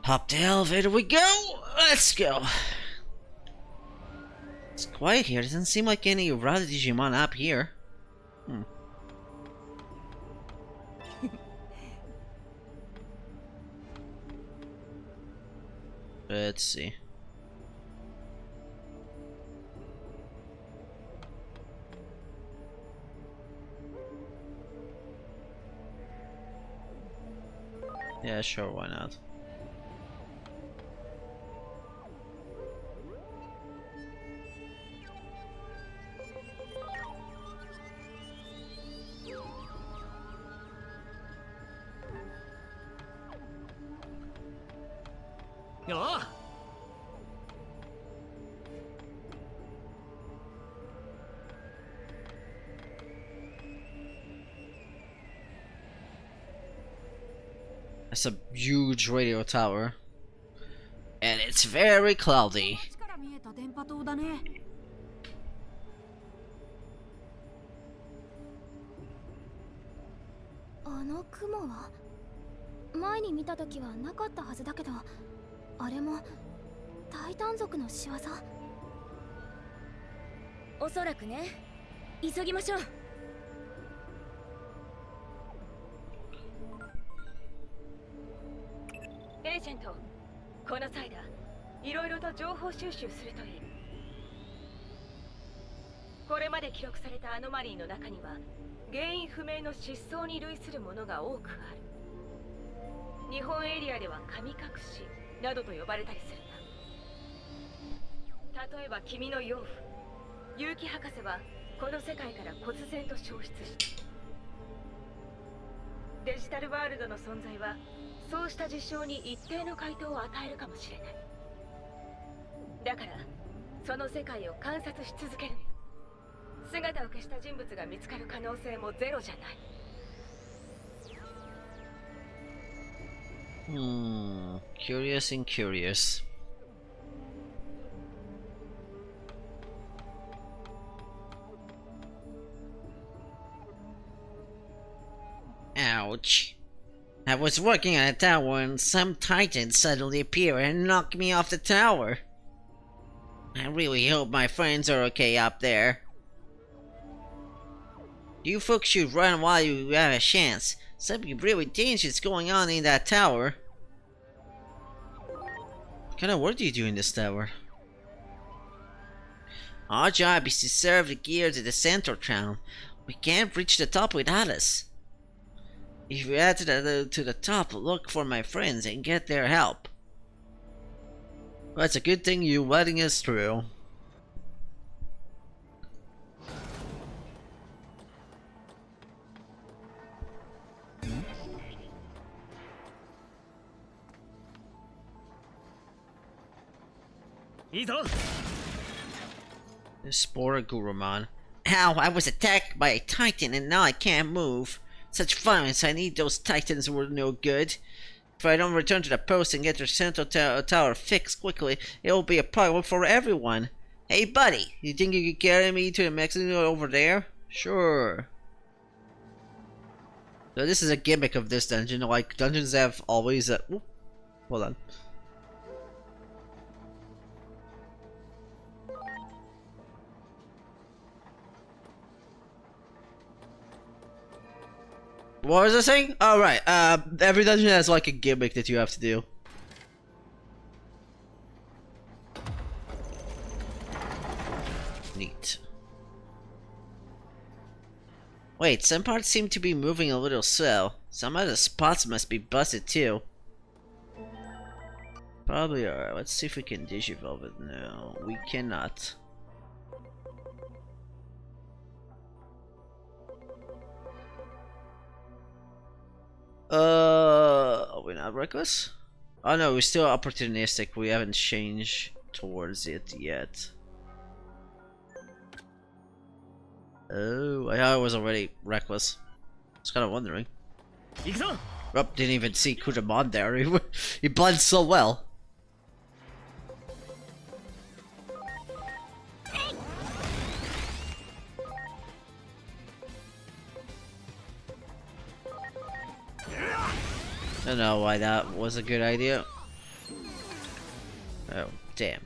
Hop the elevator we go! Let's go! It's quiet here. Doesn't seem like any rowdy Digimon up here. Let's see. Yeah, sure, why not? Oh! That's a huge radio tower. And it's very cloudy. から見えた電波塔だね。あの雲は前に見た時はなかったはずだけど、あれもタイタン族の仕業？おそらくね。急ぎましょう。エージェント、この際だ。いろいろと情報収集するといい。これまで記録されたアノマリーの中には原因不明の失踪に類するものが多くある。日本エリアでは神隠しなどと呼ばれたりするんだ。例えば君の養父結城博士はこの世界から忽然と消失した。デジタルワールドの存在はそうした事象に一定の回答を与えるかもしれない。だからその世界を観察し続ける。姿を消した人物が見つかる可能性もゼロじゃない。Curious and curious. Ouch. I was working on a tower and some titan suddenly appeared and knocked me off the tower. I really hope my friends are okay up there. You folks should run while you have a chance. Something really dangerous going on in that tower. What kind of work do you do in this tower? Our job is to serve the gear to the central town. We can't reach the top without us. If you head to the top, look for my friends and get their help. Well, it's a good thing you're letting us through. Spore Gurumon. Ow, I was attacked by a titan and now I can't move. Such violence, I need those titans were no good. If I don't return to the post and get their central tower fixed quickly, it will be a problem for everyone. Hey buddy, you think you could carry me to the Mexican over there? Sure. So this is a gimmick of this dungeon, like dungeons have always hold on. What was I saying? Oh right, every dungeon has like a gimmick that you have to do. Neat. Wait, some parts seem to be moving a little slow. Some other spots must be busted too. Probably are. Let's see if we can digivolve it. No, we cannot. Are we not reckless? Oh no, we're still opportunistic. We haven't changed towards it yet. Oh, I thought I was already reckless. I was kind of wondering. Oh, didn't even see Kuramon there. He blends so well. I don't know why that was a good idea. Oh, damn.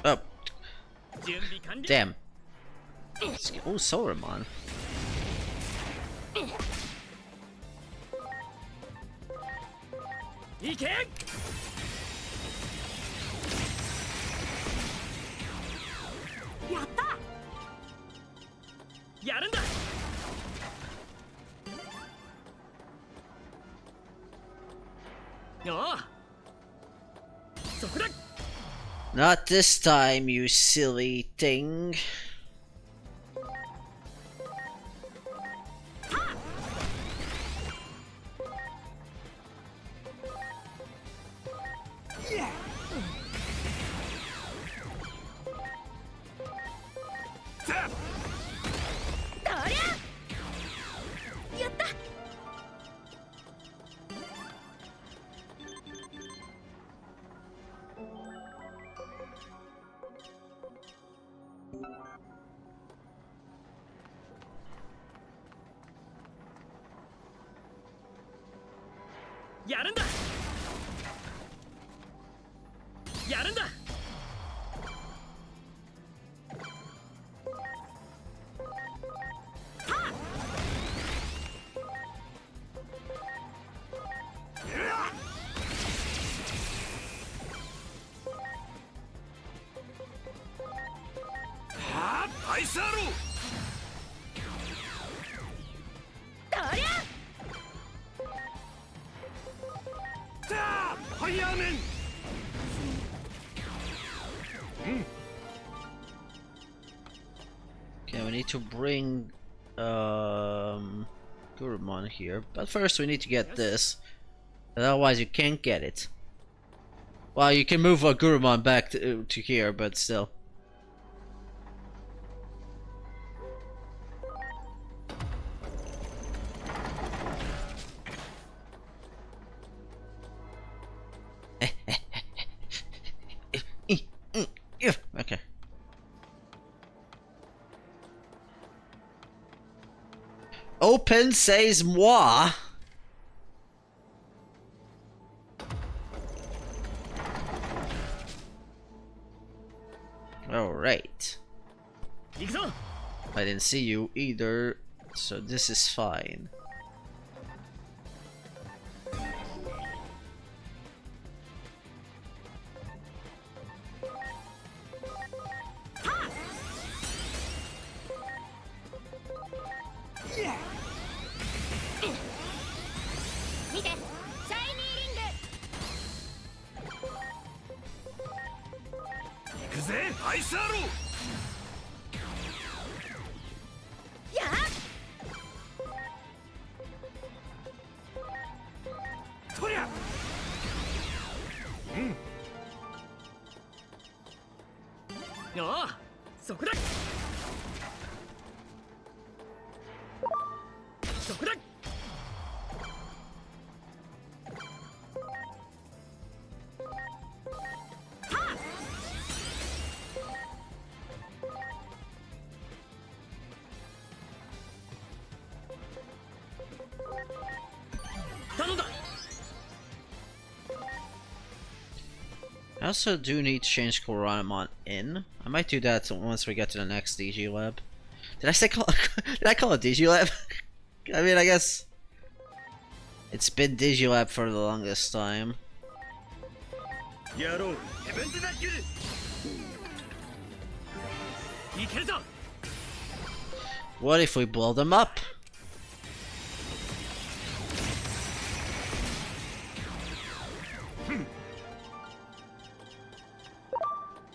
Oh. Damn. Oh, Soramon. Not this time, you silly thing. Okay, we need to bring Gurumon here, but first we need to get this. Otherwise you can't get it. Well, you can move a Gurumon back to here, but still. Okay. Open says moi. Alright. I didn't see you either, so this is fine. I also do need to change Koramon in. I might do that once we get to the next DG lab. Did I say call? Did I call it DG lab? I mean, I guess. It's been Digilab for the longest time. やろうヘブンズ・ザ・ギルいけるぞ What if we blow them up?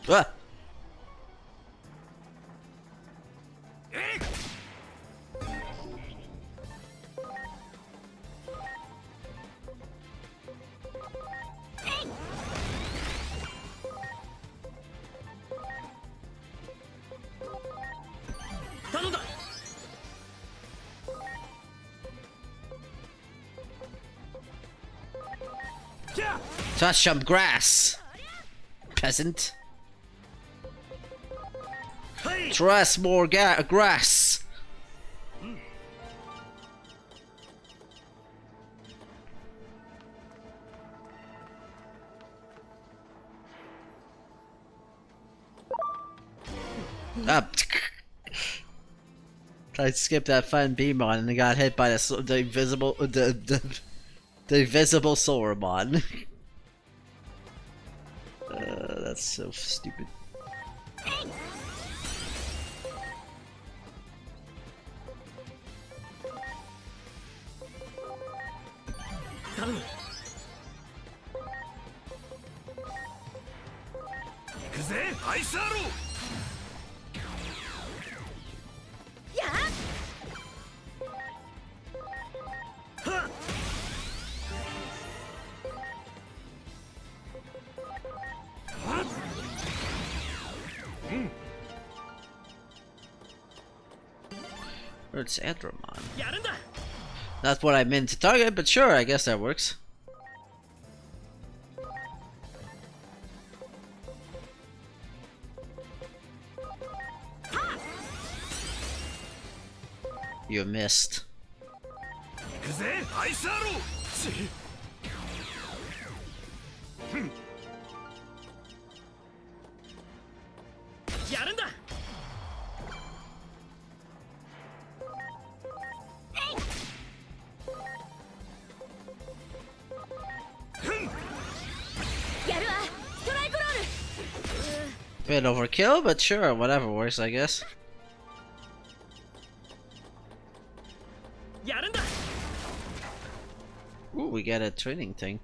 Ah! Touch some grass, peasant. Trust more grass. Up. Tried to skip that fun beam on and got hit by the invisible the invisible Solarmon. That's so stupid. It's Andromon. Not what I meant to target, but sure, I guess that works. You missed. Bit overkill, but sure, whatever works, I guess. Ooh, we got a training thing.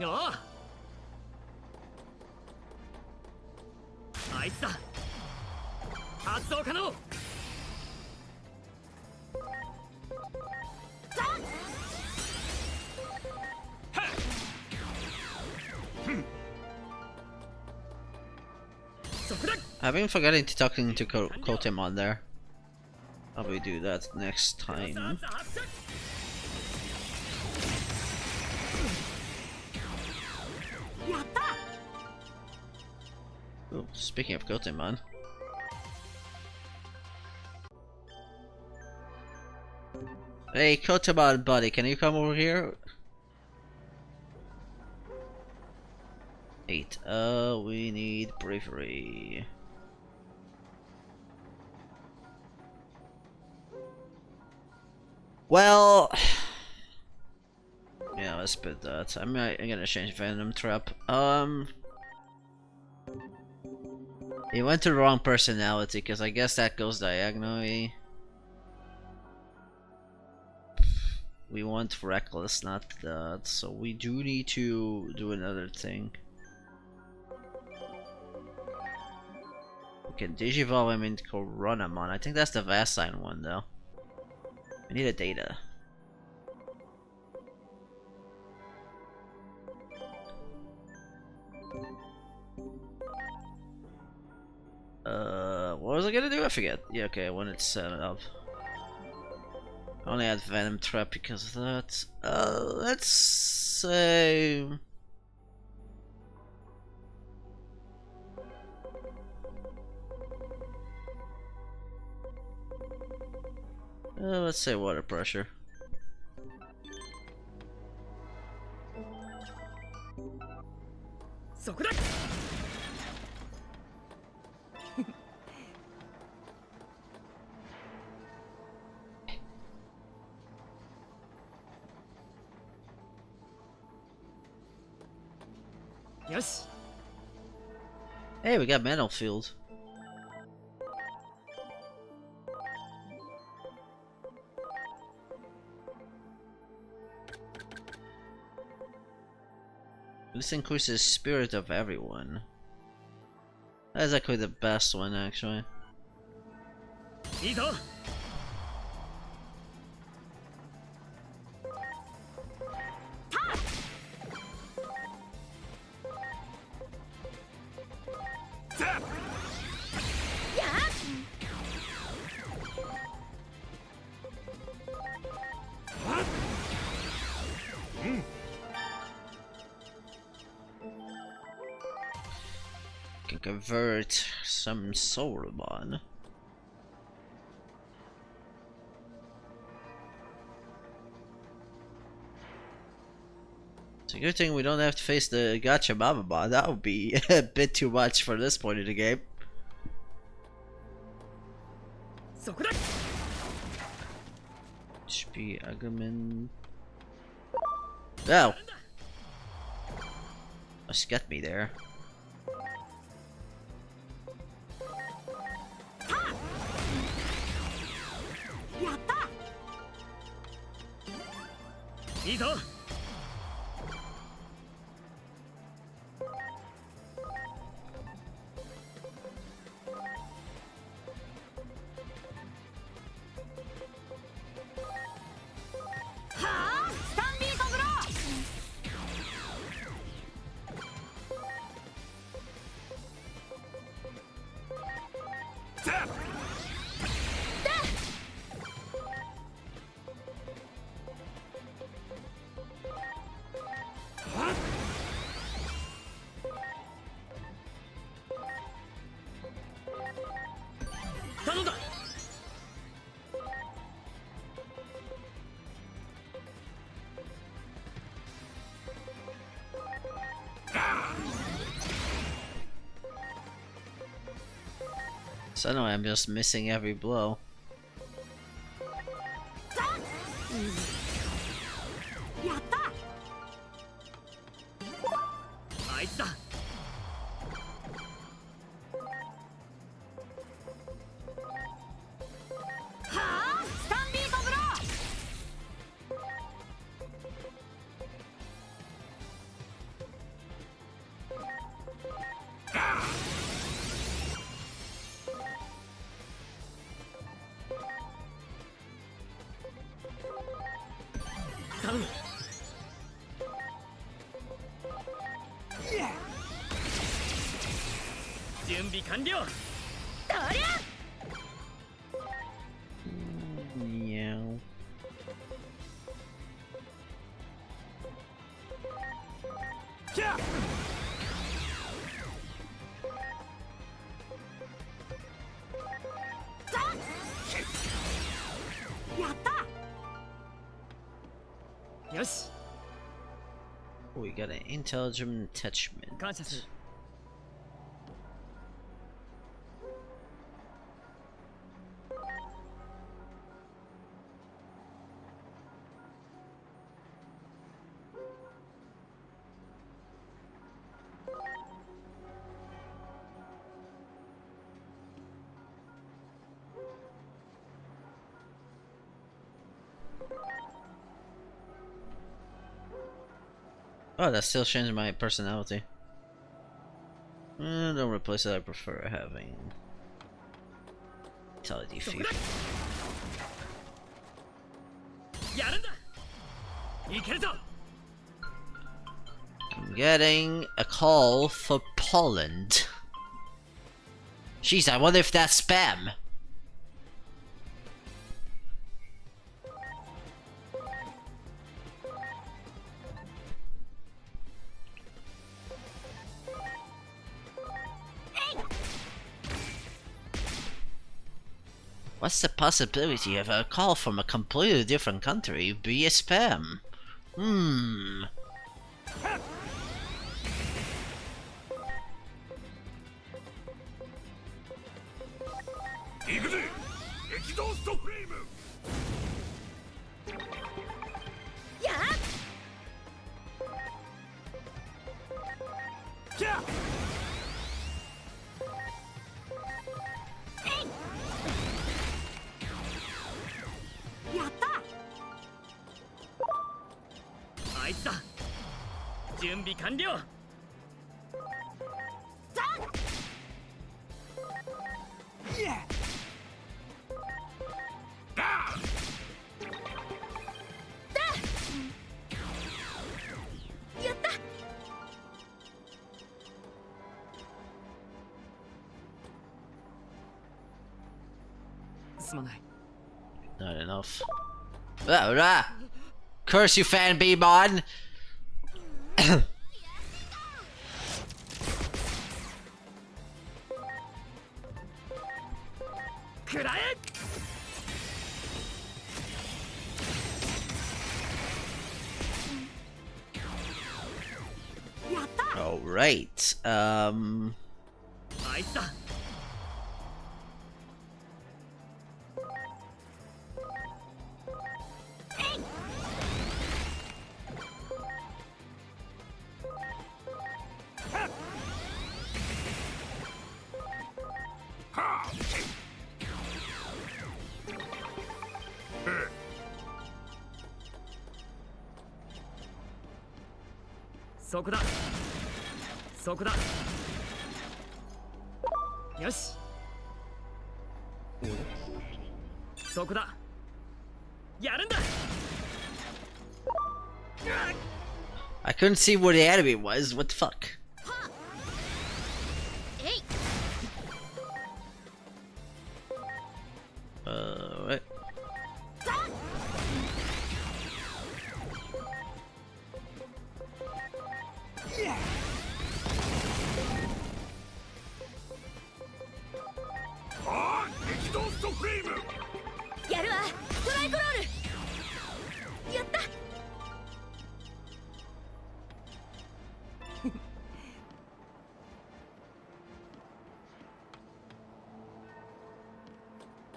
Oh. I've been forgetting to talking to Kotemon there. Probably do that next time. Ooh, speaking of Kotemon. Hey Kotemon buddy, can you come over here? 8. We need bravery. Well, yeah, let's put that. I'm gonna change Venom Trap. He went to the wrong personality because I guess that goes diagonally. We want Reckless, not that. So we do need to do another thing. We can Digivolve him into Coronamon. I think that's the Vastine one though. We need a data. What was I gonna do? I forget. Yeah, okay, when it's set up. I only had Venom Trap because of that. Let's say... let's say Water Pressure. よし。 Hey, we got Battlefield. This increases spirit of everyone. That's actually the best one, actually. いいぞ。 Can convert some Soulbon. It's a good thing we don't have to face the Gacha Bababon. That would be a bit too much for this point of the game. そこだ。 HP Agaman. Oh! Just get me there. やった。いいぞ。 はあ、スタンリーコブロ頼んだ。 Suddenly I'm just missing every blow. やった。あいつだ。 はあ、スタンリーコブロ頼む。準備完了。 Meow. Yeah. やった。 よし。 Oh, we got an intelligent attachment. 感謝する。 Oh, that still changed my personality. Don't replace it, I prefer having vitality fever. やるんだ。いけるぞ。 I'm getting a call for Poland. Jeez, I wonder if that's spam. What's the possibility of a call from a completely different country be a spam? Hmm. 行くぜ。激動ストフレーム。 やっあいつだ。準備完了。やった。すまない。 Not enough. Ah, rah. Curse you, fan Bmon! Alright, あいつだ。そこだ。そこだ。よし。そこだ。やるんだ。 I couldn't see where the enemy was, what the fuck? えい。 What? Ah, 激動ストフレーム。やるわ。トライコロール。やった。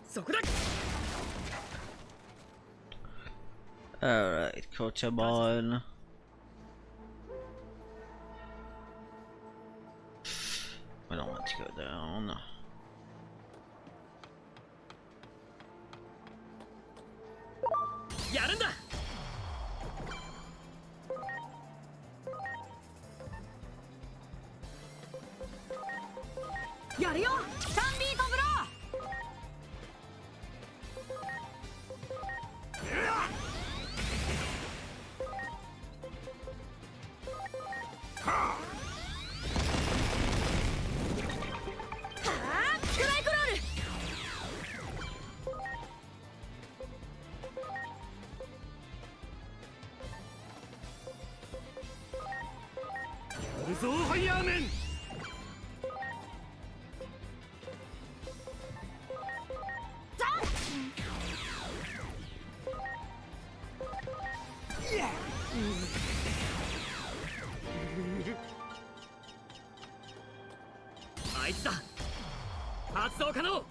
そこだ。 Alright, Kotamon. I don't want to go down. やるんだ。やるよサンビートブロはあ、トライコロール。 ルゾーファイヤーメン。あいつだ。発動可能。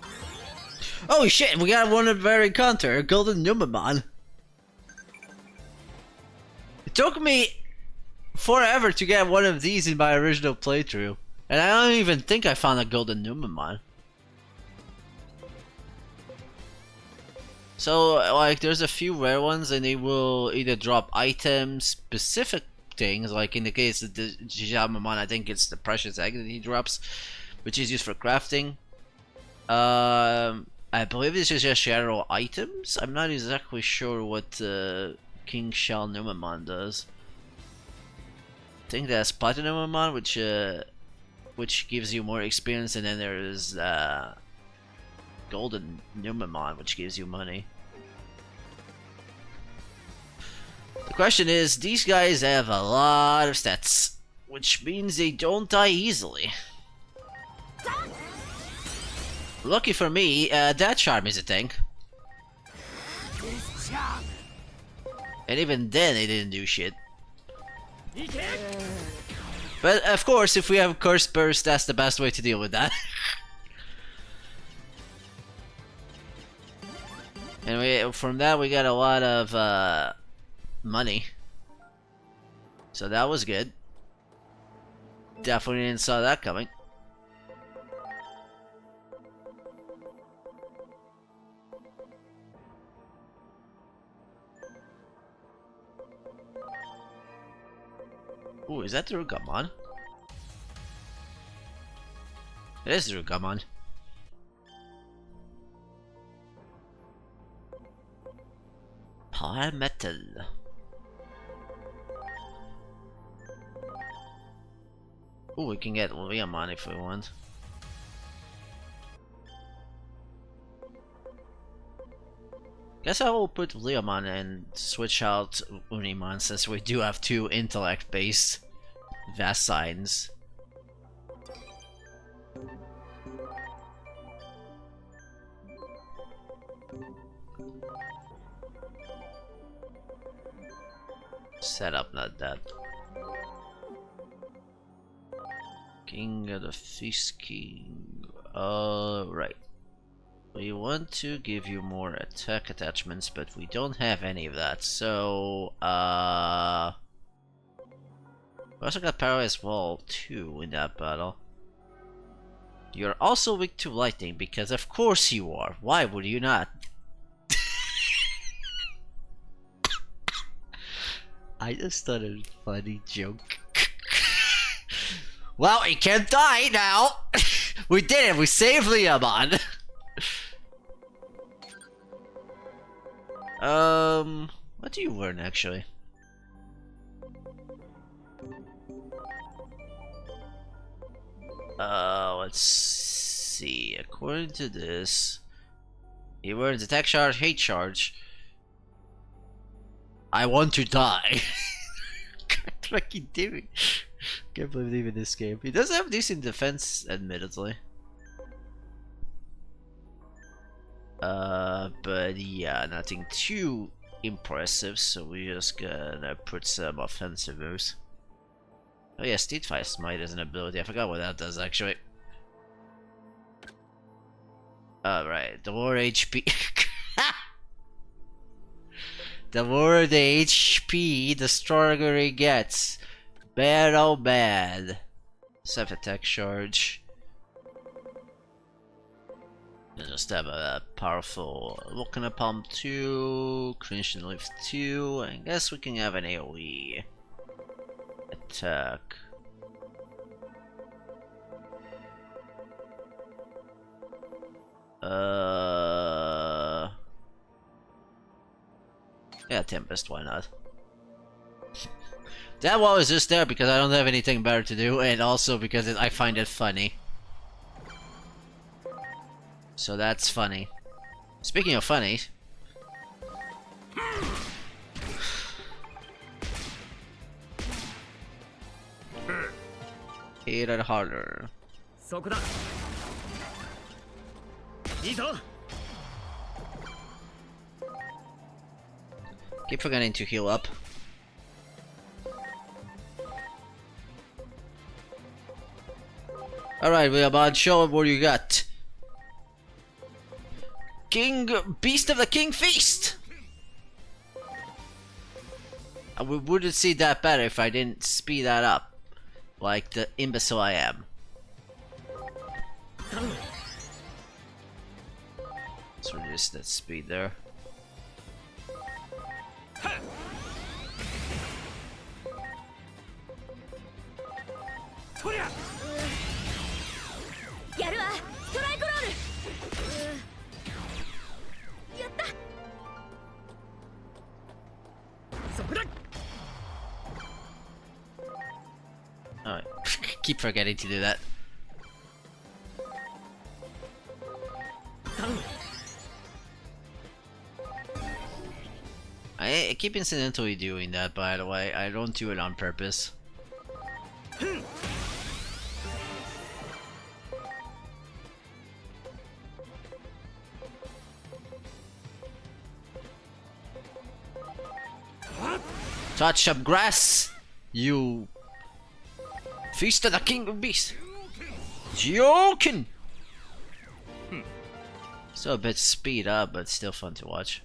Oh shit, we got one of our encounter, Golden Numamon. It took me forever to get one of these in my original playthrough. And I don't even think I found a Golden Numamon. So, like, there's a few rare ones and they will either drop items, specific things, like in the case of the Digimon, I think it's the precious egg that he drops, which is used for crafting. I believe this is just general items. I'm not exactly sure what King Shell Numamon does. I think that's Platinum Numamon, which gives you more experience, and then there's Golden Numamon, which gives you money. The question is, these guys have a lot of stats, which means they don't die easily. Lucky for me, that charm is a thing. And even then, they didn't do shit. But of course, if we have Curse Burst, that's the best way to deal with that. And from that, we got a lot of money. So that was good. Definitely didn't saw that coming. Ooh, is that Rugamon? It is Rugamon. Power Metal. Ooh, we can get Leomon if we want. Guess I will put Leomon and switch out Unimon since we do have two intellect-based Vast Signs. Setup, not that. King of the Feast King. Right. We want to give you more attack attachments, but we don't have any of that, so we also got Paralyzed Wall too in that battle. You're also weak to lightning, because of course you are. Why would you not? I just thought it was a funny joke. Well, he can't die now! We did it! We saved Leomon! What do you learn actually? Let's see. According to this, he learns attack charge, hate charge. I want to die. What are you doing? Can't believe in this game. He does have decent defense, admittedly. But yeah, nothing too impressive, so we're just gonna put some offensive moves. Oh yeah, Steed Fight Smite is an ability. I forgot what that does actually. Alright, the more HP. The more the HP, the stronger he gets. Bad, oh bad. Self attack charge. Just have a powerful Volcano Pump 2, Cringe and Lift 2, I guess we can have an AoE attack. Yeah, Tempest, why not? That wall is just there because I don't have anything better to do, and also because I find it funny. So that's funny. Speaking of funny, hit it harder. Keep forgetting to heal up. Alright, we about show what you got. King Beast of the King Feast! We wouldn't see that better if I didn't speed that up. Like the imbecile I am. Let's reduce that speed there. Alright, keep forgetting to do that. I keep incidentally doing that, by the way. I don't do it on purpose. Touch some grass, you Feast of the King of Beasts. Joking. So a bit speed up, but still fun to watch.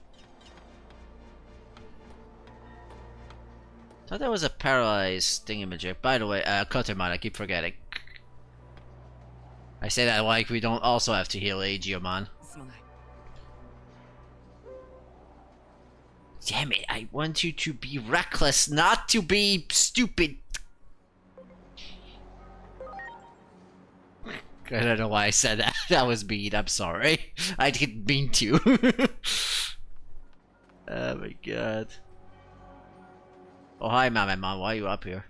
Thought that was a paralyzed thingamajig. By the way, Cuttermon, I keep forgetting. I say that like we don't also have to heal Aegeomon. Damn it, I want you to be reckless, not to be stupid. I don't know why I said that. That was mean. I'm sorry. I didn't mean to. Oh my god. Oh, hi, Mom. Why are you up here?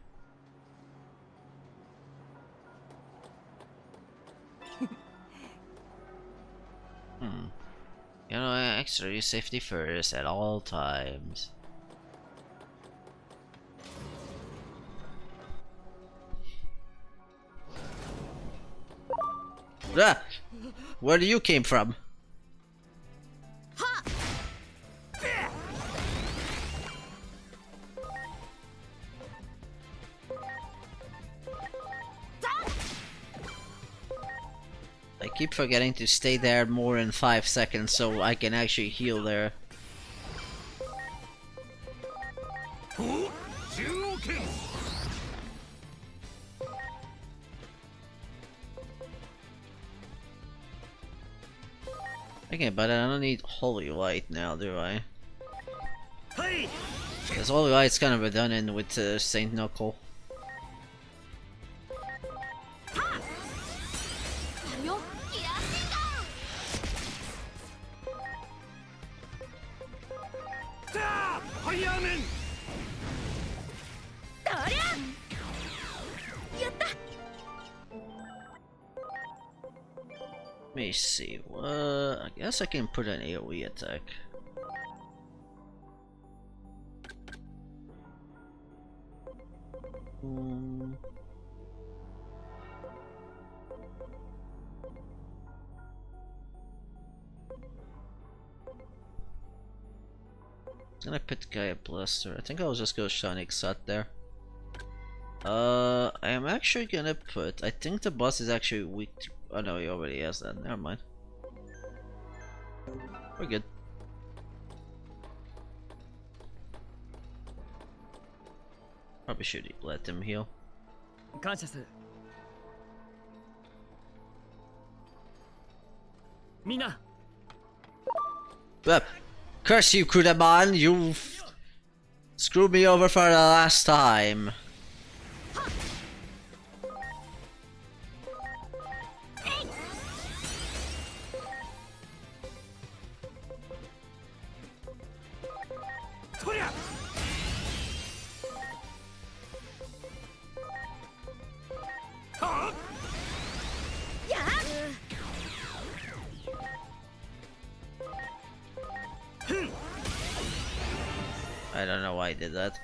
You know, extra safety first at all times. Ah! Where do you came from? I keep forgetting to stay there more than 5 seconds so I can actually heal there. Okay, but I don't need Holy Light now, do I? Because Holy Light's kind of redundant with Saint Knuckle. Let me see, what? I guess I can put an AoE attack. And I put Gaia Blaster. I think I'll just go Sonic Sat there. I am actually gonna put. I think the boss is actually weak to. Oh no, he already has that. Never mind. We're good. Probably should let him heal. Mina. Curse you, Kudamon! You screwed me over for the last time. I don't know why I did that.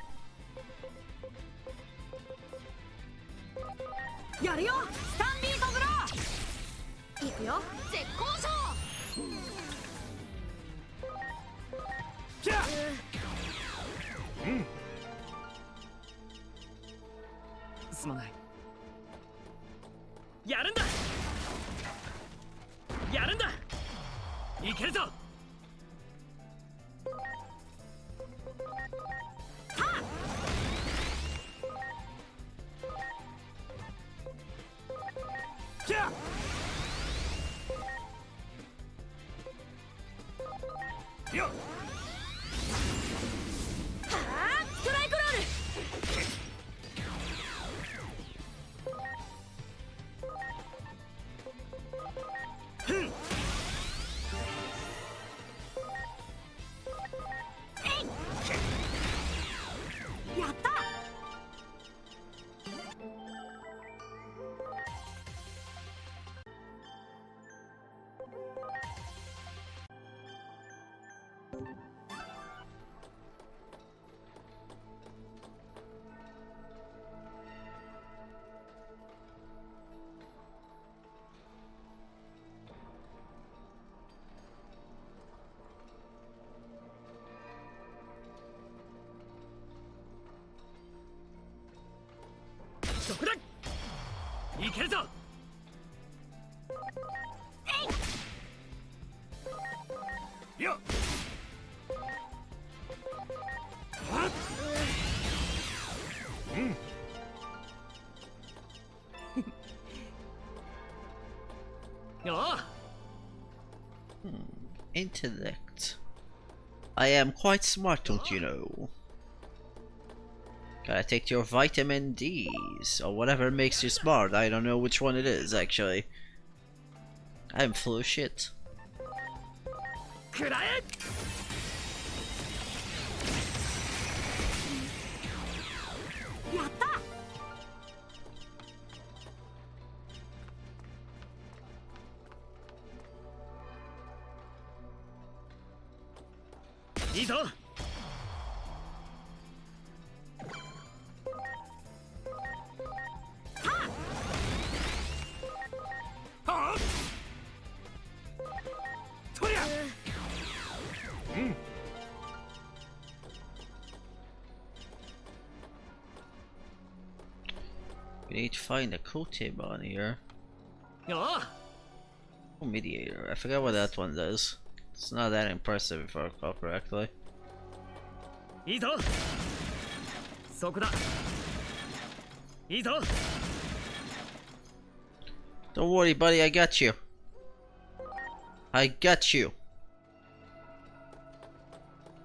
Intellect. I am quite smart, don't you know? Gotta take your vitamin D's or whatever makes you smart. I don't know which one it is actually. I'm full of shit. 食らえ。やった。いいぞ。はあ。とりゃ。We need to find a Digimon here. よあ。 Oh, Mediator. I forgot what that one does. It's not that impressive if I recall correctly. いいぞ。そこだ。いいぞ。 Don't worry, buddy. I got you. I got you.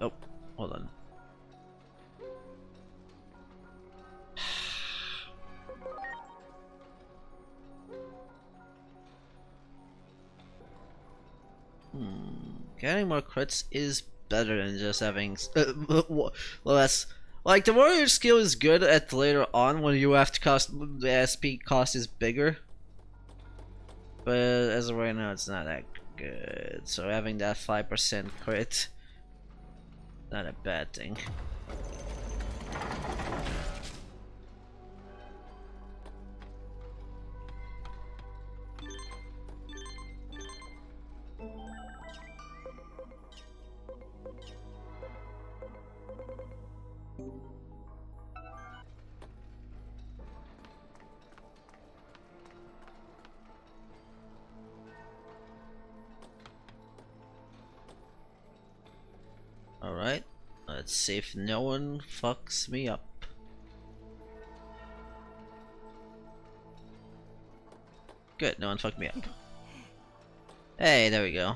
Oh, hold on. Getting more crits is better than just having less. Like, the warrior skill is good at later on when you have to cost, the SP cost is bigger. But as of right now, it's not that good. So having that 5% crit, not a bad thing. Alright, let's see if no one fucks me up. Good, no one fucked me up. Hey, there we go.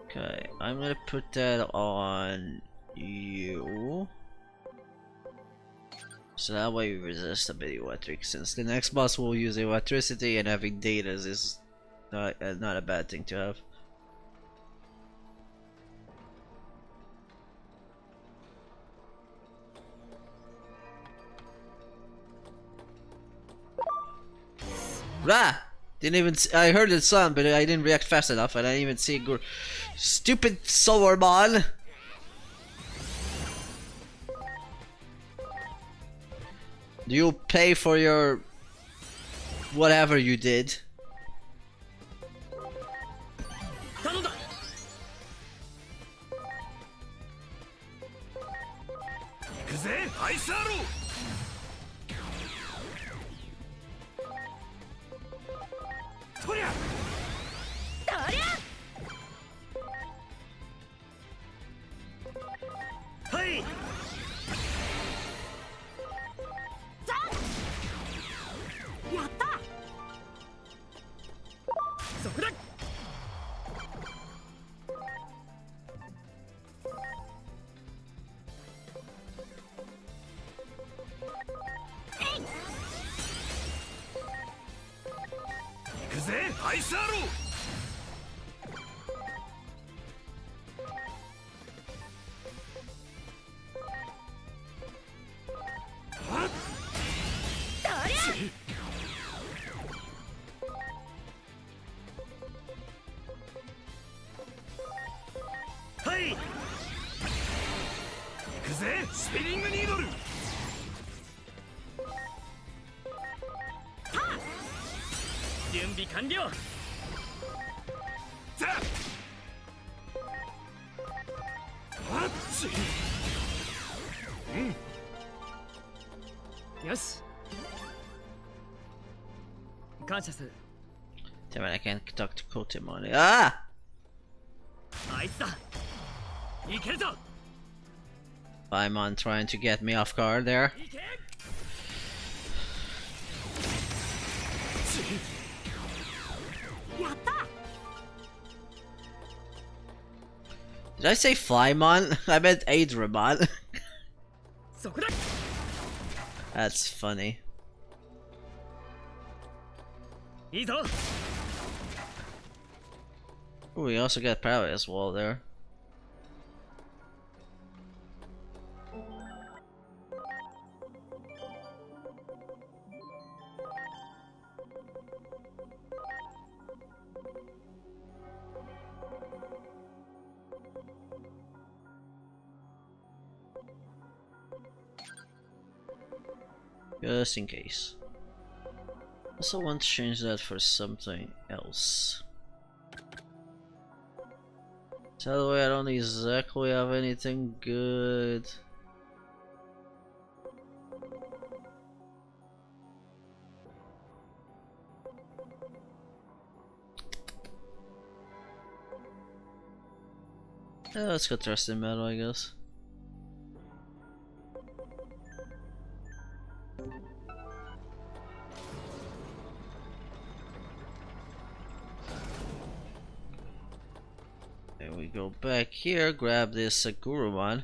Okay, I'm gonna put that on you. So that way we resist a bit electric, since the next boss will use electricity and having data is not a bad thing to have. Rah! Didn't even I heard the sound, but I didn't react fast enough, and I didn't even see it go. Stupid Solarmon! You'll pay for your whatever you did. 頼んだ。行くぜ、アイスアロー。とりゃ。とりゃ。はい。やった。そこだ。行くぜ、アイスアロー。はい。行くぜ、スピニングニードル。準備完了。ザッ。あっち。よし。感謝する。Damn it, I can't talk to Kotemon. Ah! あいつだ。いけるぞ。Paimon trying to get me off guard there. いけ。やった。 Did I say Flymon? I meant Adramon. そこだ。 That's funny. いいぞ。Ooh, we also got power as well there. Just in case. Also want to change that for something else. So that way I don't exactly have anything good. Yeah, let's go trust in metal, I guess. There we go back here, grab this Gurumon.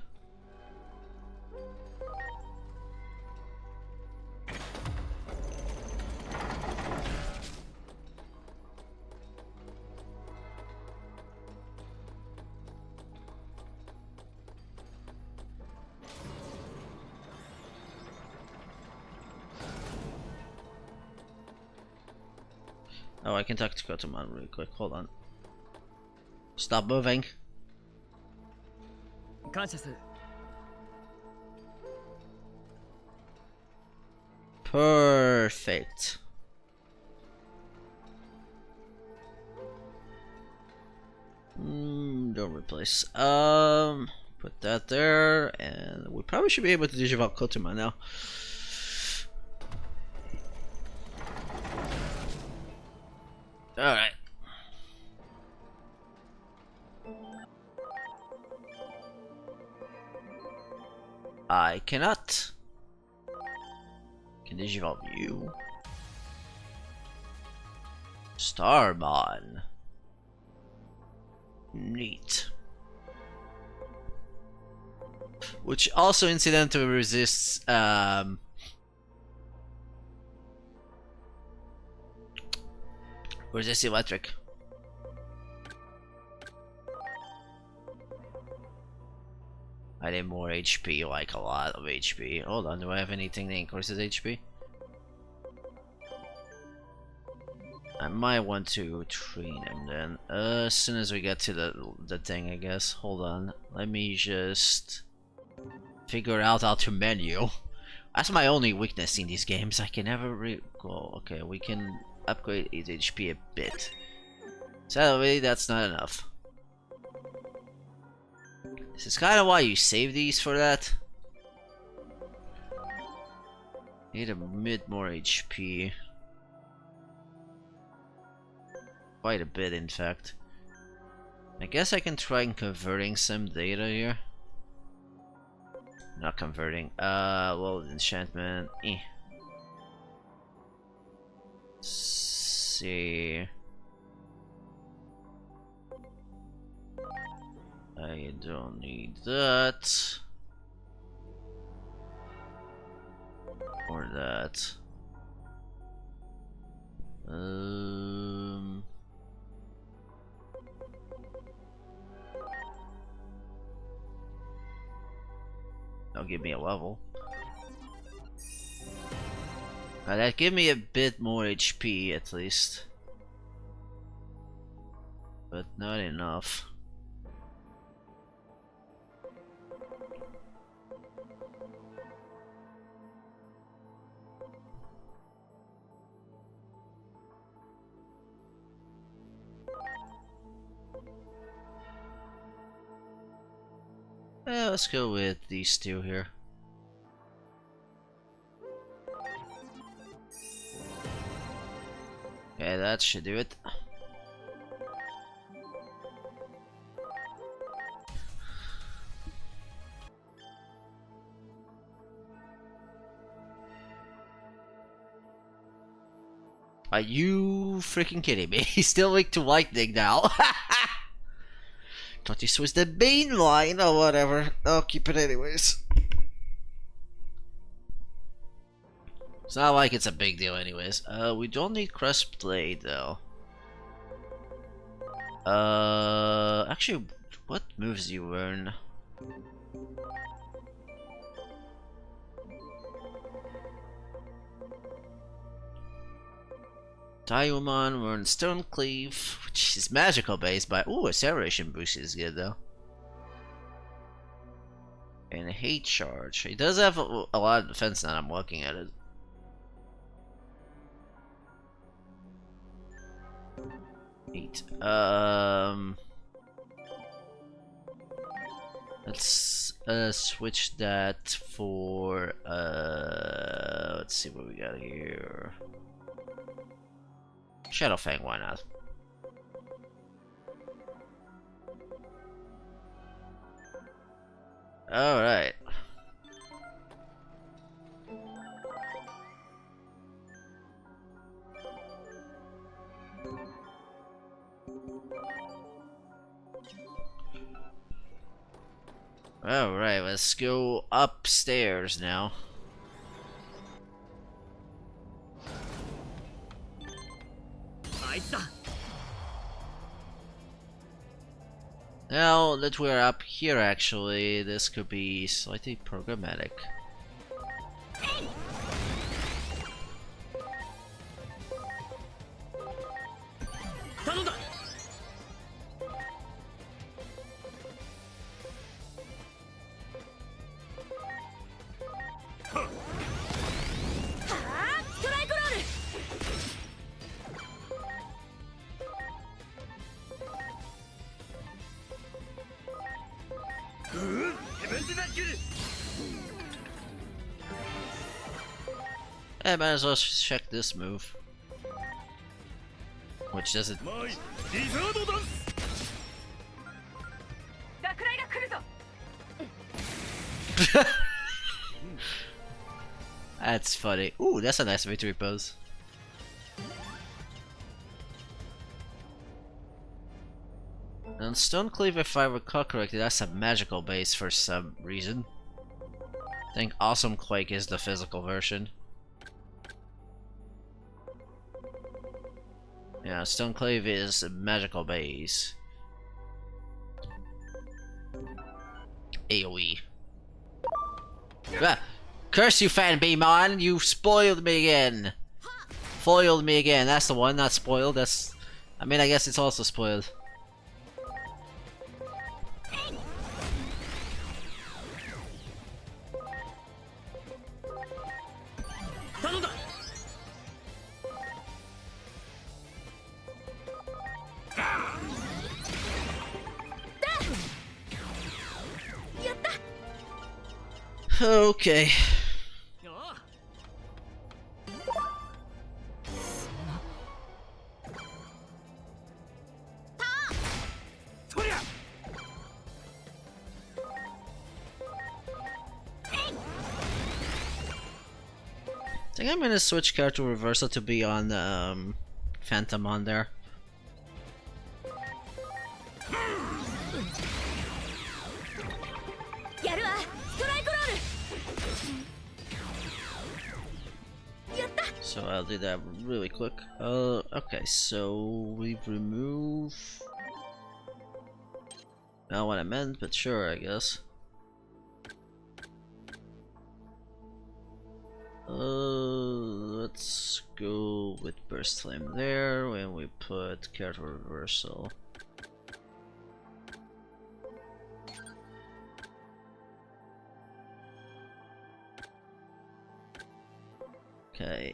Oh, I can talk to Kotomon really quick. Hold on. Stop moving. 感謝する。 Perfect. Don't replace. Put that there, and we probably should be able to Digivolve Kotomon now. Alright. I cannot. Can Digivolve you? Starbon. Neat. Which also incidentally resists resists electric. I need more HP, like a lot of HP. Hold on, do I have anything that increases HP? I might want to train him then. As soon as we get to the thing, I guess. Hold on, let me just figure out how to menu. That's my only weakness in these games. I can never go. Okay, we can upgrade his HP a bit. Sadly, that's not enough. This is kind of why you save these for that. Need a bit more HP. Quite a bit, in fact. I guess I can try converting some data here. Not converting. Well, enchantment. See. I don't need that. Or that. That'll give me a level. That give me a bit more HP at least. But not enough. Let's go with these two here. Okay, that should do it. Are you freaking kidding me? He's still weak to lightning now. Thought this was the main line or whatever. I'll keep it anyways. It's not like it's a big deal anyways. We don't need Crest Blade though. Actually, what moves do you learn? Digimon learns Stone Cleave, which is magical based, but ooh, acceleration boost is good though. And Hate Charge. He does have a lot of defense now. I'm looking at it. Eight. Let's switch that for let's see what we got here. Shadow Fang, why not? Alright. Alright, let's go upstairs now. Now that we're up here, actually, this could be slightly programmatic. I might as well check this move. Which doesn't... That's funny. Ooh, that's a nice victory pose. And Stone Cleave, if I recall correctly, that's a magical base for some reason. I think Awesome Quake is the physical version. Yeah, Stone Cleave is a magical base. AoE. Ah, curse you, Fan Beamon! You spoiled me again! Foiled me again, that's the one, not spoiled, that's... I mean, I guess it's also spoiled. Okay. I think I'm gonna switch character reversal to be on Phantom on there. So I'll do that really quick. Okay, so we remove... Not what I meant, but sure, I guess. Let's go with Burst Flame there when we put character reversal. Okay,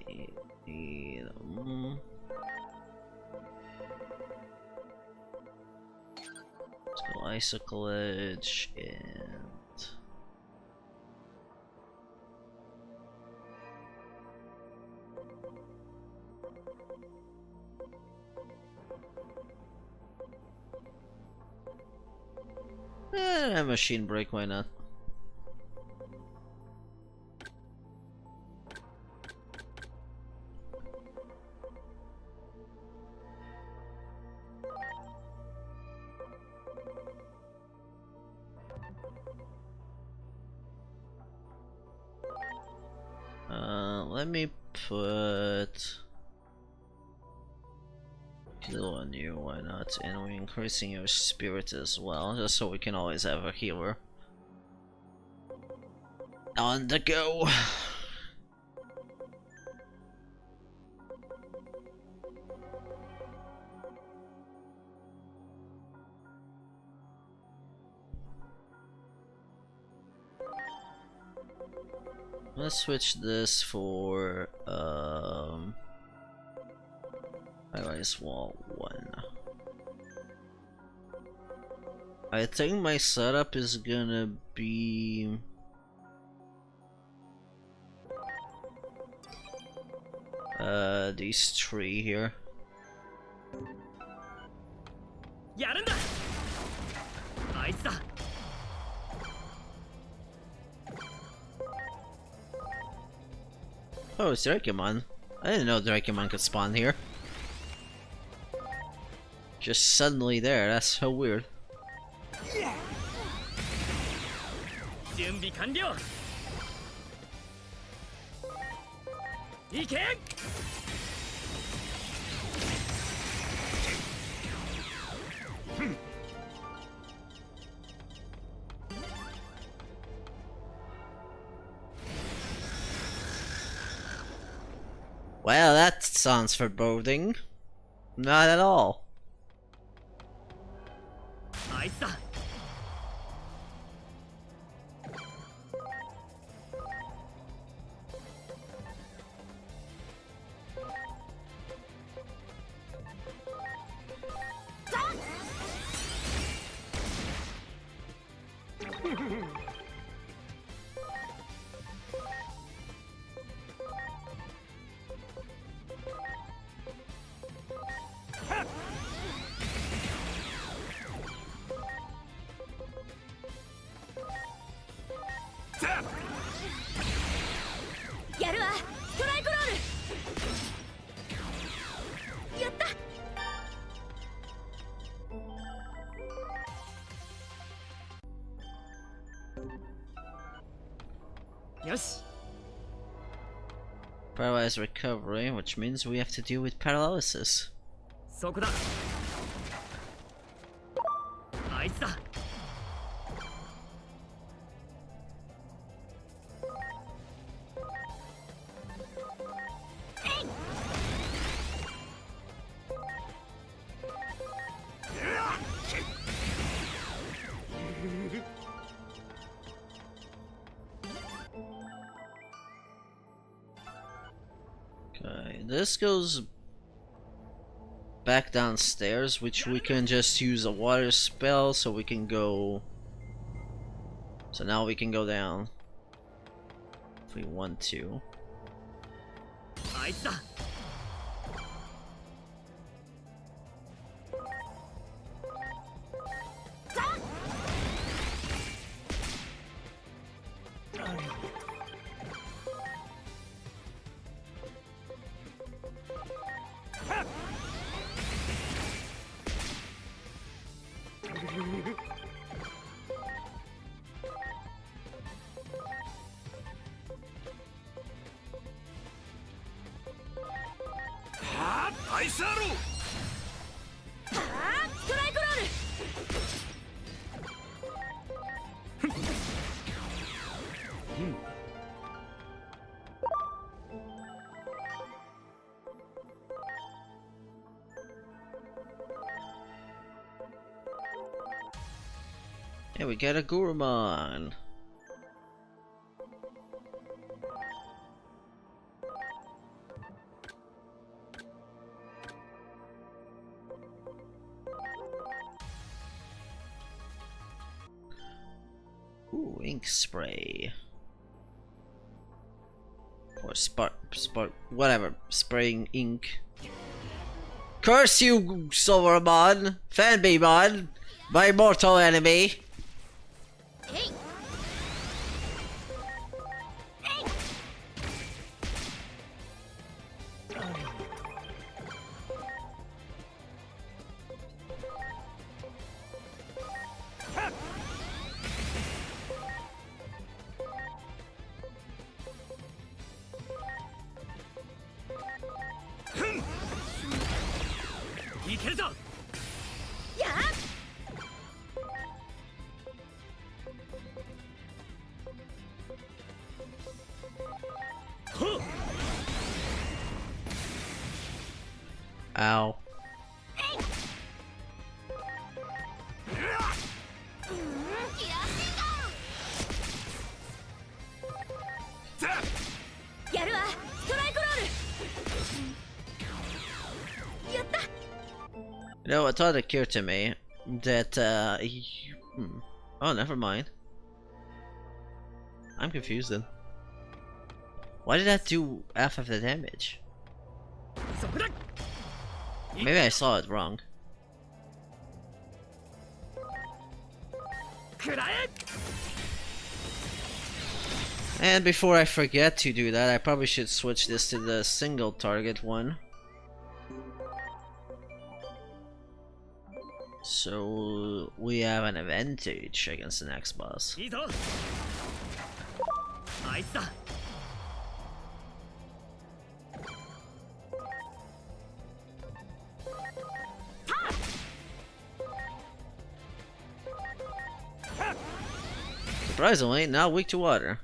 let's go Icicle Edge and Machine Break, why not? Let me put Heal on you, why not? And we're increasing your spirit as well, just so we can always have a healer on the go. Let's switch this for Highlight wall 1. I think my setup is gonna be these 3 here. やるんだあいつだ Oh, it's Digimon. I didn't know Digimon could spawn here. Just suddenly there, that's so weird. 準備完了いけ Well, that sounds foreboding. Not at all. あいつだ やるわストライクロールやったよし Paralyzed recovery, which means we have to deal with paralysis. そこだあいつだ Okay, this goes back downstairs, which we can just use a water spell so we can go. So now we can go down if we want to. あいつだ アイスアロー ストライクロール Yeah, we get a Gurumon. Ooh, ink spray. Or spark, whatever. Spraying ink. Curse you, Silvermon! Fanbemon! My mortal enemy! えい いけるぞ。やっ Ow. キラーシンガンやるわストライクロールやった You know, it thought occurred to me that, oh, never mind. I'm confused then. Why did that do half of the damage? そこだ。 Maybe I saw it wrong. くらえ。 And before I forget to do that, I probably should switch this to the single target one. So we have an advantage against the next boss. いいぞ。あいつだ。 Surprisingly, not weak to water.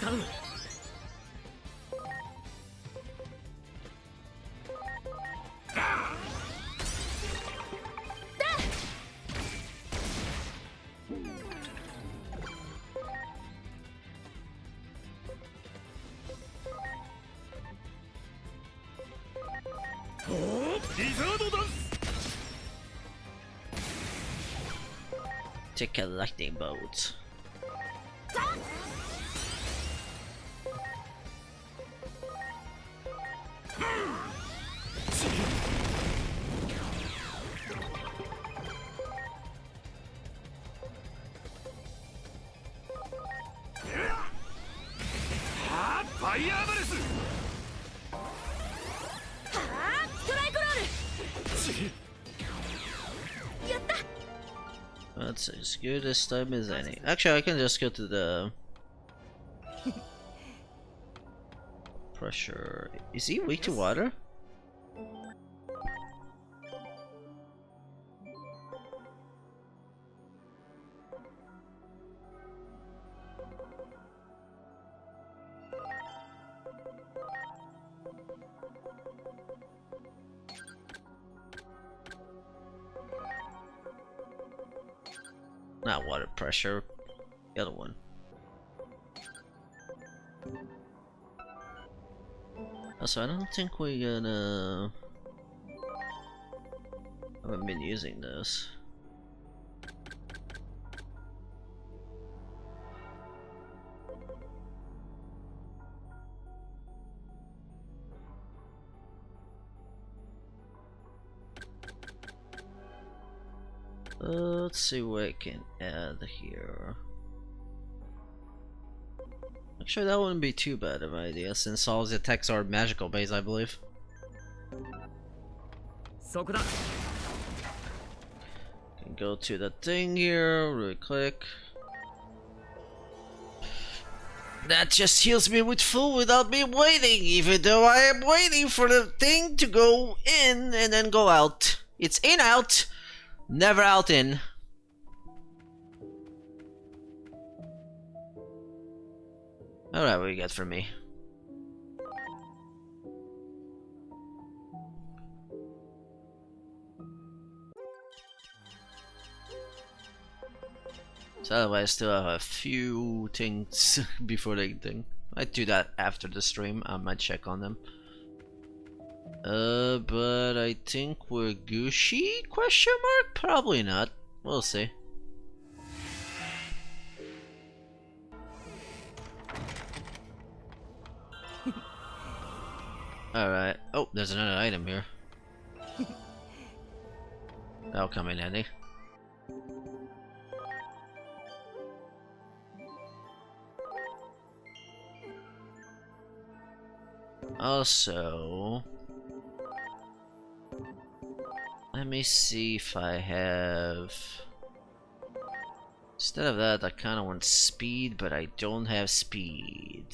頼む。 リザードダンス。 Take a lightning bolt. That's as good this time as any. Actually, I can just go to the pressure. Is he weak to water? Not water pressure, the other one. Also, I don't think we're gonna... I haven't been using this. Let's see what I can add here. Actually, that wouldn't be too bad of an idea, since all the attacks are magical based, I believe. そこだ。 Can go to the thing here, right click. That just heals me with full without me waiting, even though I am waiting for the thing to go in and then go out. It's in out, never out in. Alright, what do you got for me? So otherwise I still have a few things before the thing. I'd do that after the stream, I might check on them. But I think we're Gucci? Question mark? Probably not. We'll see. Alright. Oh, there's another item here. That'll come in handy. Also, let me see if I have Instead of that, I kind of want speed, but I don't have speed.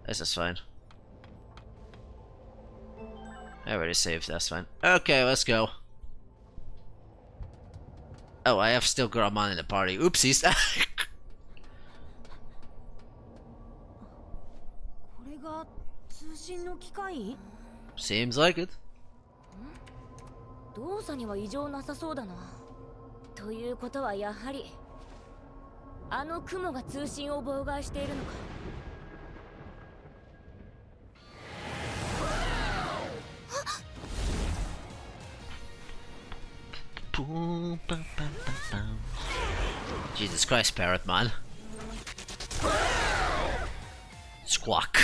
This is fine. I already saved, that's fine. Okay, let's go. Oh, I have still Gramon in the party. Oopsies. Seems like it. 動作には異常なさそうだな。ということはやはりあの雲が通信を妨害しているのか。Jesus Christ, Parrot Man. Squawk.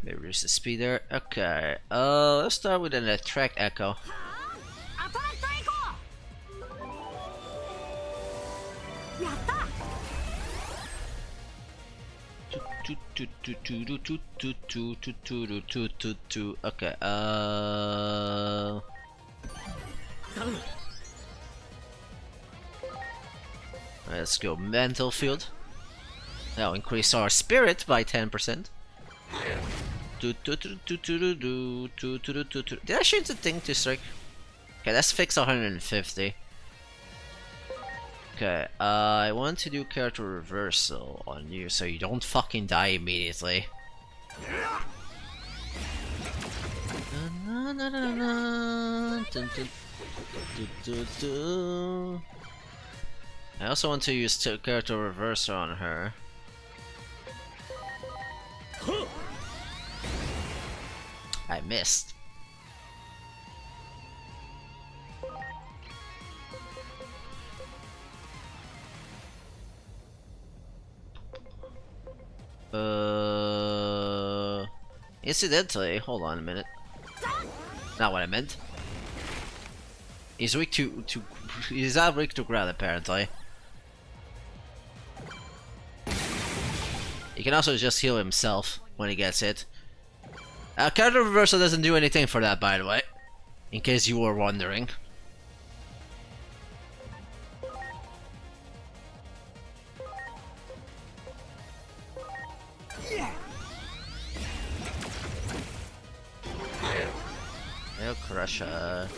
Let me reduce the speed there. Okay, let's start with an attract echo. Okay, let's go mental field. That'll increase our spirit by 10%. Did I change the thing to strike? Okay, let's fix 150. Okay, I want to do character reversal on you so you don't fucking die immediately. I also want to use character reversal on her. I missed. Incidentally, hold on a minute. Not what I meant. He's weak to he's not weak to ground apparently. He can also just heal himself when he gets hit. Character reversal doesn't do anything for that, by the way, in case you were wondering. They'll crush her.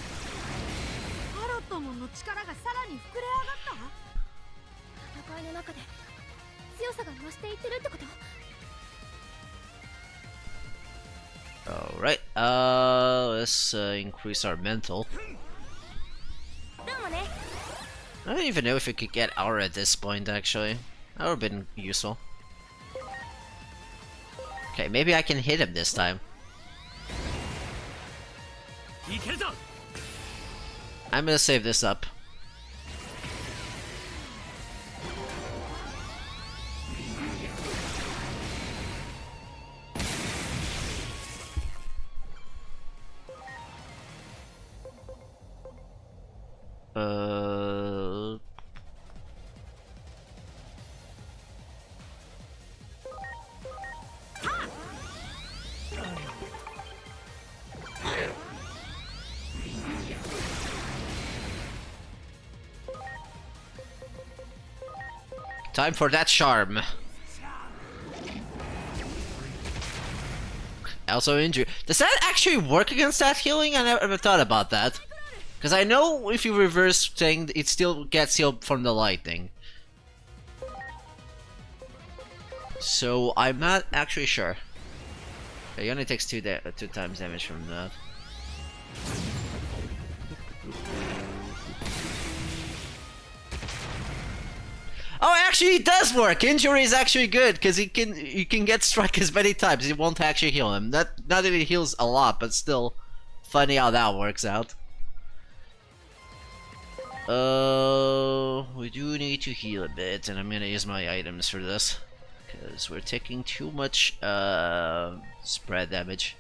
Alright, let's increase our mental. I don't even know if we could get Aura at this point, actually. That would have been useful. Okay, maybe I can hit him this time. I'm gonna save this up. Time for that charm. Also injury. Does that actually work against that healing? I never thought about that. Because I know if you reverse thing, it still gets healed from the lightning. So I'm not actually sure. He only takes two times damage from that. Oh, actually, it does work. Injury is actually good because you can get struck as many times. It won't actually heal him. Not that it heals a lot, but still, funny how that works out. We do need to heal a bit, and I'm gonna use my items for this because we're taking too much spread damage.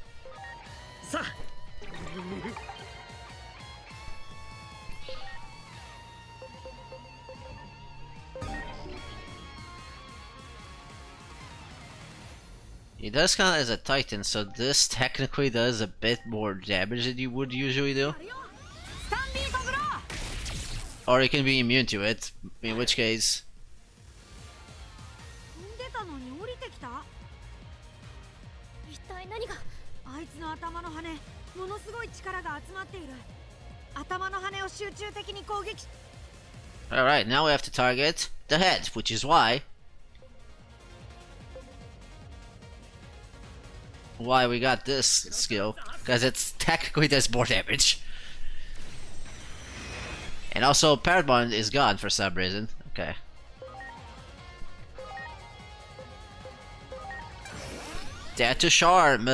He does count as a Titan, so this technically does a bit more damage than you would usually do. Or he can be immune to it, in which case... 飛んでたのに降りてきた。一体何が。あいつの頭の羽、ものすごい力が集まっている。頭の羽を集中的に攻撃。 Alright, now we have to target the head, which is why we got this skill, because it's technically does more damage. And also Paramount is gone for some reason. Okay. Dare to charm.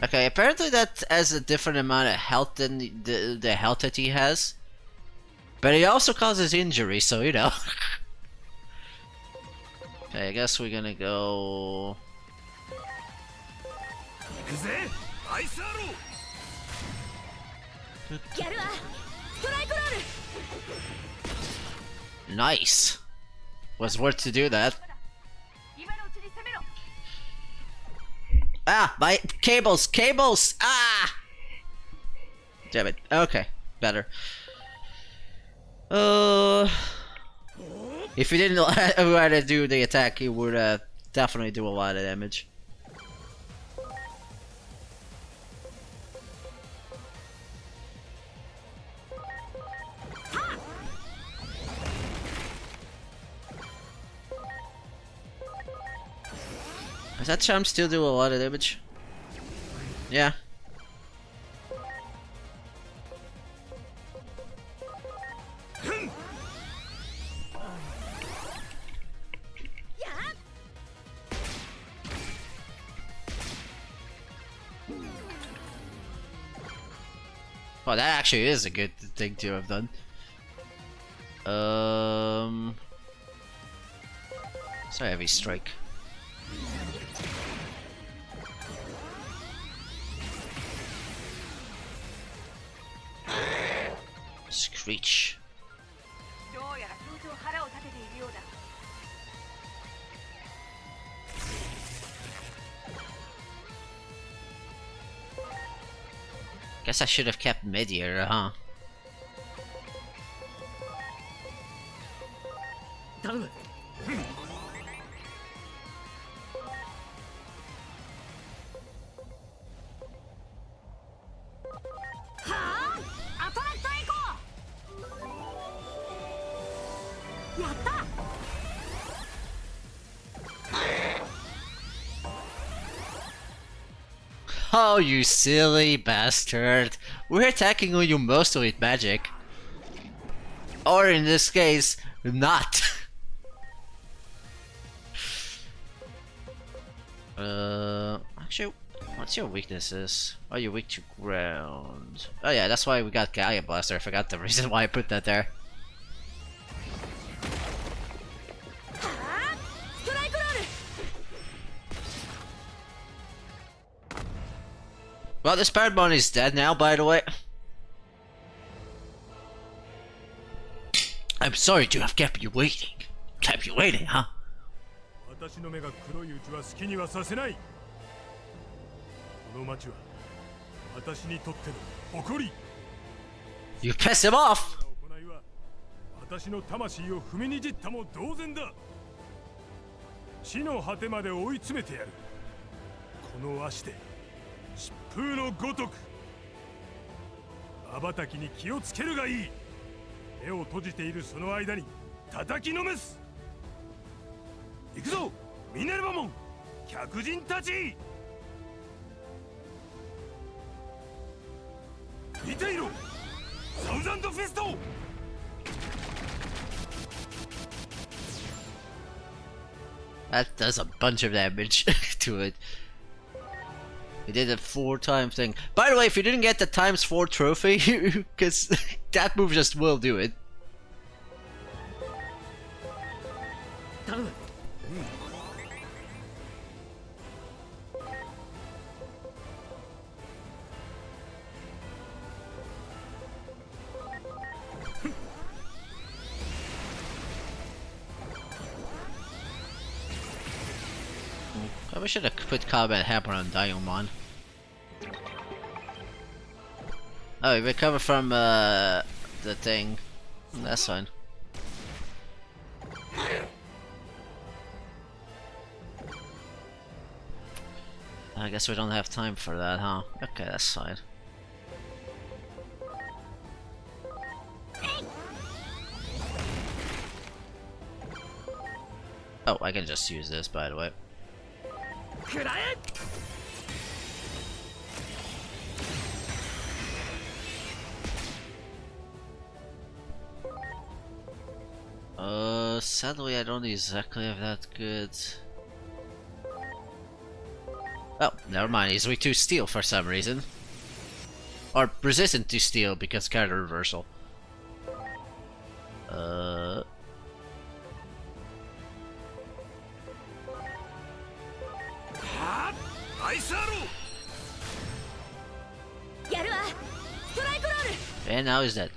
Okay, apparently that has a different amount of health than the health that he has. But it also causes injury, so you know. Okay, I guess we're gonna go... Nice! Was worth to do that. Ah! My cables! Cables! Ah! Damn it. Okay. Better. If he didn't know how to do the attack, he would definitely do a lot of damage. Does that charm still do a lot of damage? Yeah. Well, that actually is a good thing to have done. It's a heavy strike. Screech. Guess I should have kept mid-air, huh? Oh, you silly bastard. We're attacking you mostly with magic. Or in this case, not. Actually, what's your weaknesses? Oh, you're weak to ground. Oh yeah, that's why we got Gaia Blaster. I forgot the reason why I put that there. Well, this Paramount is dead now, by the way. I'm sorry to have kept you waiting. Kept you waiting, huh? You piss him off! That does a bunch of damage to it. He did a 4-time thing. By the way, if you didn't get the ×4 trophy, because that move just will do it. Probably should have put combat hammer on Digimon. Oh, we recover from the thing. That's fine. I guess we don't have time for that, huh? Okay, that's fine. Oh, I can just use this, by the way. Sadly I don't exactly have that good. Oh, never mind, he's weak to steel for some reason. Or resistant to steel because character reversal. And now he's dead.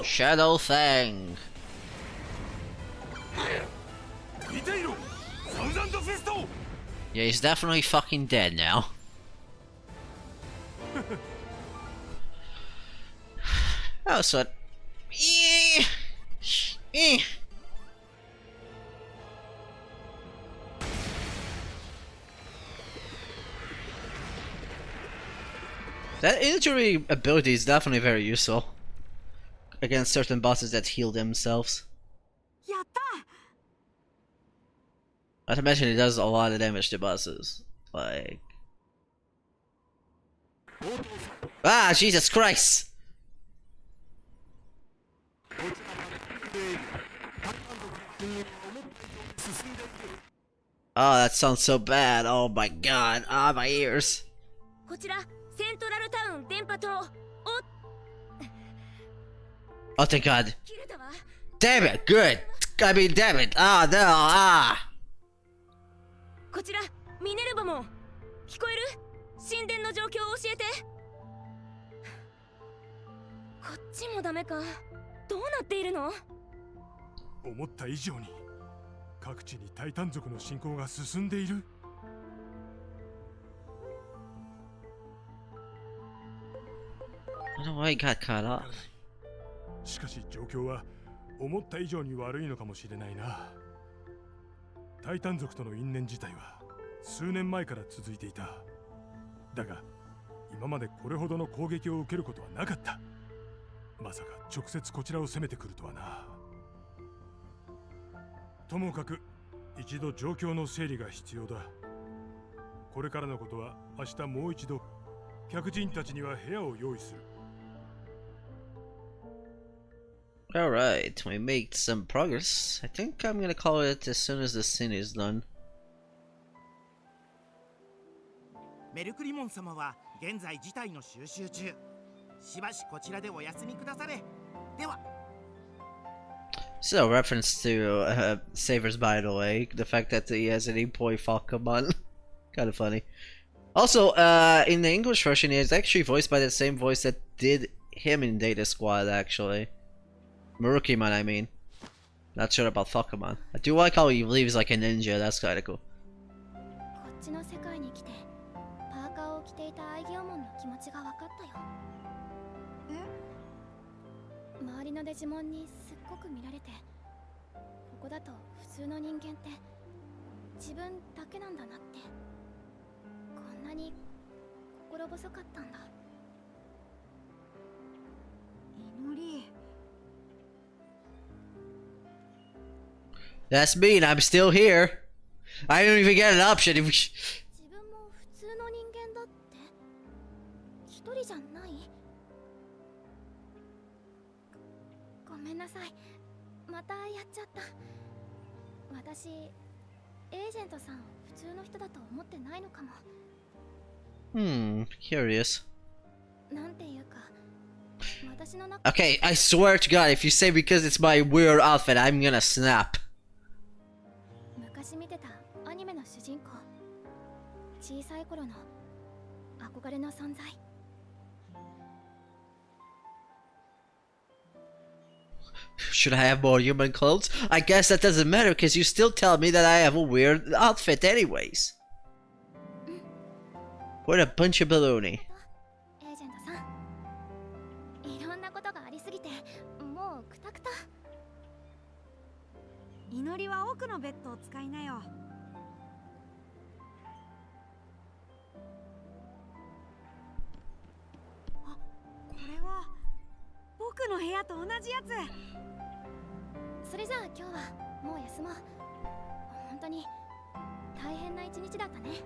Shadow Fang. Yeah, he's definitely fucking dead now. Oh, so. That injury ability is definitely very useful against certain bosses that heal themselves. Not to mention it does a lot of damage to bosses. Like... Ah, Jesus Christ! Oh, that sounds so bad. Oh my god. Ah, my ears. Oh, thank god. Damn it, good. I mean, damn it. Ah, no, ah. こちらミネルヴァも聞こえる？神殿の状況を教えて。こっちもダメか。どうなっているの？思った以上に各地にタイタン族の侵攻が進んでいる。しかし状況は思った以上に悪いのかもしれないな。タイタン族との因縁自体は数年前から続いていた。だが今までこれほどの攻撃を受けることはなかった。まさか直接こちらを攻めてくるとはな。ともかく一度状況の整理が必要だ。これからのことは明日もう一度客人たちには部屋を用意する。Alright, we made some progress. I think I'm gonna call it as soon as the scene is done. メルクリモン様は現在事態の収集中。しばしこちらでお休みくだされ。では。This is a reference to Savers, by the way. The fact that he has an employee Pokemon. Kind of funny. Also, in the English version, he is actually voiced by the same voice that did him in Data Squad, actually. Murukimon, I mean. Not sure about Pokemon. I do like how he leaves like a ninja, that's kinda cool. 周りのデジモンにすっごく見られて、ここだと普通の人間って自分だけなんだなって、こんなに心細かったんだ。祈り。That's me, and I'm still here. I don't even get an option. 自分も普通の人間だって、一人じゃない？ごめんなさい。またやっちゃった。私、エージェントさん普通の人だと思ってないのかも。Curious. なんていうか、私の中。 Okay, I swear to God, if you say because it's my weird outfit, I'm gonna snap. 昔見てたアニメの主人公。小さい頃の憧れの存在。should I have more human clothes? I guess that doesn't matter because you still tell me that I have a weird outfit anyways. What a bunch of baloney. エージェントさん、いろんなことがありすぎてもうクタクタ。祈りは奥のベッドを使いなよ。あ、これは僕の部屋と同じやつ。それじゃあ今日はもう休もう。本当に大変な一日だったね。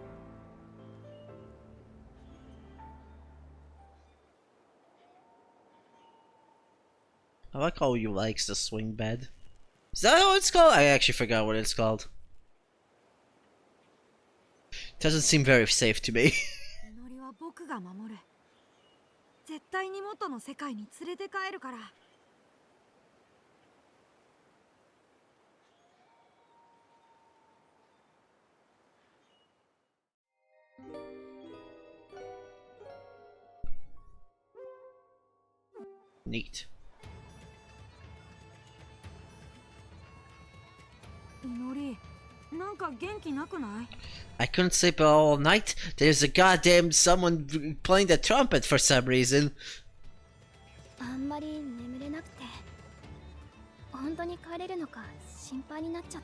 I like how you likes the swing bed. Is that what it's called? I actually forgot what it's called. Doesn't seem very safe to me. 祈りは僕が守る。絶対に元の世界に連れて帰るから。Neat. 祈り、なんか元気なくない？ I couldn't sleep all night. There's a goddamn someone playing the trumpet for some reason. あんまり眠れなくて、本当に帰れるのか心配になっちゃっ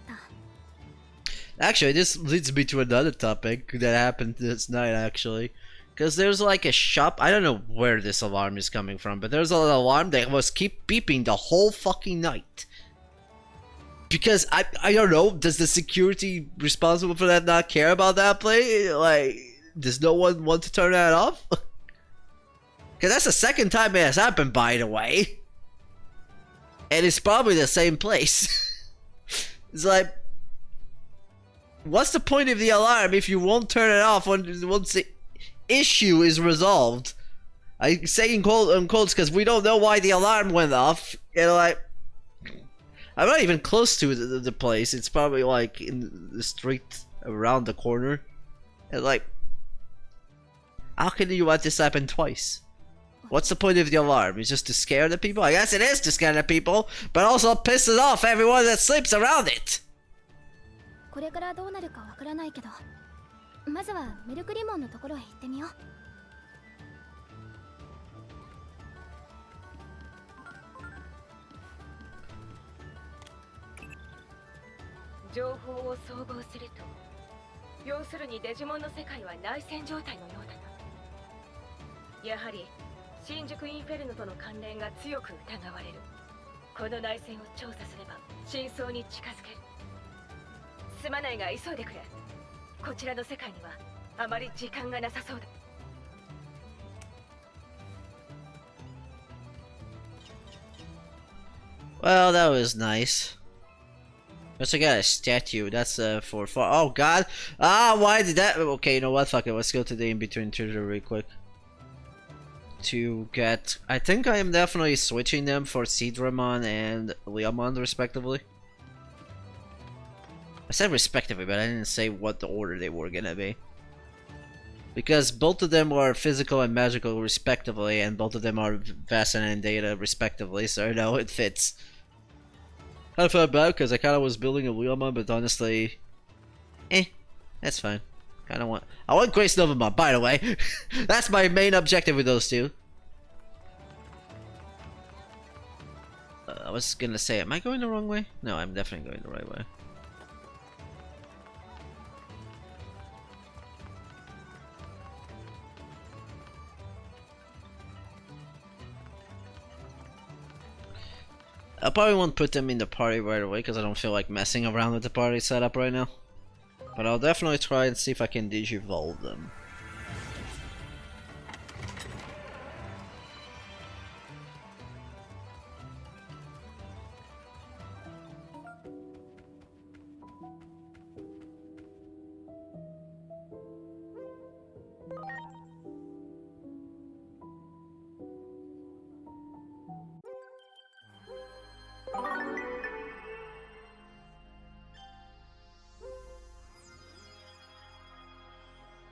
た。Actually, this leads me to another topic that happened this night, actually. Because there's like a shop, I don't know where this alarm is coming from, but there's an alarm that was keep beeping the whole fucking night. Because, I don't know, does the security responsible for that not care about that play? Like, does no one want to turn that off? Because that's the second time it has happened, by the way. And it's probably the same place. It's like, what's the point of the alarm if you won't turn it off once the issue is resolved? I say in quotes because we don't know why the alarm went off. And like, I'm not even close to the place. It's probably like in the street around the corner. And like, how can you let this happen twice? What's the point of the alarm? It's just to scare the people? I guess it is to scare the people, but also pisses off everyone that sleeps around it. これからどうなるかわからないけど、まずはメルクリモンのところへ行ってみよう。情報を総合すると、要するにデジモンの世界は内戦状態のようだな。やはり新宿インフェルノとの関連が強く疑われる。この内戦を調査すれば真相に近づける。すまないが急いでくれ。こちらの世界にはあまり時間がなさそうだ。Well, that was nice. Also got a statue. That's for oh god. Ah, why did that? Okay, you know what? Fuck it. Let's go to the in-between tutor real quick. To get, I think I am definitely switching them for Seedramon and Leomon respectively. I said respectively, but I didn't say what the order they were gonna be. Because both of them are physical and magical respectively, and both of them are Vasan and Data respectively, so no, it fits. Kind of felt bad because I kind of was building a Leomon, but honestly, that's fine. I want Grace Novamon, by the way. That's my main objective with those two. I was gonna say, am I going the wrong way? No, I'm definitely going the right way. I probably won't put them in the party right away because I don't feel like messing around with the party setup right now. But I'll definitely try and see if I can digivolve them.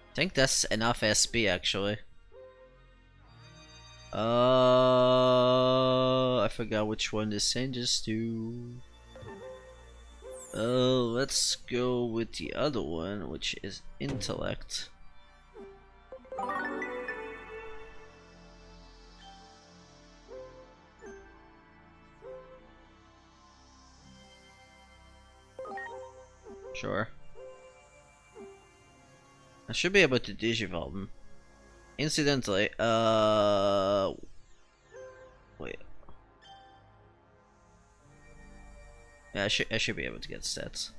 I think that's enough SB actually. I forgot which one this changes to. Let's go with the other one, which is intellect. Sure. I should be able to digivolve him. Incidentally, wait. Yeah, I should be able to get stats.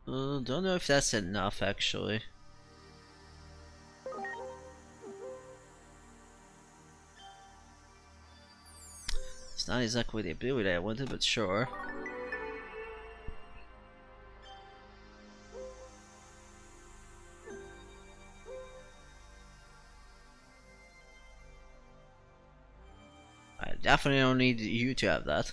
Don't know if that's enough actually. It's not exactly the ability I wanted, but sure. I definitely don't need you to have that.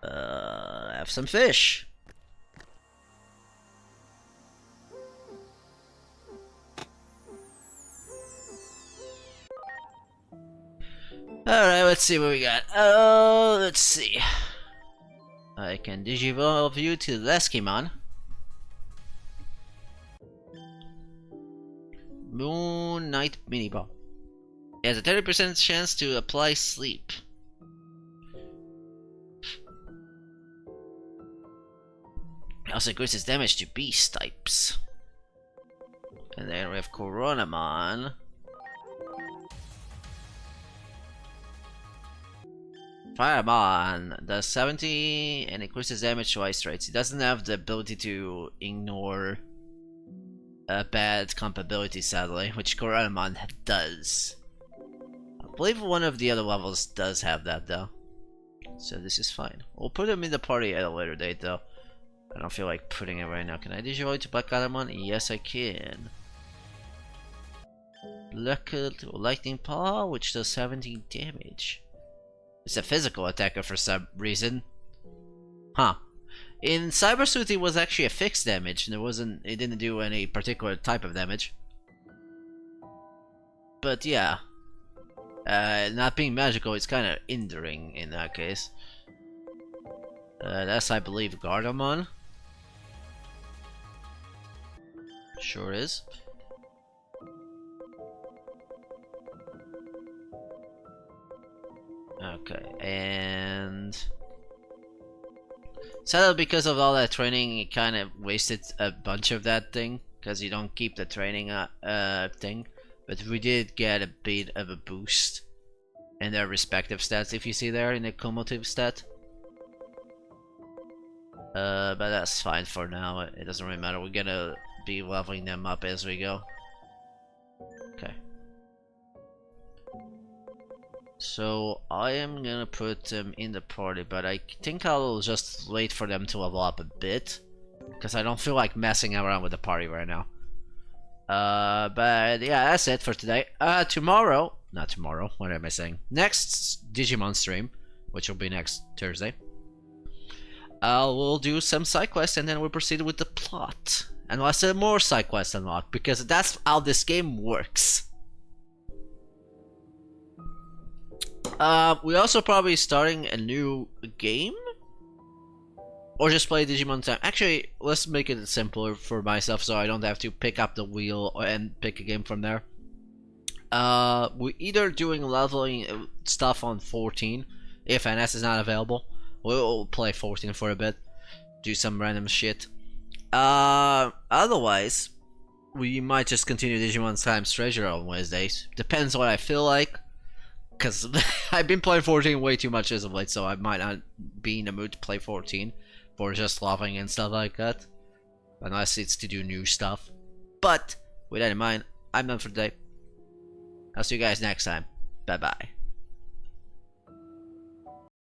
Have some fish. Alright, let's see what we got. Let's see. I can digivolve you to Leskimon. Moon Knight Mini Ball. It has a 30% chance to apply sleep. It also increases damage to beast types. And then we have Coronamon. Firebon does 70 and increases damage twice rates. It doesn't have the ability to ignore bad comp ability, sadly, which Coronamon does. I believe one of the other levels does have that though. So this is fine. We'll put him in the party at a later date though. I don't feel like putting it right now. Can I digivolve to Black Adamon? Yes I can. Lightning Paw, which does 70 damage. It's a physical attacker for some reason. Huh. In Cyber Suit it was actually a fixed damage. It didn't do any particular type of damage. But yeah. Not being magical is kind of hindering in that case. That's I believe Gardamon. Sure is. Okay, and sadly because of all that training, it kind of wasted a bunch of that thing because you don't keep the training thing. But we did get a bit of a boost in their respective stats, if you see there in the cumulative stat. But that's fine for now. It doesn't really matter. We're gonna be leveling them up as we go. Okay. So I am gonna put them in the party, but I think I'll just wait for them to level up a bit, because I don't feel like messing around with the party right now. But yeah, that's it for today. Not tomorrow, what am I saying? Next Digimon stream, which will be next Thursday. We'll do some side quests and then we'll proceed with the plot. And we'll have more side quests unlocked, because that's how this game works. We also probably starting a new game? Or just play Digimon time. Actually, let's make it simpler for myself so I don't have to pick up the wheel and pick a game from there. We're either doing leveling stuff on 14, if NS is not available. We'll play 14 for a bit. Do some random shit. Otherwise, we might just continue Digimon Times Treasure on Wednesdays. Depends what I feel like. Because I've been playing 14 way too much as of late, so I might not be in the mood to play 14 for just leveling and stuff like that. Unless it's to do new stuff. But, with that in mind, I'm done for today. I'll see you guys next time. Bye bye.